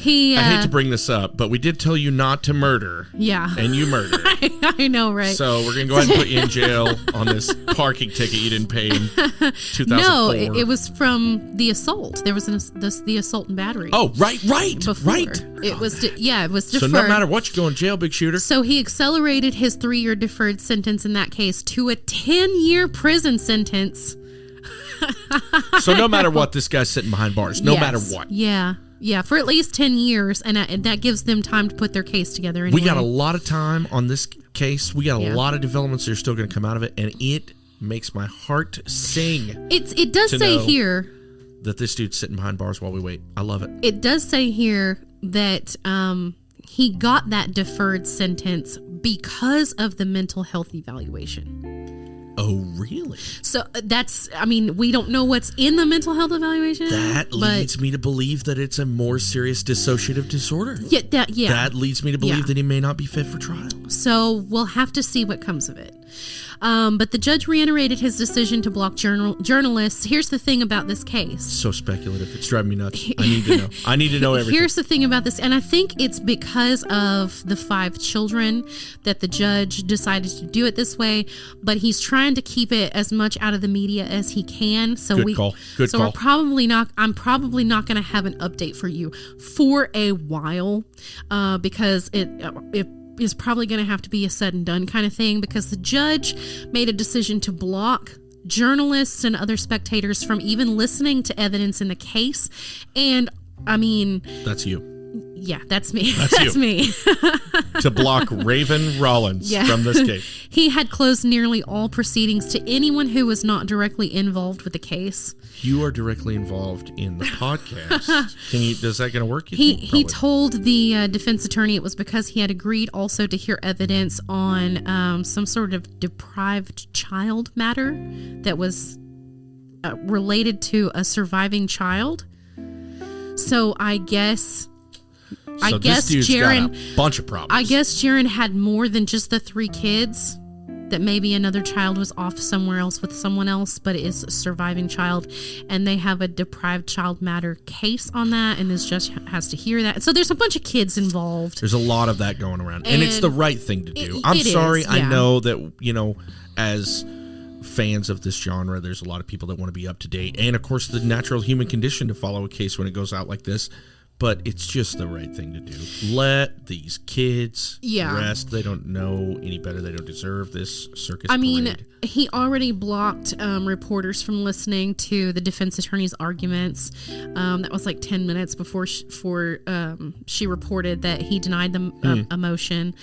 I hate to bring this up, but we did tell you not to murder.
Yeah.
And you murdered.
I know, right?
So we're going to go ahead and put you in jail on this parking ticket you didn't pay in 2004.
No, it was from the assault. There was the assault and battery.
Oh, right.
Before.
Right.
It was deferred.
So no matter what, you go in jail, big shooter.
So he accelerated his 3-year deferred sentence in that case to a 10-year prison sentence.
So no matter what, this guy's sitting behind bars. No matter what.
Yeah, for at least 10 years, and that gives them time to put their case together anyway.
We got a lot of time on this case. We got a lot of developments that are still going to come out of it, and it makes my heart sing.
It does say here
that this dude's sitting behind bars while we wait. I love it.
It does say here that he got that deferred sentence because of the mental health evaluation.
Oh, really?
So we don't know what's in the mental health evaluation.
That leads me to believe that it's a more serious dissociative disorder.
Yeah.
That leads me to believe that he may not be fit for trial.
So we'll have to see what comes of it. But the judge reiterated his decision to block journalists. Here's the thing about this case.
So speculative. It's driving me nuts. I need to know everything.
Here's the thing about this, and I think it's because of the 5 children that the judge decided to do it this way, but he's trying to keep it as much out of the media as he can. So
Good call.
I'm probably not going to have an update for you for a while, because it is probably going to have to be a said and done kind of thing, because the judge made a decision to block journalists and other spectators from even listening to evidence in the case. And
that's you.
Yeah, that's me.
That's you.
Me.
To block Raven Rollins from this case.
He had closed nearly all proceedings to anyone who was not directly involved with the case.
You are directly involved in the podcast. Is that going to work?
He told the defense attorney it was because he had agreed also to hear evidence on some sort of deprived child matter that was related to a surviving child. So I guess
this dude's
Jarron
got a bunch of problems.
I guess Jarron had more than just the 3 kids. That maybe another child was off somewhere else with someone else, but it is a surviving child, and they have a deprived child matter case on that, and this judge has to hear that. So there's a bunch of kids involved.
There's a lot of that going around, and it's the right thing to do. I'm
it
sorry.
Is,
I know that, as fans of this genre, there's a lot of people that want to be up to date, and of course the natural human condition to follow a case when it goes out like this. But it's just the right thing to do. Let these kids rest. They don't know any better. They don't deserve this circus parade.
He already blocked reporters from listening to the defense attorney's arguments. That was like 10 minutes before she reported that he denied a motion.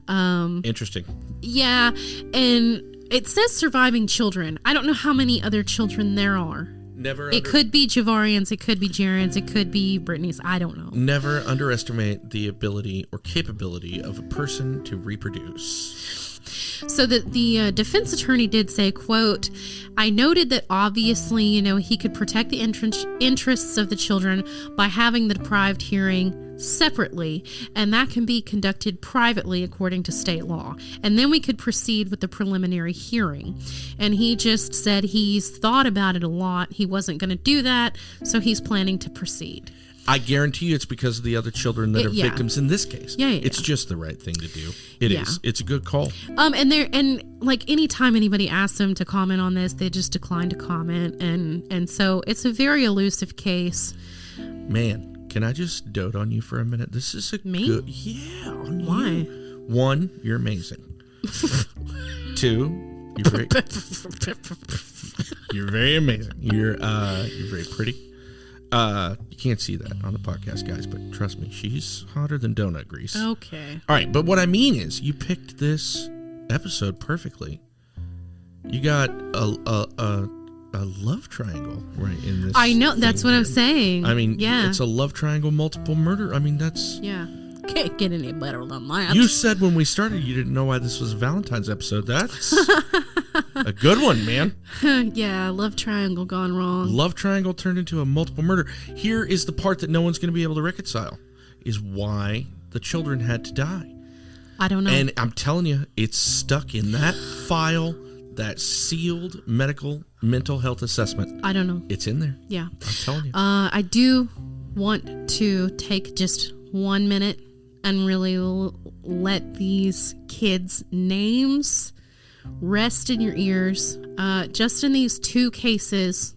Interesting.
Yeah, and it says surviving children. I don't know how many other children there are. It could be Javarian's, it could be Jarron's, it could be Brittany's. I don't know.
Never underestimate the ability or capability of a person to reproduce.
So the defense attorney did say, quote, "I noted that obviously, he could protect the interests of the children by having the deprived hearing separately, and that can be conducted privately according to state law. And then we could proceed with the preliminary hearing." And he just said he's thought about it a lot. He wasn't going to do that, so he's planning to proceed.
I guarantee you it's because of the other children that are victims in this case.
Yeah.
It's just the right thing to do. It is. It's a good call.
And anytime anybody asks them to comment on this, they just decline to comment. And so it's a very elusive case.
Man, can I just dote on you for a minute? This is a good... Yeah, on
Why?
You. 1, you're amazing. 2, you're very... You're very amazing. You're very pretty. You can't see that on the podcast, guys, but trust me, she's hotter than donut grease.
Okay.
All right, but what I mean is, you picked this episode perfectly. You got a love triangle right in this.
I know, that's what I'm saying.
It's a love triangle, multiple murder. that's...
Yeah. Can't get any better than that.
You said when we started you didn't know why this was a Valentine's episode. That's a good one, man.
Yeah, love triangle gone wrong.
Love triangle turned into a multiple murder. Here is the part that no one's going to be able to reconcile, is why the children had to die.
I don't know.
And I'm telling you, it's stuck in that file that sealed medical mental health assessment.
I don't know.
It's in there.
Yeah.
I'm telling you.
I do want to take just 1 minute and really let these kids' names rest in your ears. Just in these 2 cases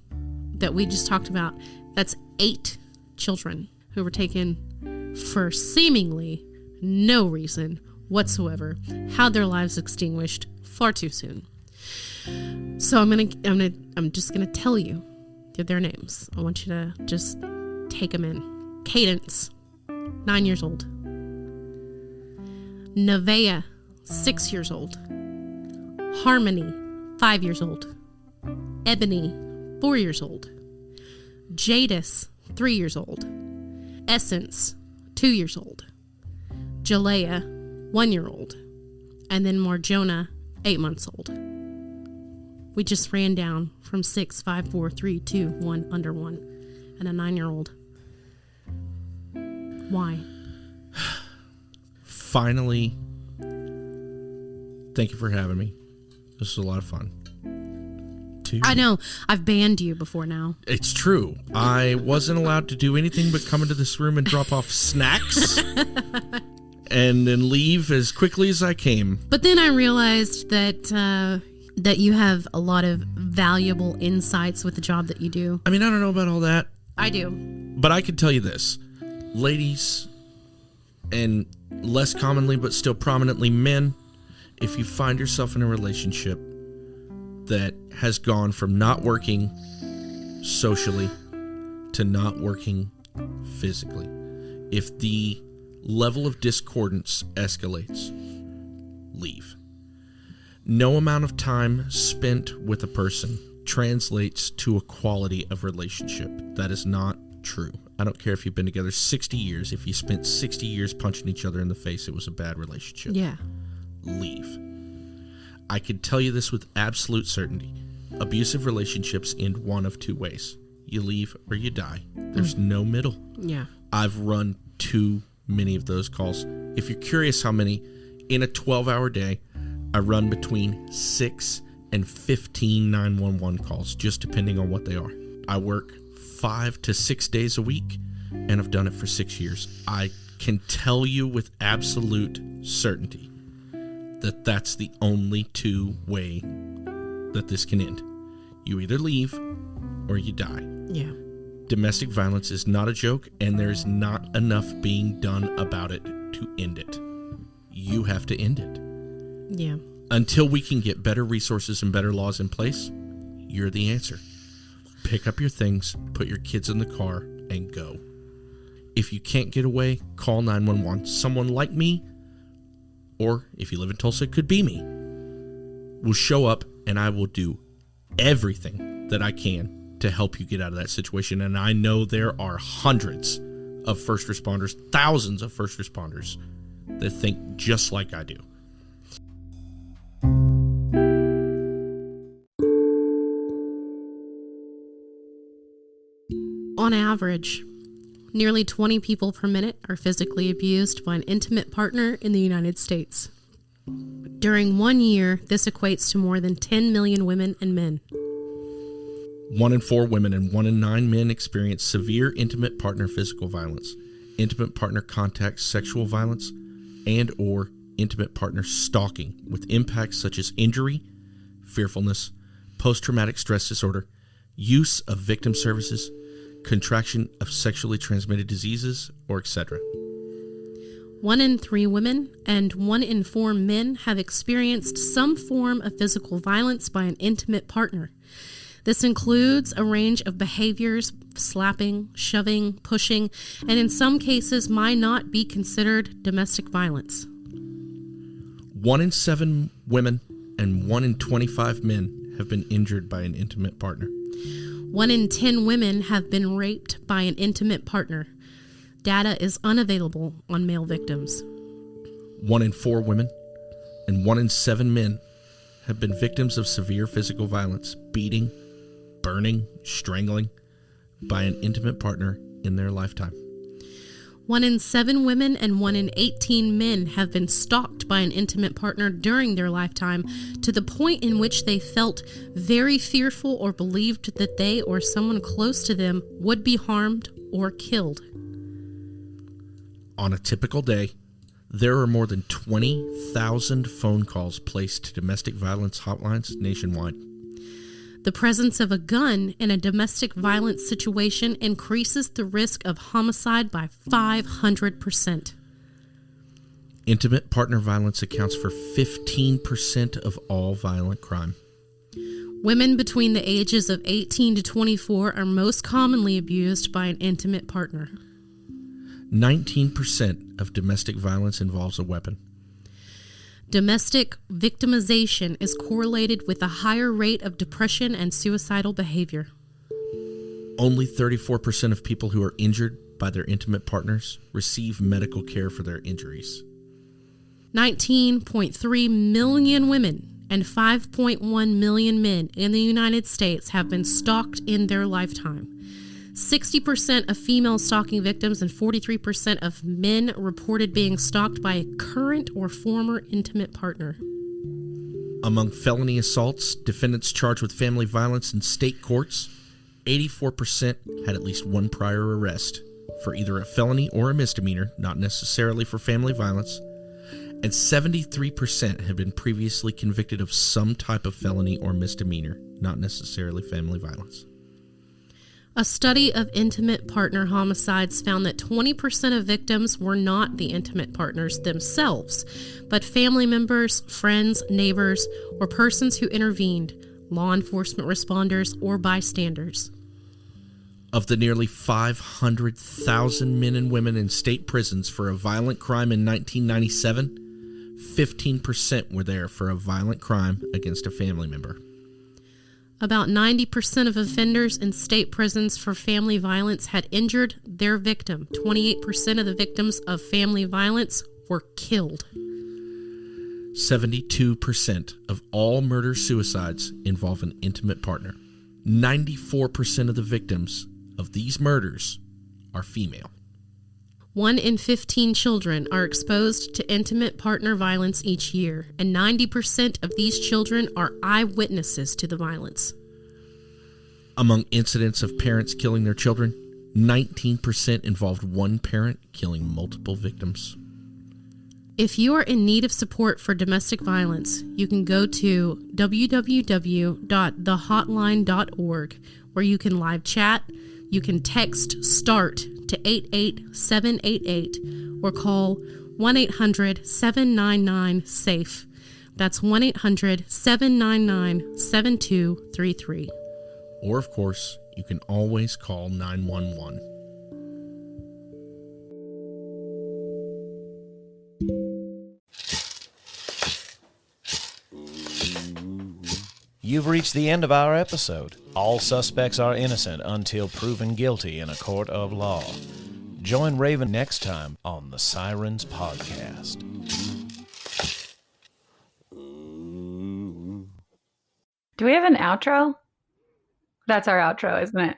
that we just talked about, that's 8 children who were taken for seemingly no reason whatsoever, had their lives extinguished far too soon. So I'm just gonna tell you their names. I want you to just take them in. Cadence, 9 years old. Nevaeh, 6 years old. Harmony, 5 years old. Ebony, 4 years old. Jadis, 3 years old. Essence, 2 years old. Jalea, 1 year old. And then Marjona, 8 months old. We just ran down from 6, 5, 4, 3, 2, 1, under 1, and a 9-year-old. Why?
Finally, thank you for having me. This is a lot of fun. 2.
I know. I've banned you before now.
It's true. I wasn't allowed to do anything but come into this room and drop off snacks and then leave as quickly as I came.
But then I realized that you have a lot of valuable insights with the job that you do.
I mean, I don't know about all that.
I do.
But I can tell you this. Ladies, and less commonly but still prominently men, if you find yourself in a relationship that has gone from not working socially to not working physically, if the level of discordance escalates, leave. No amount of time spent with a person translates to a quality of relationship. That is not true. I don't care if you've been together 60 years. If you spent 60 years punching each other in the face, it was a bad relationship.
Yeah.
Leave. I can tell you this with absolute certainty. Abusive relationships end one of 2 ways. You leave or you die. There's no middle.
Yeah.
I've run too many of those calls. If you're curious how many, in a 12-hour day, I run between 6 and 15 911 calls, just depending on what they are. I work 5 to 6 days a week, and I've done it for 6 years. I can tell you with absolute certainty that that's the only 2 way that this can end. You either leave or you die.
Yeah.
Domestic violence is not a joke, and there's not enough being done about it to end it. You have to end it.
Yeah.
Until we can get better resources and better laws in place, you're the answer. Pick up your things, put your kids in the car, and go. If you can't get away, call 911. Someone like me, or if you live in Tulsa, it could be me, will show up, and I will do everything that I can to help you get out of that situation. And I know there are hundreds of first responders, thousands of first responders that think just like I do.
On average, nearly 20 people per minute are physically abused by an intimate partner in the United States. During 1 year, this equates to more than 10 million women and men.
1 in 4 women and 1 in 9 men experience severe intimate partner physical violence, intimate partner contact sexual violence, and or intimate partner stalking, with impacts such as injury, fearfulness, post-traumatic stress disorder, use of victim services, contraction of sexually transmitted diseases, or etc.
1 in 3 women and 1 in 4 men have experienced some form of physical violence by an intimate partner. This includes a range of behaviors, slapping, shoving, pushing, and in some cases might not be considered domestic violence.
1 in 7 women and 1 in 25 men have been injured by an intimate partner.
1 in 10 women have been raped by an intimate partner. Data is unavailable on male victims.
1 in 4 women and 1 in 7 men have been victims of severe physical violence, beating, burning, strangling by an intimate partner in their lifetime.
1 in 7 women and 1 in 18 men have been stalked by an intimate partner during their lifetime to the point in which they felt very fearful or believed that they or someone close to them would be harmed or killed.
On a typical day, there are more than 20,000 phone calls placed to domestic violence hotlines nationwide.
The presence of a gun in a domestic violence situation increases the risk of homicide by 500%.
Intimate partner violence accounts for 15% of all violent crime.
Women between the ages of 18 to 24 are most commonly abused by an intimate partner.
19% of domestic violence involves a weapon.
Domestic victimization is correlated with a higher rate of depression and suicidal behavior.
Only 34% of people who are injured by their intimate partners receive medical care for their injuries.
19.3 million women and 5.1 million men in the United States have been stalked in their lifetime. 60% of female stalking victims and 43% of men reported being stalked by a current or former intimate partner.
Among felony assaults, defendants charged with family violence in state courts, 84% had at least one prior arrest for either a felony or a misdemeanor, not necessarily for family violence, and 73% had been previously convicted of some type of felony or misdemeanor, not necessarily family violence.
A study of intimate partner homicides found that 20% of victims were not the intimate partners themselves, but family members, friends, neighbors, or persons who intervened, law enforcement responders, or bystanders.
Of the nearly 500,000 men and women in state prisons for a violent crime in 1997, 15% were there for a violent crime against a family member.
About 90% of offenders in state prisons for family violence had injured their victim. 28% of the victims of family violence were killed.
72% of all murder-suicides involve an intimate partner. 94% of the victims of these murders are female.
1 in 15 children are exposed to intimate partner violence each year, and 90% of these children are eyewitnesses to the violence.
Among incidents of parents killing their children, 19% involved one parent killing multiple victims.
If you are in need of support for domestic violence, you can go to www.thehotline.org, where you can live chat, you can text START to 88788 or call 1-800-799-SAFE. That's 1-800-799-7233.
Or, of course, you can always call 911.
You've reached the end of our episode. All suspects are innocent until proven guilty in a court of law. Join Raven next time on the Sirens Podcast.
Do we have an outro? That's our outro, isn't it?